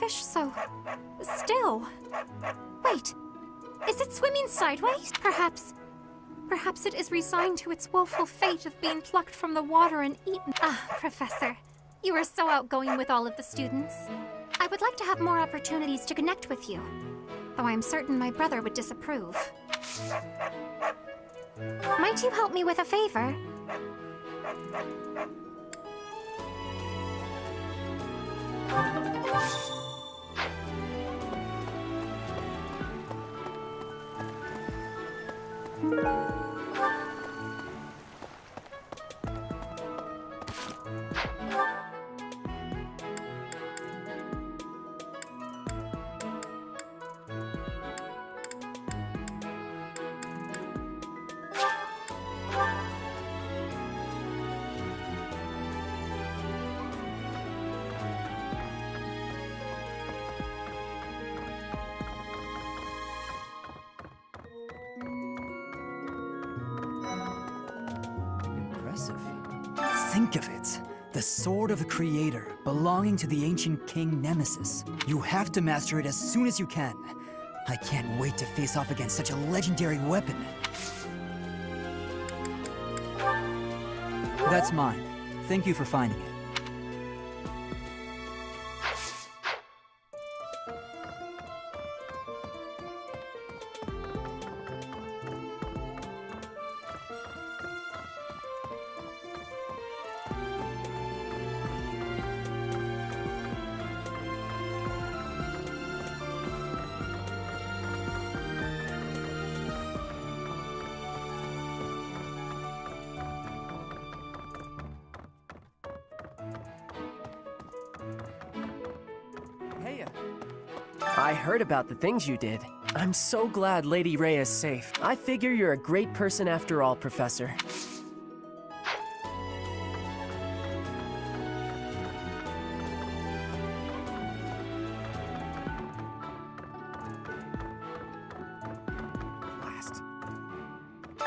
fish so still. Wait, is it swimming sideways? Perhaps it is resigned to its woeful fate of being plucked from the water and eaten. Ah, Professor, you are so outgoing with all of the students. I would like to have more opportunities to connect with you, though I am certain my brother would disapprove. Might you help me with a favor? Think of it. The Sword of the Creator, belonging to the ancient King Nemesis. You have to master it as soon as you can. I can't wait to face off against such a legendary weapon. That's mine. Thank you for finding it. I heard about the things you did. I'm so glad Lady Ray is safe. I figure you're a great person after all, Professor.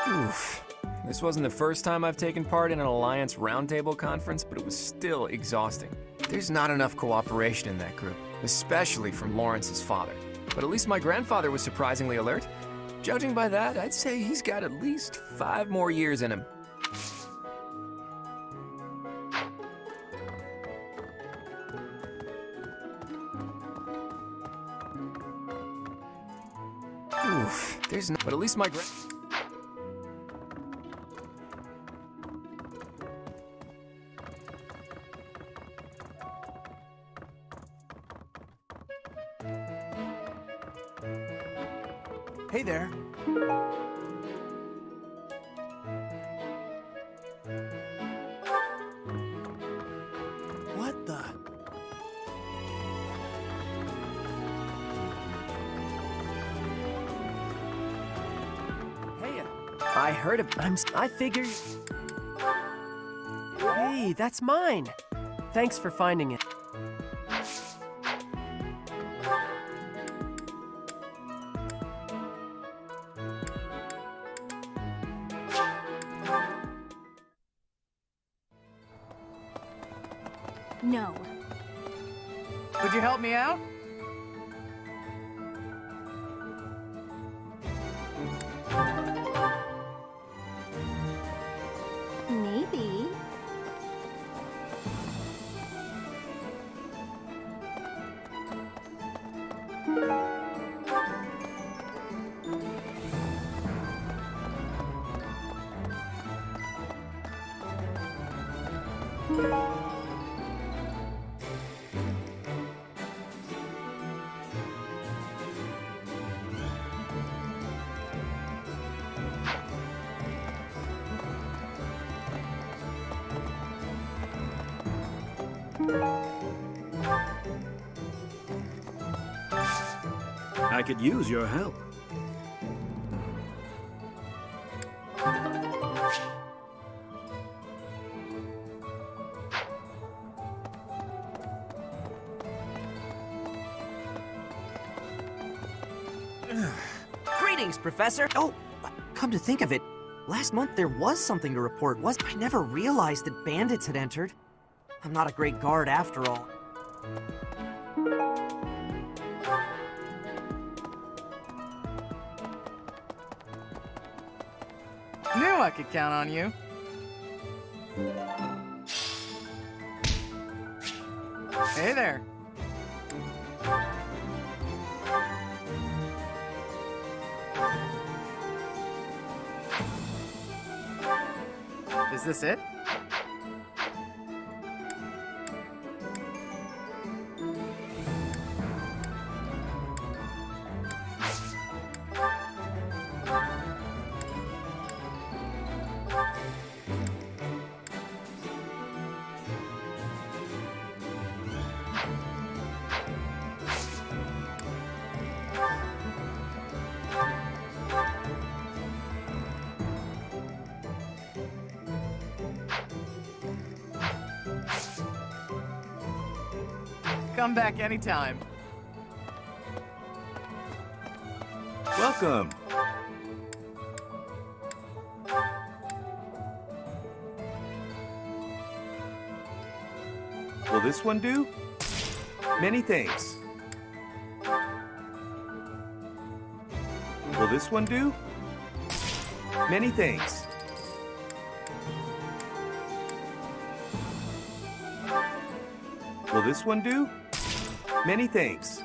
Oof. This wasn't the first time I've taken part in an Alliance Roundtable conference, but it was still exhausting. There's not enough cooperation in that group, especially from Lawrence's father. But at least my grandfather was surprisingly alert. Judging by that, I'd say he's got at least 5 more years in him. Oof, there's no... But at least my Hey there. What the? Hey, I heard of... I figured... Hey, that's mine. Thanks for finding it. No. Would you help me out? Maybe. I could use your help. Greetings, Professor! Oh, come to think of it, last month there was something to report, I never realized that bandits had entered. I'm not a great guard after all. Knew I could count on you. Hey there. Is this it? Come back anytime. Welcome. this one do? Many thanks. Will this one do? Many thanks. Will this one do? Many thanks.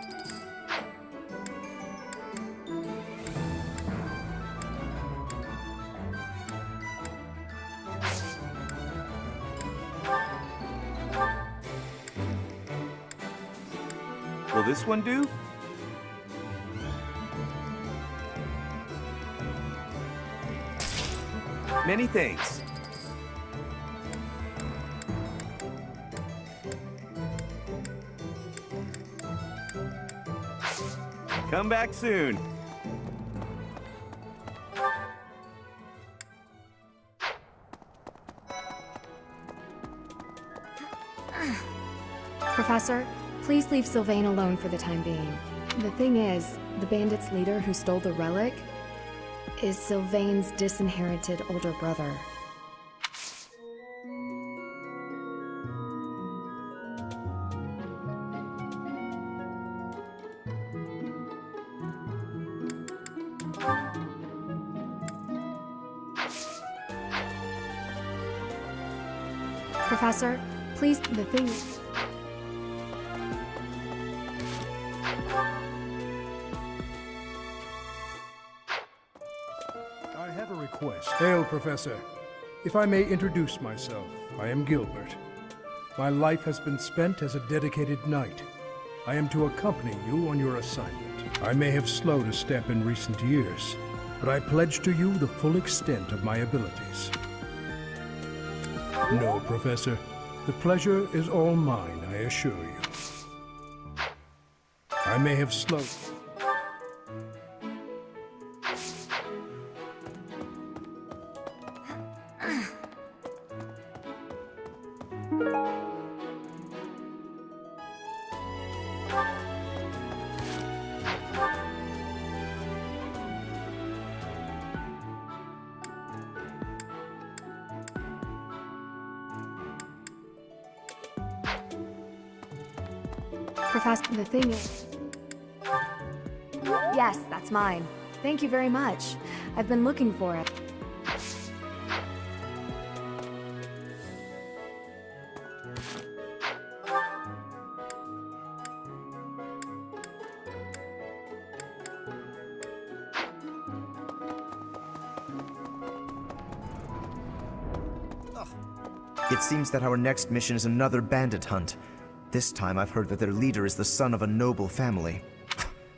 Will this one do? Many thanks. Come back soon. Professor, please leave Sylvain alone for the time being. The thing is, the bandits' leader who stole the relic is Sylvain's disinherited older brother. Professor, please, the thing... I have a request. Hail, Professor. If I may introduce myself, I am Gilbert. My life has been spent as a dedicated knight. I am to accompany you on your assignment. I may have slowed a step in recent years, but I pledge to you the full extent of my abilities. No, Professor. The pleasure is all mine, I assure you. I may have slowed... Professor, the thing is... Yes, that's mine. Thank you very much. I've been looking for it. It seems that our next mission is another bandit hunt. This time I've heard that their leader is the son of a noble family.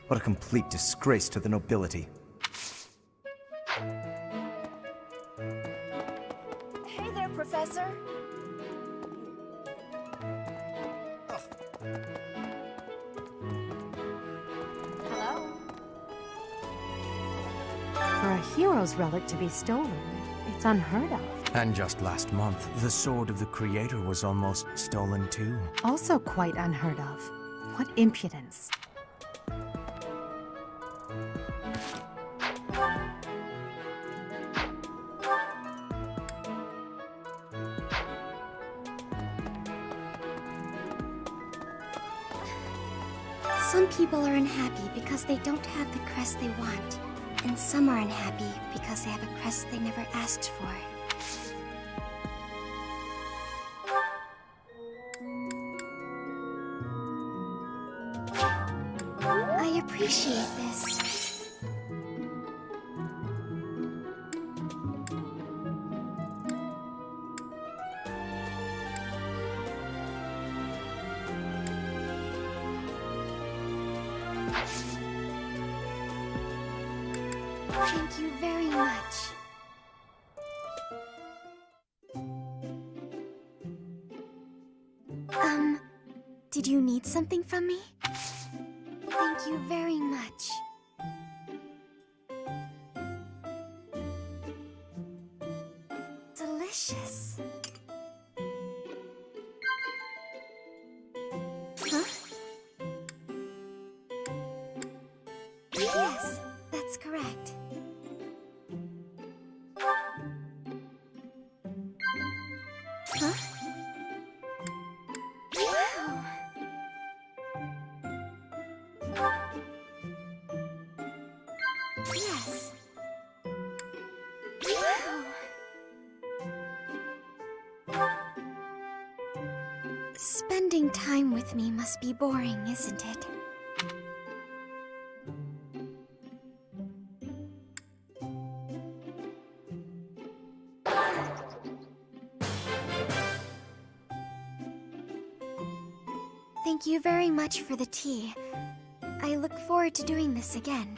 What a complete disgrace to the nobility. Hey there, Professor. Hello? For a hero's relic to be stolen, it's unheard of. And just last month, the sword of the Creator was almost stolen too. Also quite unheard of. What impudence. Some people are unhappy because they don't have the crest they want. And some are unhappy because they have a crest they never asked for. I appreciate this. Thank you very much. Did you need something from me? Thank you very much. Delicious. Huh? Yes, that's correct. Huh? Wow! with me must be boring, isn't it? Thank you very much for the tea. I look forward to doing this again.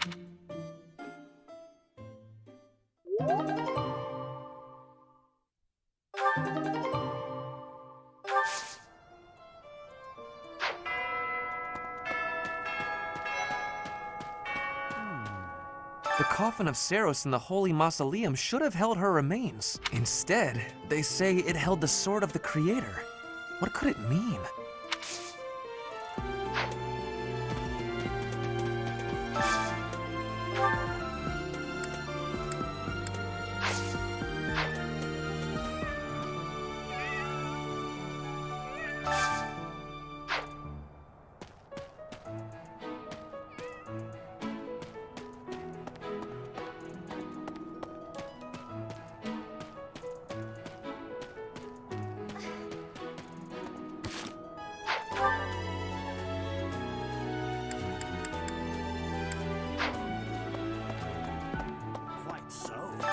The coffin of Saros in the Holy Mausoleum should have held her remains. Instead, they say it held the sword of the Creator. What could it mean?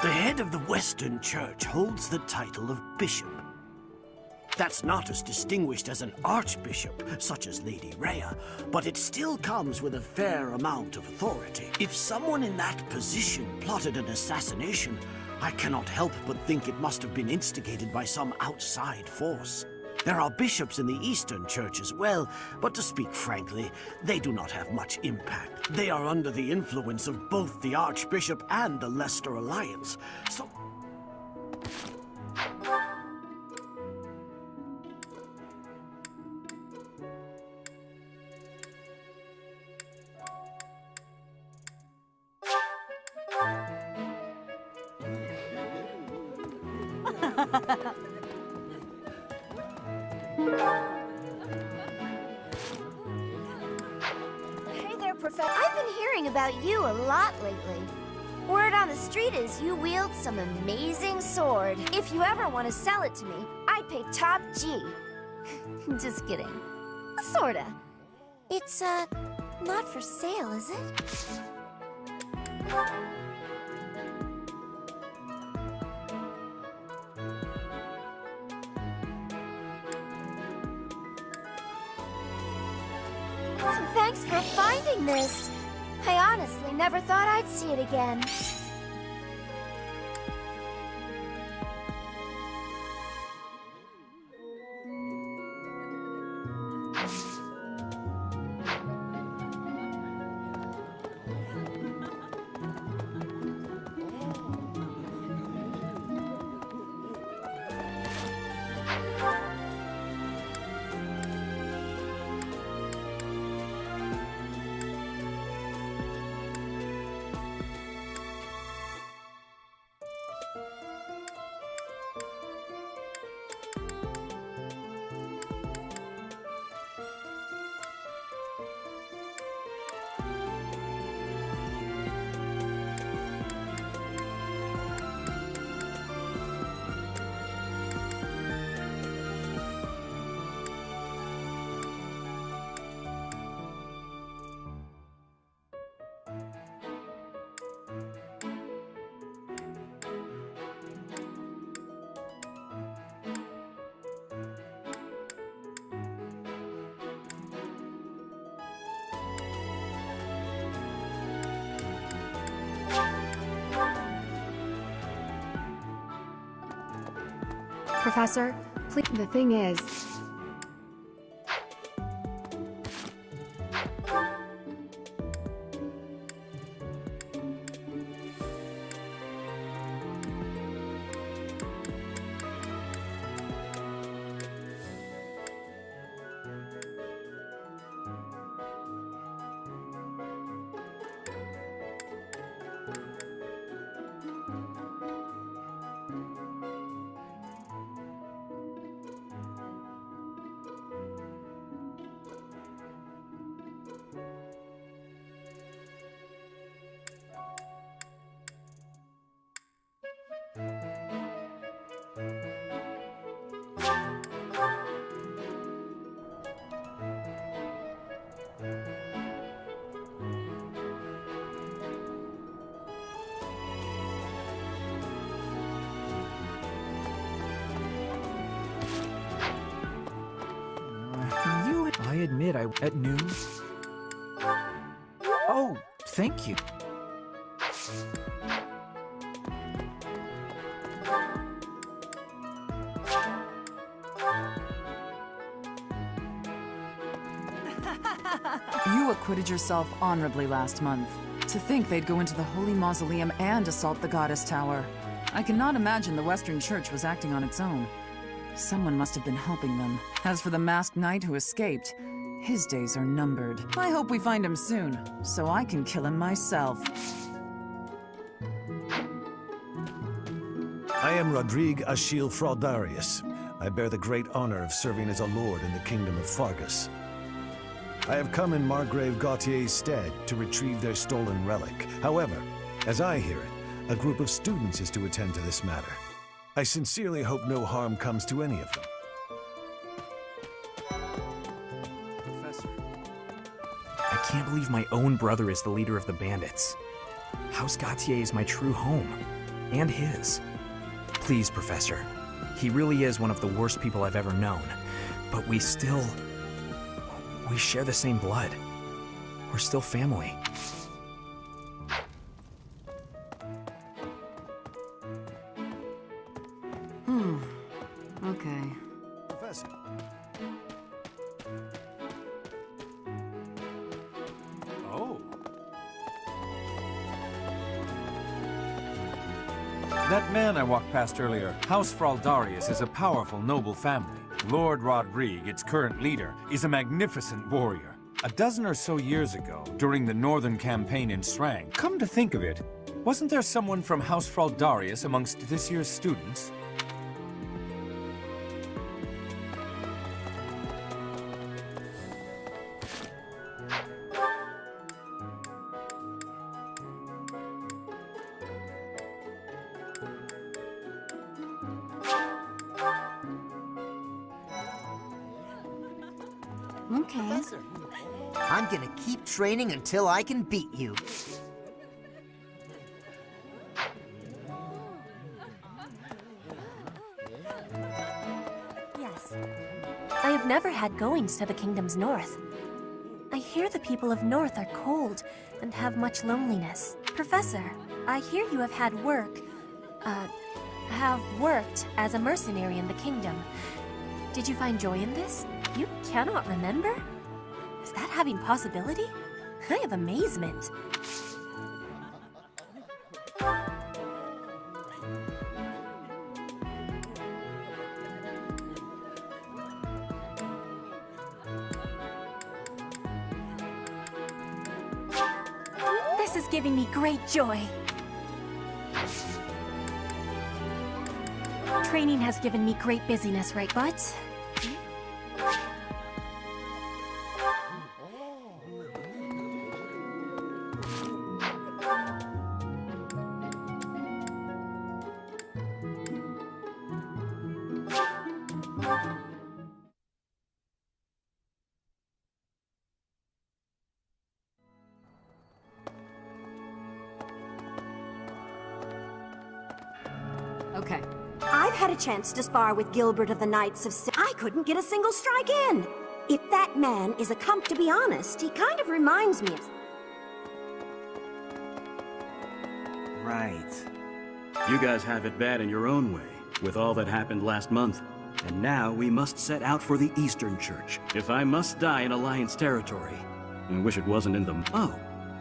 The head of the Western Church holds the title of bishop. That's not as distinguished as an archbishop, such as Lady Rhea, but it still comes with a fair amount of authority. If someone in that position plotted an assassination, I cannot help but think it must have been instigated by some outside force. There are bishops in the Eastern Church as well, but to speak frankly, they do not have much impact. They are under the influence of both the Archbishop and the Leicester Alliance, so... Hey there, Professor. I've been hearing about you a lot lately. Word on the street is you wield some amazing sword. If you ever want to sell it to me, I'd pay top G. Just kidding. Sorta. It's, not for sale, is it? Thanks for finding this. I honestly never thought I'd see it again. Professor, please. The thing is, admit at noon. Oh, thank you. You acquitted yourself honorably last month. To think they'd go into the Holy Mausoleum and assault the Goddess Tower. I cannot imagine the Western Church was acting on its own. Someone must have been helping them. As for the masked knight who escaped, his days are numbered. I hope we find him soon, so I can kill him myself. I am Rodrigue Achille Fraudarius. I bear the great honor of serving as a lord in the kingdom of Fargus. I have come in Margrave Gautier's stead to retrieve their stolen relic. However, as I hear it, a group of students is to attend to this matter. I sincerely hope no harm comes to any of them. Professor, I can't believe my own brother is the leader of the bandits. House Gautier is my true home, and his. Please, Professor, he really is one of the worst people I've ever known, but we share the same blood. We're still family. Okay. Professor. Oh. That man I walked past earlier, House Fraldarius, is a powerful, noble family. Lord Rodrigue, its current leader, is a magnificent warrior. A dozen or so years ago, during the Northern Campaign in Srang, come to think of it, wasn't there someone from House Fraldarius amongst this year's students? Okay. Professor, I'm gonna keep training until I can beat you. Yes. I have never had goings to the kingdom's north. I hear the people of North are cold and have much loneliness. Professor, I hear you have worked as a mercenary in the kingdom. Did you find joy in this? You cannot remember? Is that having possibility? I have amazement. This is giving me great joy. Training has given me great busyness, right, Butts? Okay. I've had a chance to spar with Gilbert of the Knights of I couldn't get a single strike in. If that man is a to be honest, he kind of reminds me of... Right. You guys have it bad in your own way, with all that happened last month. And now we must set out for the Eastern Church. If I must die in Alliance territory, I wish it wasn't in the... Oh,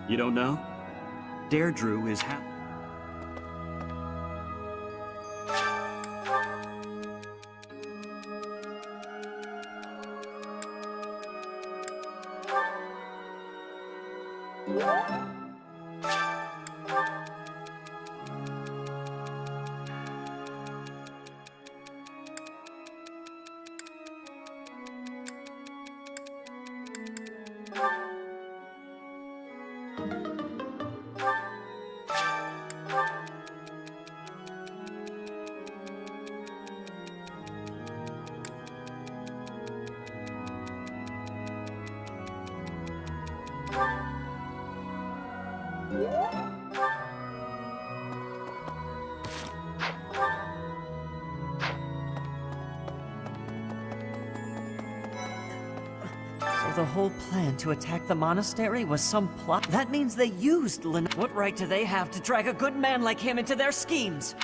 you don't know? Deirdre is the whole plan to attack the monastery was some plot? That means they used What right do they have to drag a good man like him into their schemes?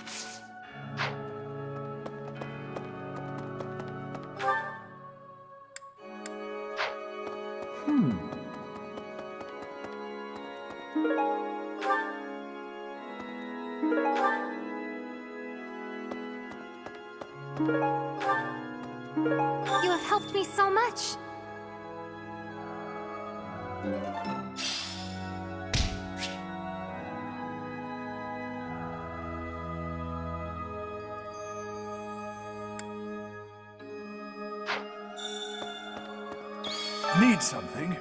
You have helped me so much. Need something?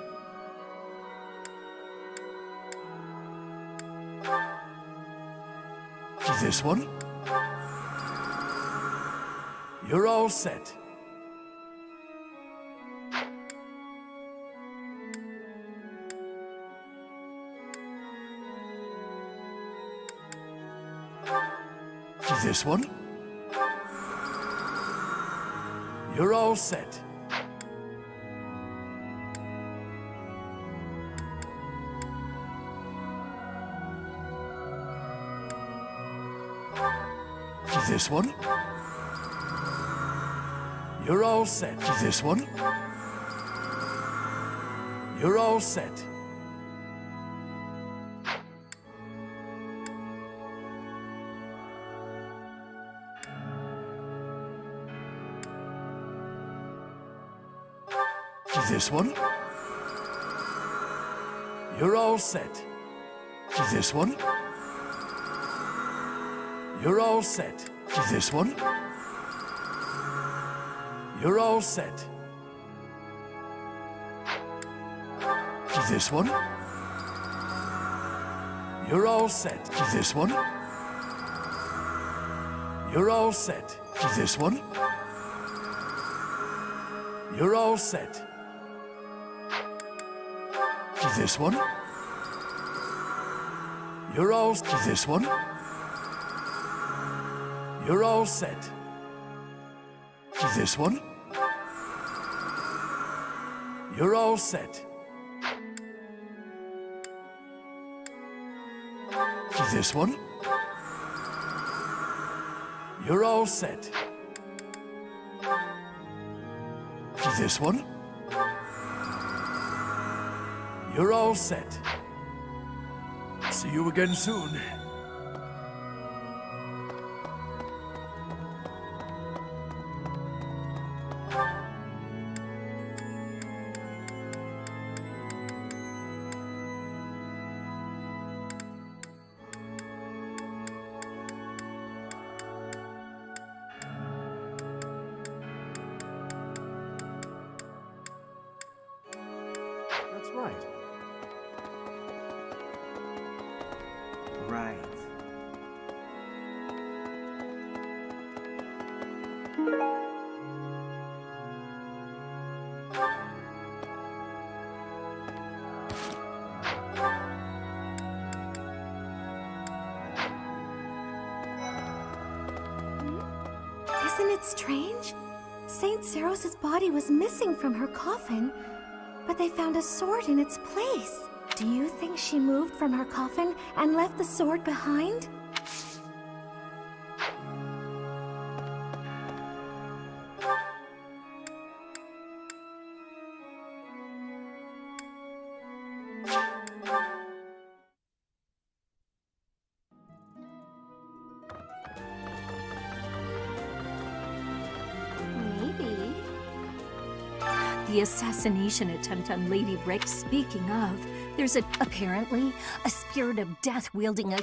This one? You're all set. This one? You're all set. This one? You're all set. This one? You're all set. This one? You're all set. This one? You're all set. This one? You're all set. This one? You're all set. This one? You're all set. This one? You're all set. This one? You're all... This one? You're all set. This one? You're all set. This one? You're all set. This one? You're all set. See you again soon. That's right. Right. Isn't it strange? Saint Seros' body was missing from her coffin, but they found a sword in its place. Do you think she moved from her coffin and left the sword behind? Maybe. The assassination attempt on Lady Rick. Speaking of, there's apparently a spirit of death wielding a...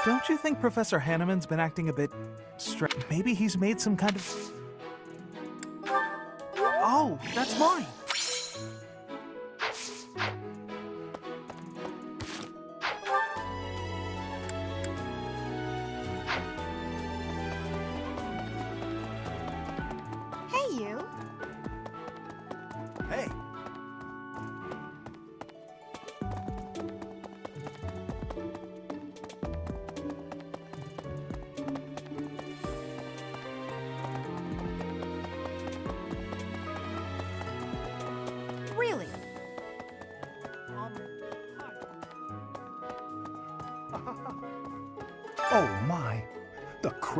Don't you think Professor Hanneman's been acting a bit strange? Maybe he's made some kind of... Oh, that's mine!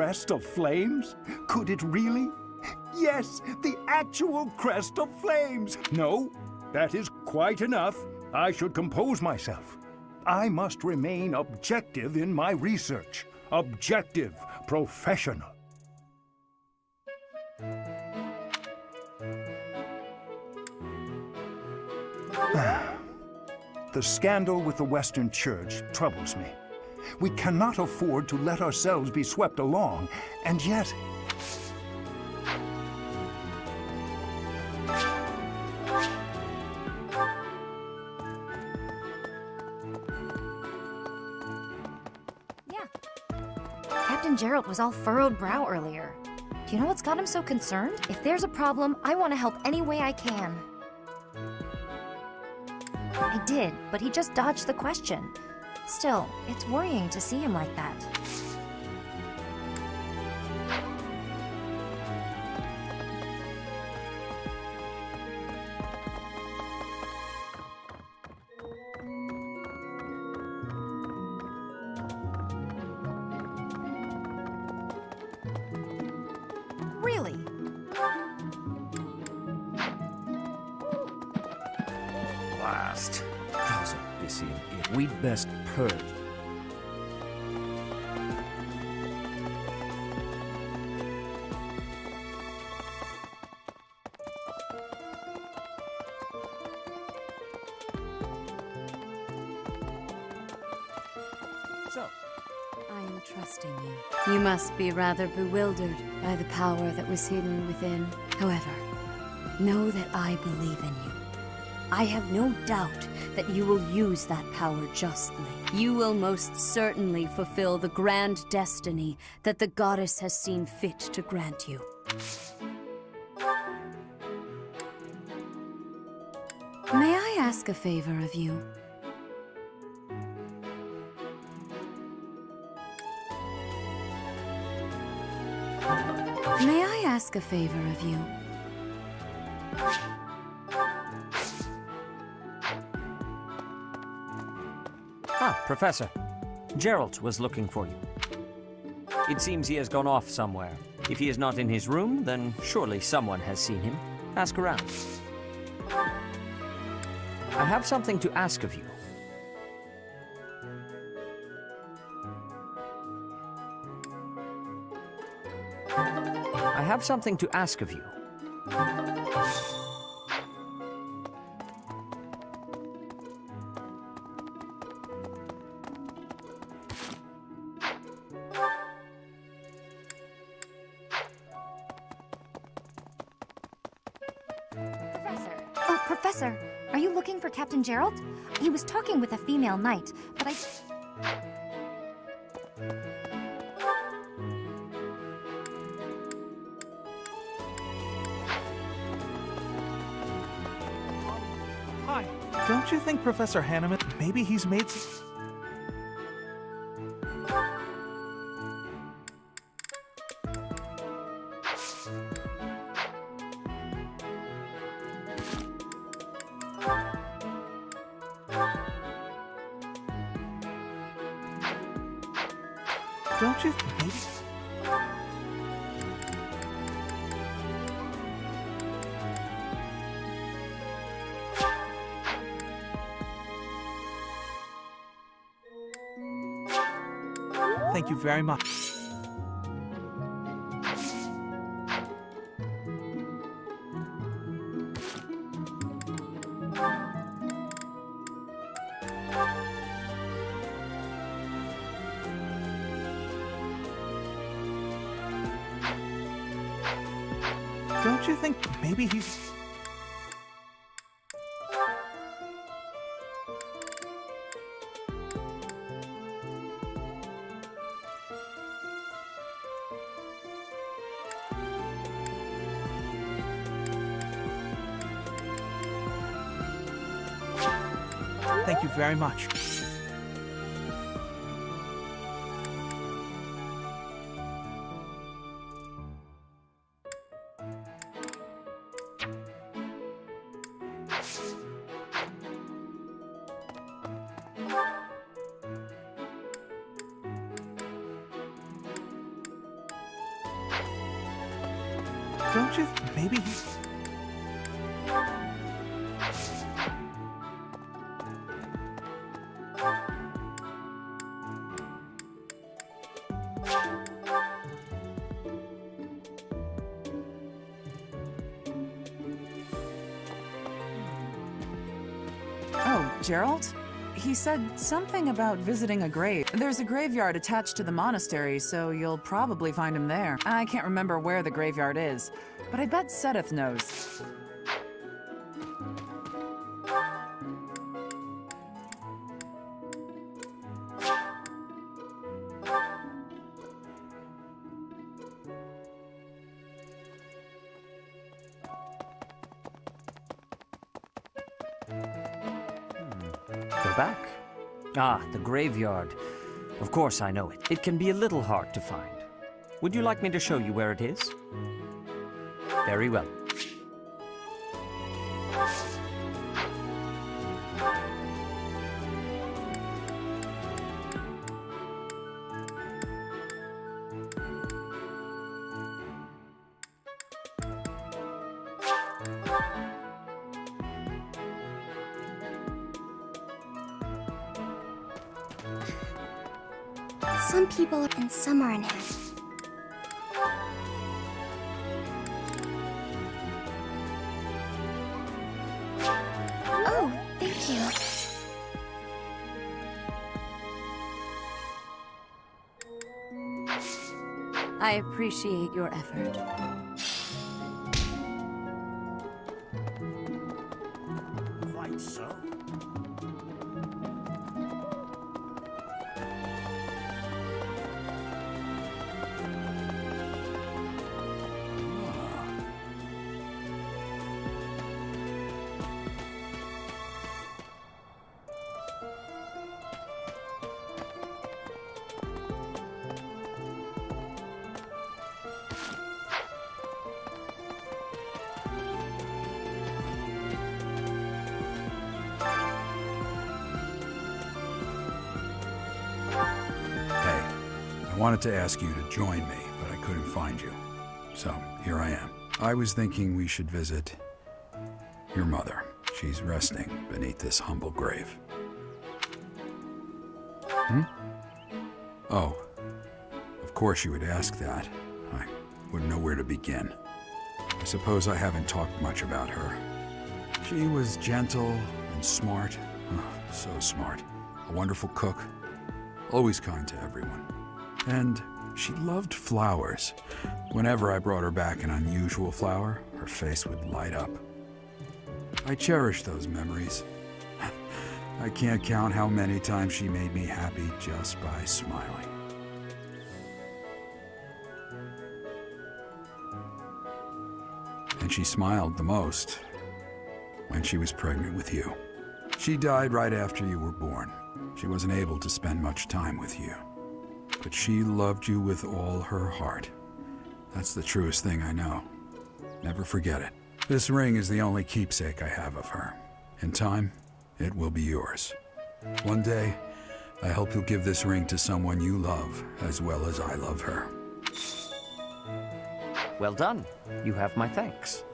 crest of flames? Could it really? Yes, the actual crest of flames! No, that is quite enough. I should compose myself. I must remain objective in my research. Objective, professional. The scandal with the Western Church troubles me. We cannot afford to let ourselves be swept along, and yet... Captain Gerald was all furrowed brow earlier. Do you know what's got him so concerned? If there's a problem, I want to help any way I can. I did, but he just dodged the question. Still, it's worrying to see him like that. Really? Blast. Those Abyssian it. We'd best purge. So, I am trusting you. You must be rather bewildered by the power that was hidden within. However, know that I believe in you. I have no doubt that you will use that power justly. You will most certainly fulfill the grand destiny that the goddess has seen fit to grant you. May I ask a favor of you? May I ask a favor of you? Ah, Professor. Gerald was looking for you. It seems he has gone off somewhere. If he is not in his room, then surely someone has seen him. Ask around. I have something to ask of you. I have something to ask of you. Oh, Professor, are you looking for Captain Gerald? He was talking with a female knight, but I... Hi. Don't you think Professor Hanneman... Maybe he's made some... Don't you... Maybe... Thank you very much. Don't you think maybe he's... Thank you very much. Don't you... maybe he... Oh, Gerald? He said something about visiting a grave. There's a graveyard attached to the monastery, so you'll probably find him there. I can't remember where the graveyard is, but I bet Sedith knows. Go back. Ah, the graveyard. Of course I know it. It can be a little hard to find. Would you like me to show you where it is? Very well. Some people and some are unhappy. Oh, thank you. I appreciate your effort. Quite so. I wanted to ask you to join me, but I couldn't find you. So, here I am. I was thinking we should visit your mother. She's resting beneath this humble grave. Hmm? Oh, of course you would ask that. I wouldn't know where to begin. I suppose I haven't talked much about her. She was gentle and smart. Oh, so smart. A wonderful cook. Always kind to everyone. And she loved flowers. Whenever I brought her back an unusual flower, her face would light up. I cherish those memories. I can't count how many times she made me happy just by smiling. And she smiled the most when she was pregnant with you. She died right after you were born. She wasn't able to spend much time with you. But she loved you with all her heart. That's the truest thing I know. Never forget it. This ring is the only keepsake I have of her. In time, it will be yours. One day, I hope you'll give this ring to someone you love as well as I love her. Well done. You have my thanks.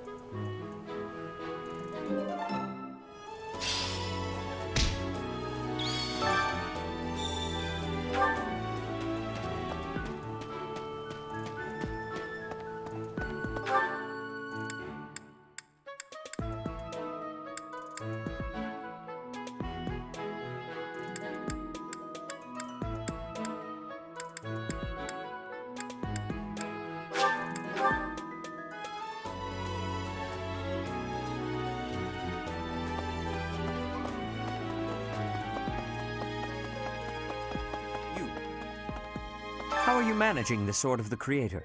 How are you managing the Sword of the Creator?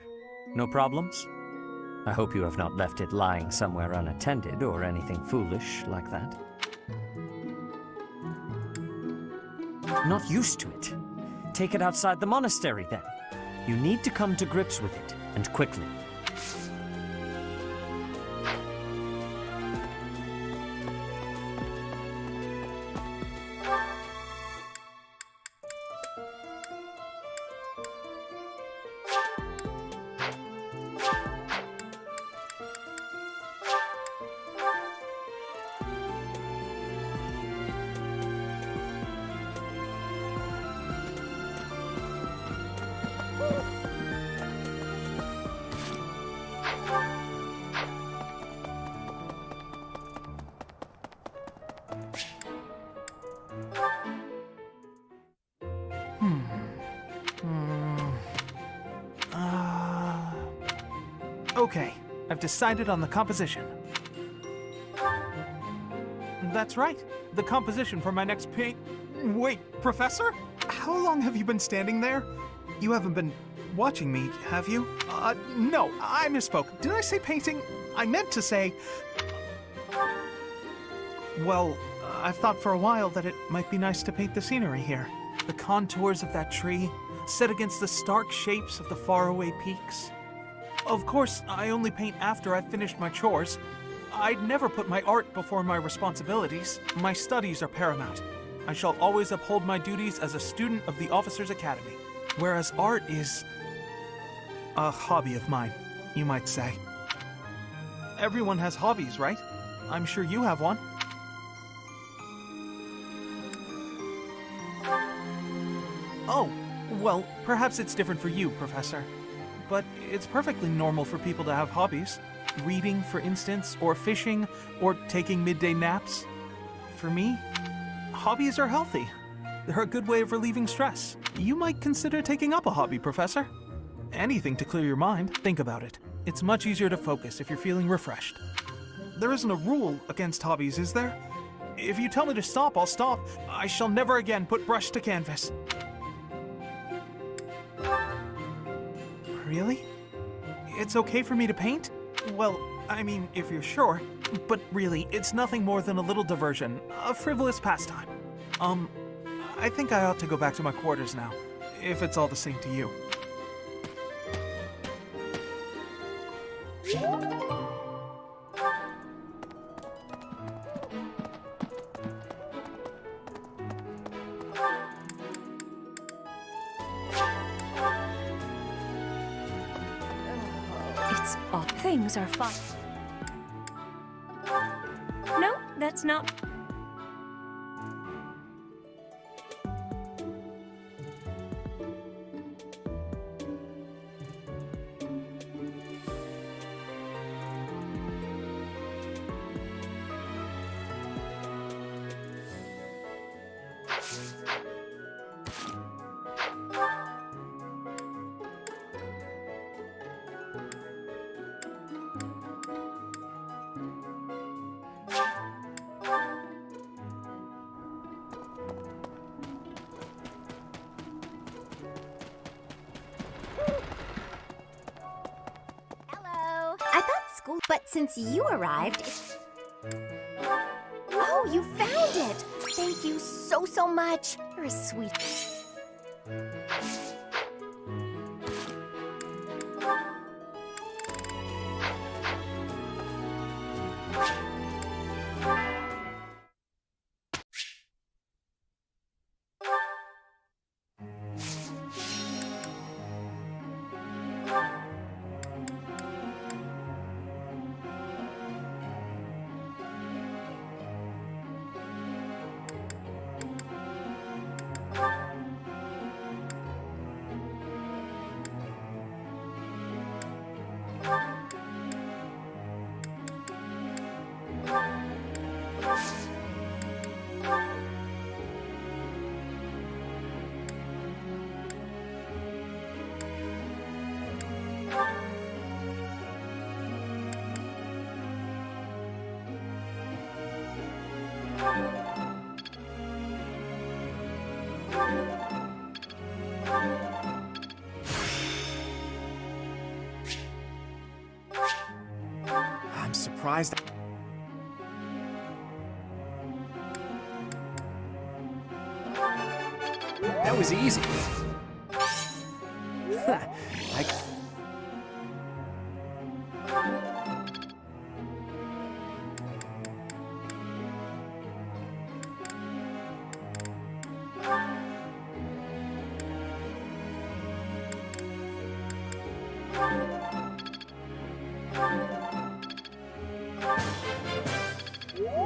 No problems? I hope you have not left it lying somewhere unattended or anything foolish like that. Not used to it? Take it outside the monastery then. You need to come to grips with it, and quickly. Okay, I've decided on the composition. That's right, the composition for my next paint. Wait, Professor? How long have you been standing there? You haven't been watching me, have you? No, I misspoke. Did I say painting? I meant to say... Well, I've thought for a while that it might be nice to paint the scenery here. The contours of that tree, set against the stark shapes of the faraway peaks. Of course, I only paint after I've finished my chores. I'd never put my art before my responsibilities. My studies are paramount. I shall always uphold my duties as a student of the Officers' Academy, whereas art is a hobby of mine, you might say. Everyone has hobbies, right? I'm sure you have one. Oh, well, perhaps it's different for you, Professor. But it's perfectly normal for people to have hobbies. Reading, for instance, or fishing, or taking midday naps. For me, hobbies are healthy. They're a good way of relieving stress. You might consider taking up a hobby, Professor. Anything to clear your mind. Think about it. It's much easier to focus if you're feeling refreshed. There isn't a rule against hobbies, is there? If you tell me to stop, I'll stop. I shall never again put brush to canvas. Really? It's okay for me to paint? Well, I mean, if you're sure. But really, it's nothing more than a little diversion, a frivolous pastime. I think I ought to go back to my quarters now, if it's all the same to you. It's odd. Things are fine. No, that's not. But since you arrived... Oh, you found it! Thank you so much. You're a sweet... I'm surprised. That was easy.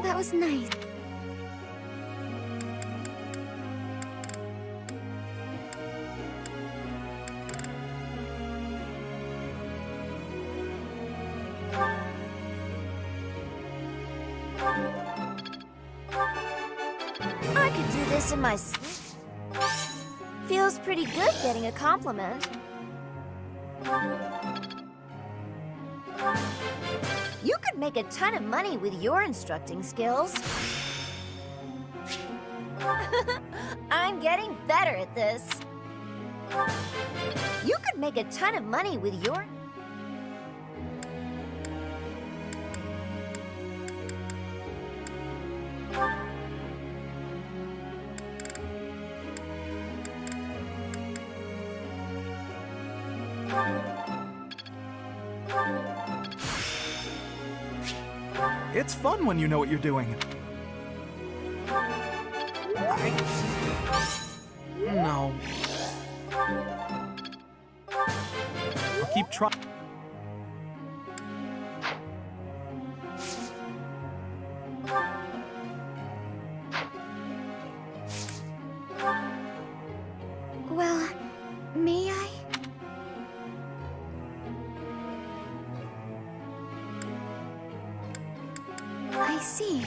That was nice. I could do this in my sleep. Feels pretty good getting a compliment. You could make a ton of money with your instructing skills. I'm getting better at this. You could make a ton of money with your... It's fun when you know what you're doing. No. I'll keep trying. Well, may I? I see.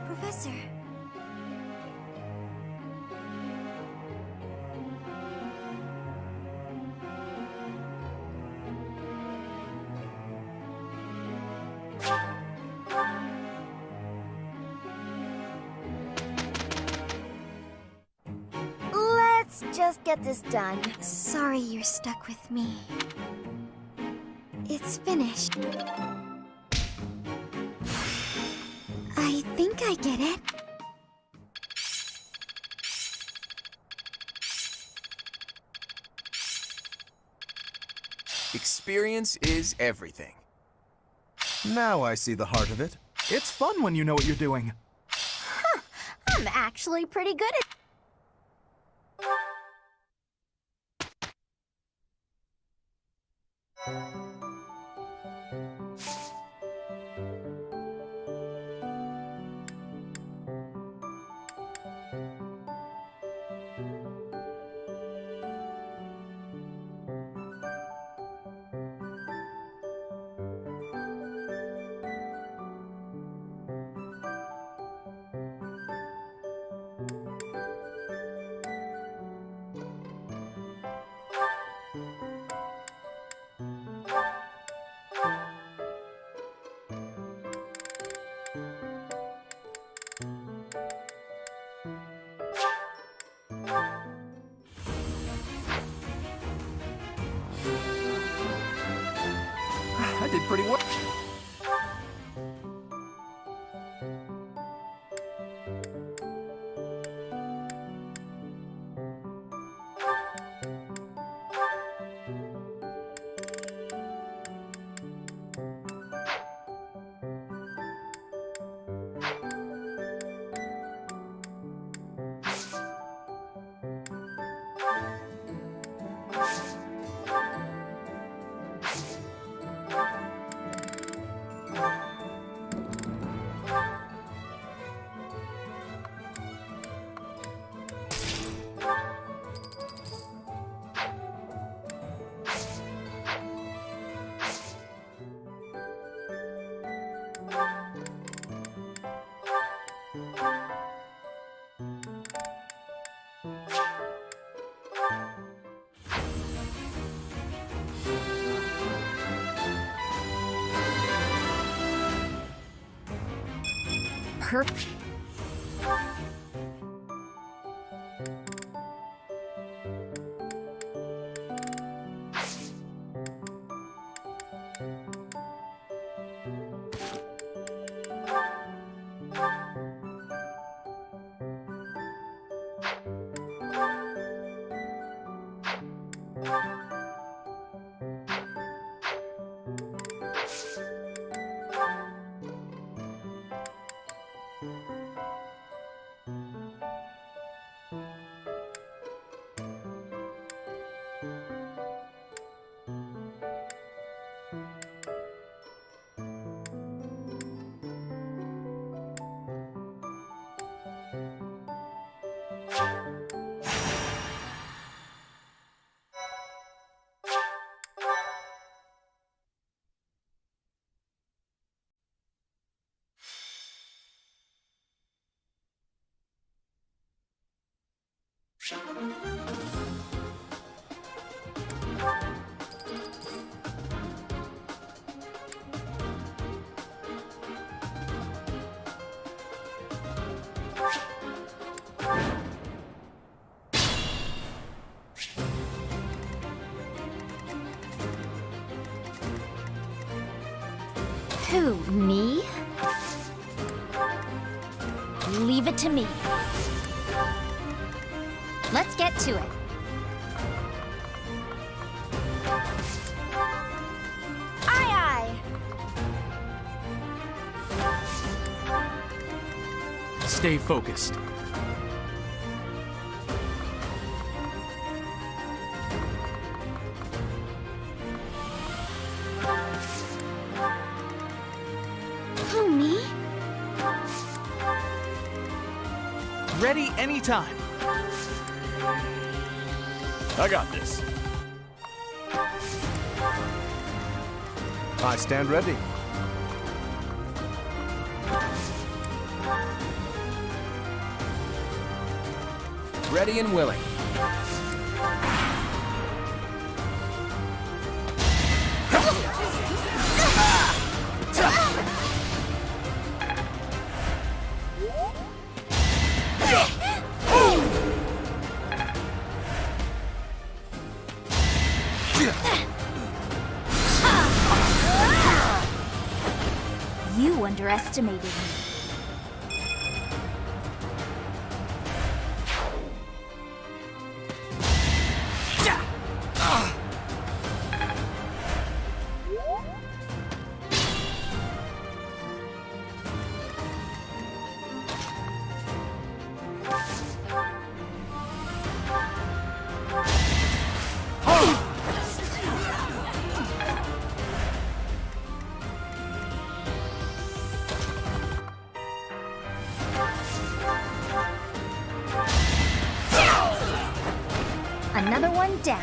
Professor. Let's just get this done. Sorry you're stuck with me. It's finished. I think I get it. Experience is everything. Now I see the heart of it. It's fun when you know what you're doing. Huh, I'm actually pretty good at... I did pretty well. Perfect. Who, me? Leave it to me. Let's get to it. Aye, aye. Stay focused. Who, me? Ready anytime. I got this. I stand ready. Ready and willing. You underestimated me. Another one down.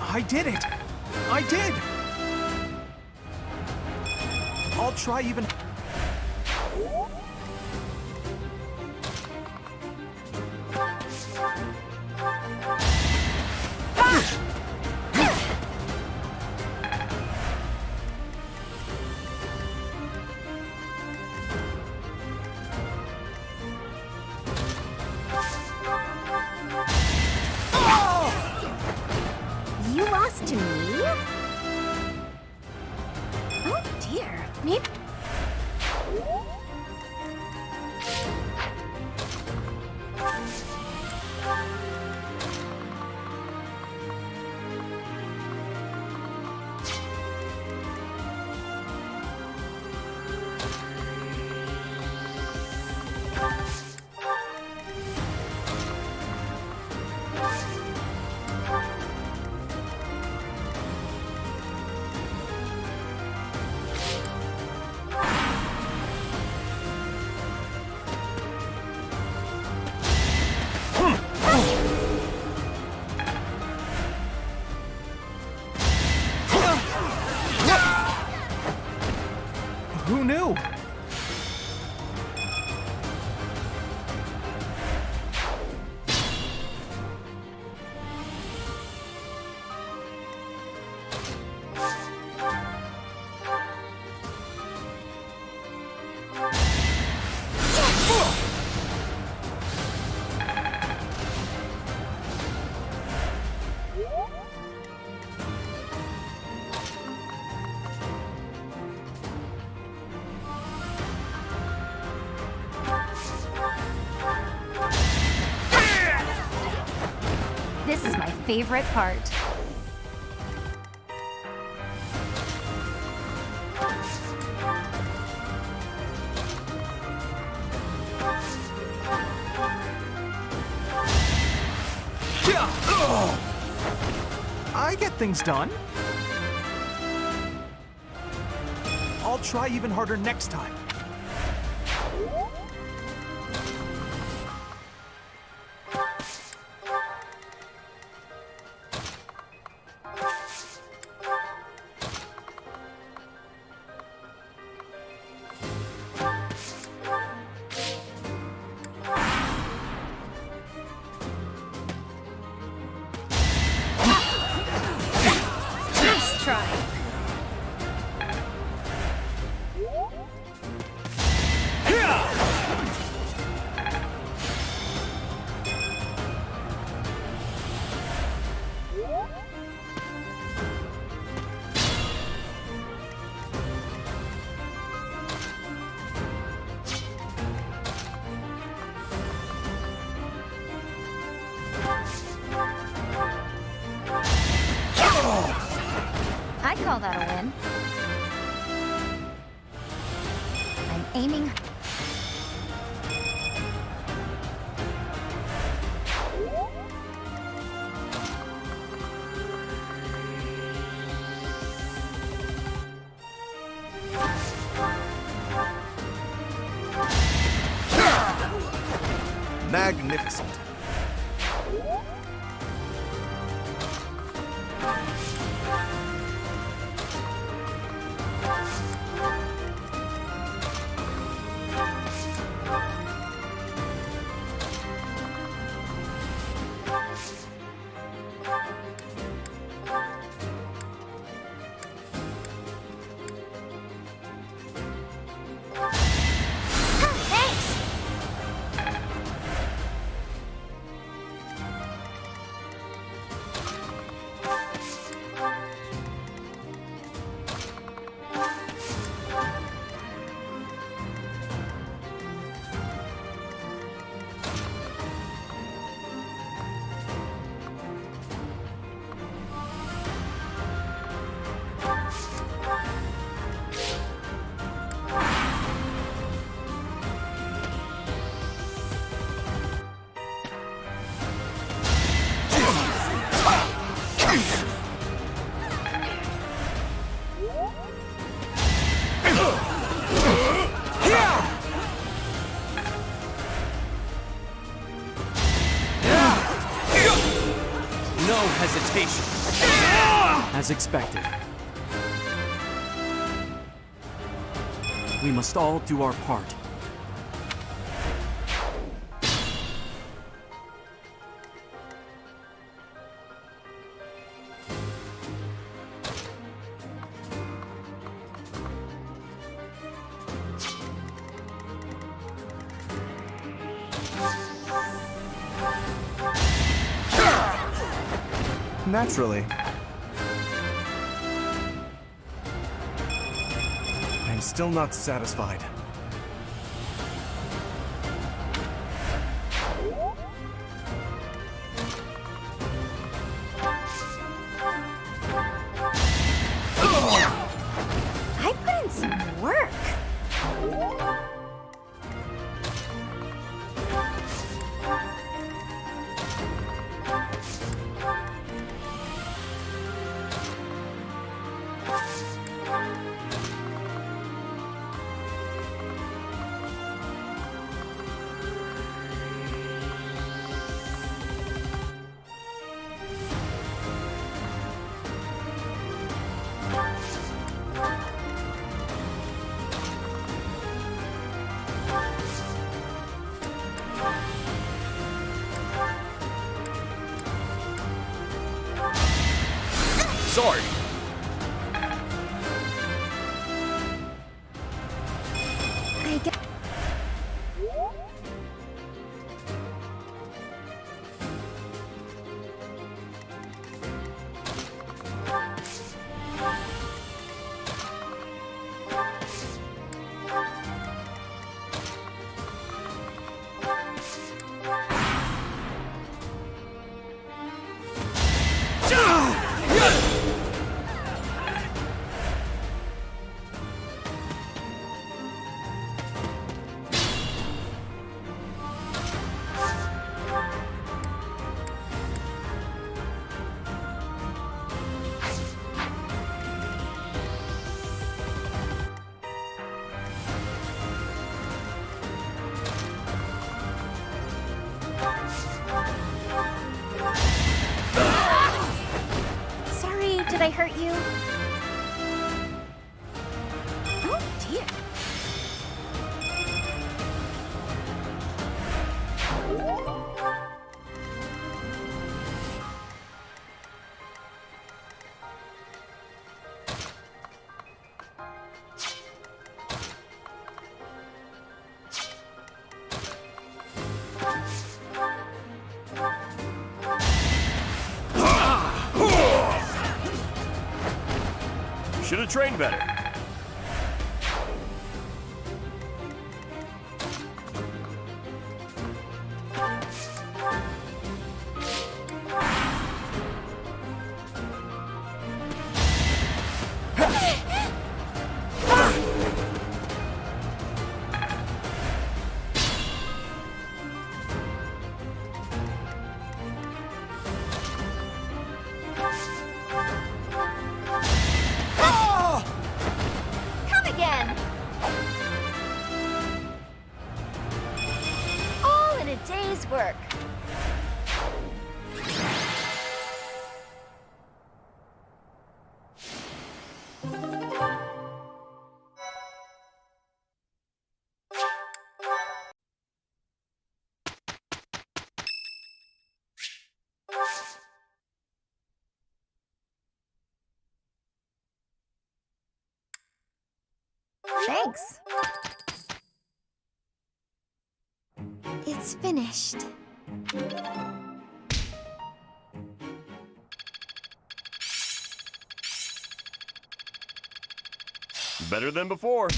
I did it! I did! I'll try even... You lost to me? Oh dear. Maybe. Who knew? This is my favorite part. I get things done. I'll try even harder next time. Nice try. I call that a win. I'm aiming. Magnificent. Thanks! No hesitation. As expected. We must all do our part. Naturally. I'm still not satisfied. I put in some work. Sorry. I get. Did I hurt you? Oh, dear. Should have trained better. Come again! All in a day's work. Thanks. It's finished. Better than before.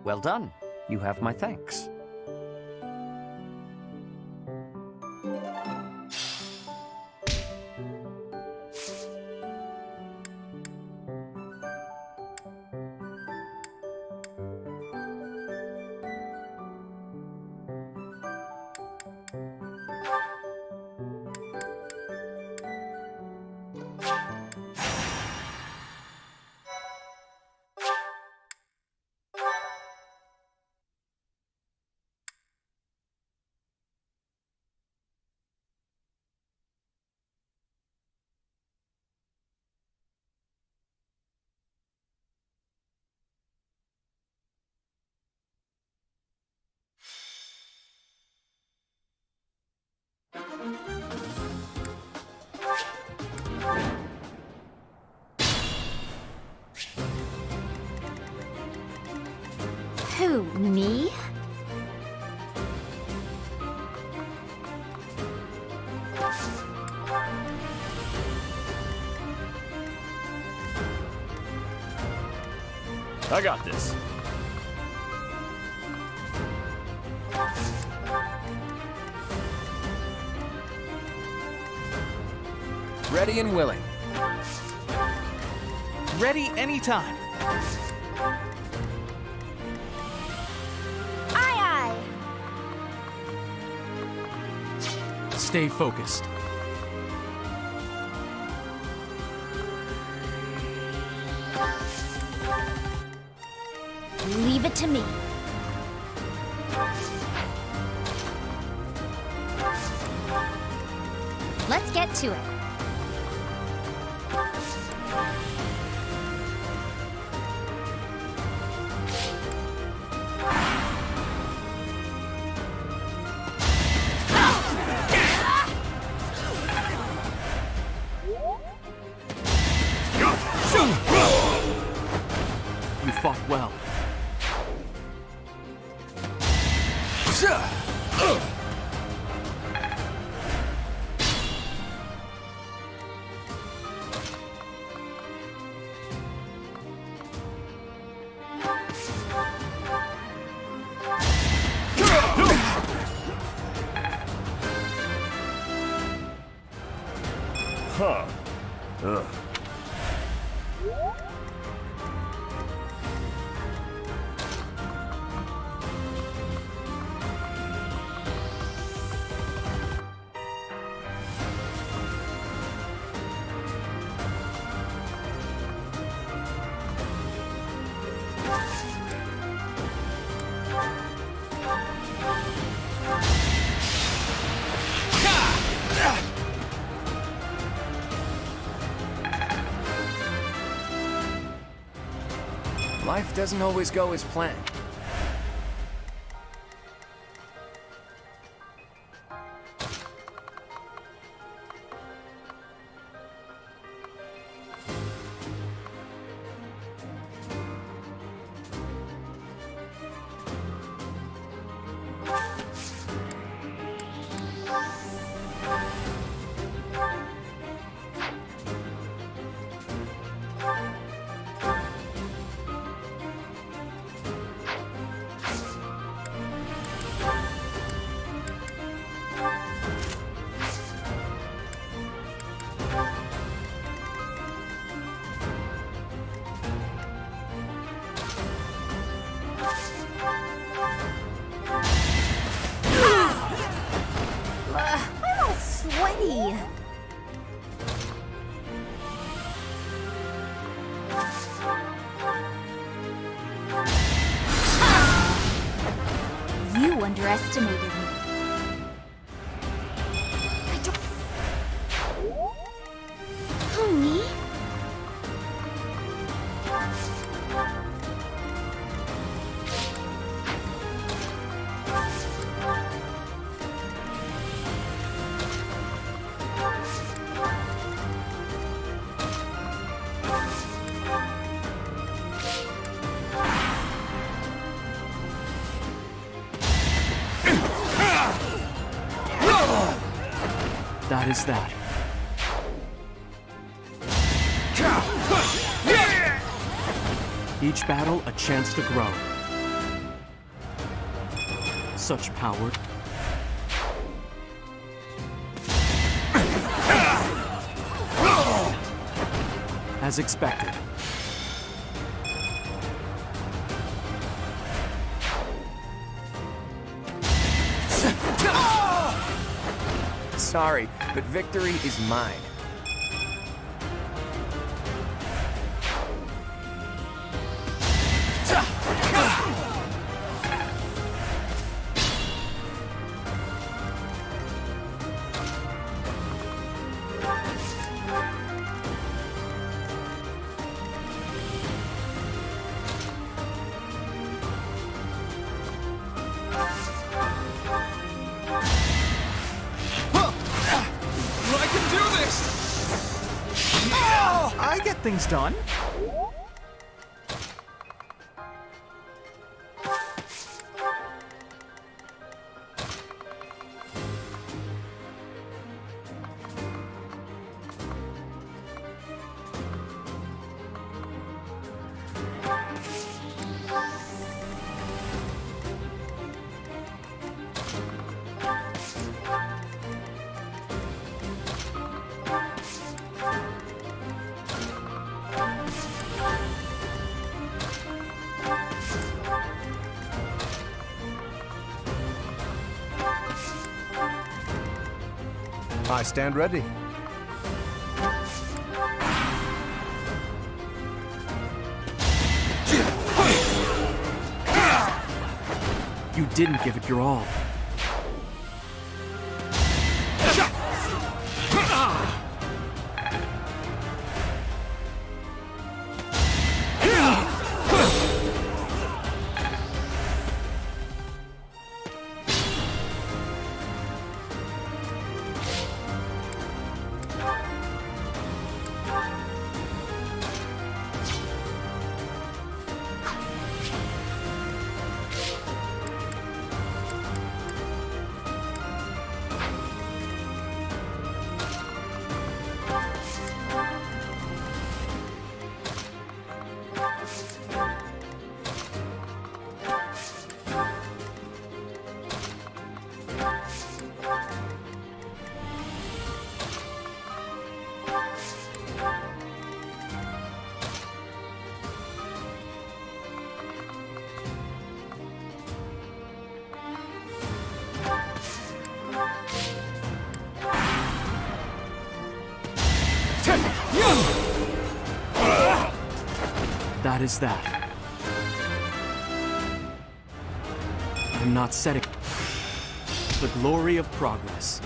Well done. You have my thanks. Who, me? I got this. Ready and willing. Ready anytime. Aye, aye. Stay focused. Leave it to me. Let's get to it. You fought well. Huh. Ugh. Life doesn't always go as planned. I'm all sweaty. You underestimated me. Who, me? That is that. Each battle a chance to grow. Such power. As expected. Sorry, but victory is mine. I can do this! I get things done. I stand ready. You didn't give it your all. That is that. I'm not setting the glory of progress.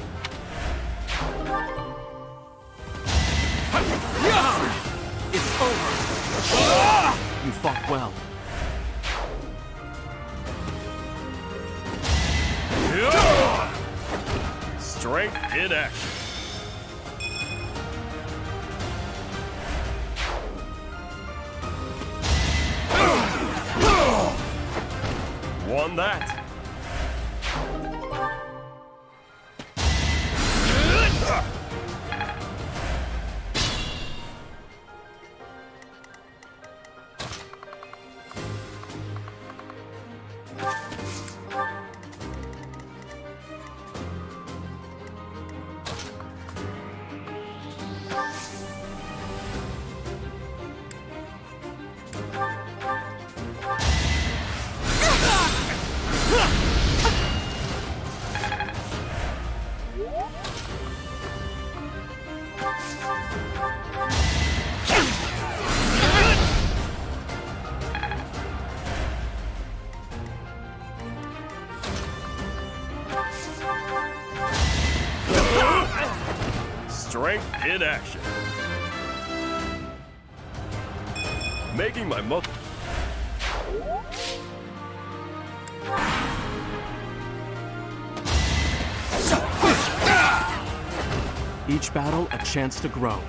It's over. You fought well. Strength in action. Won that. Strength in action. Making my mother. Each battle a chance to grow.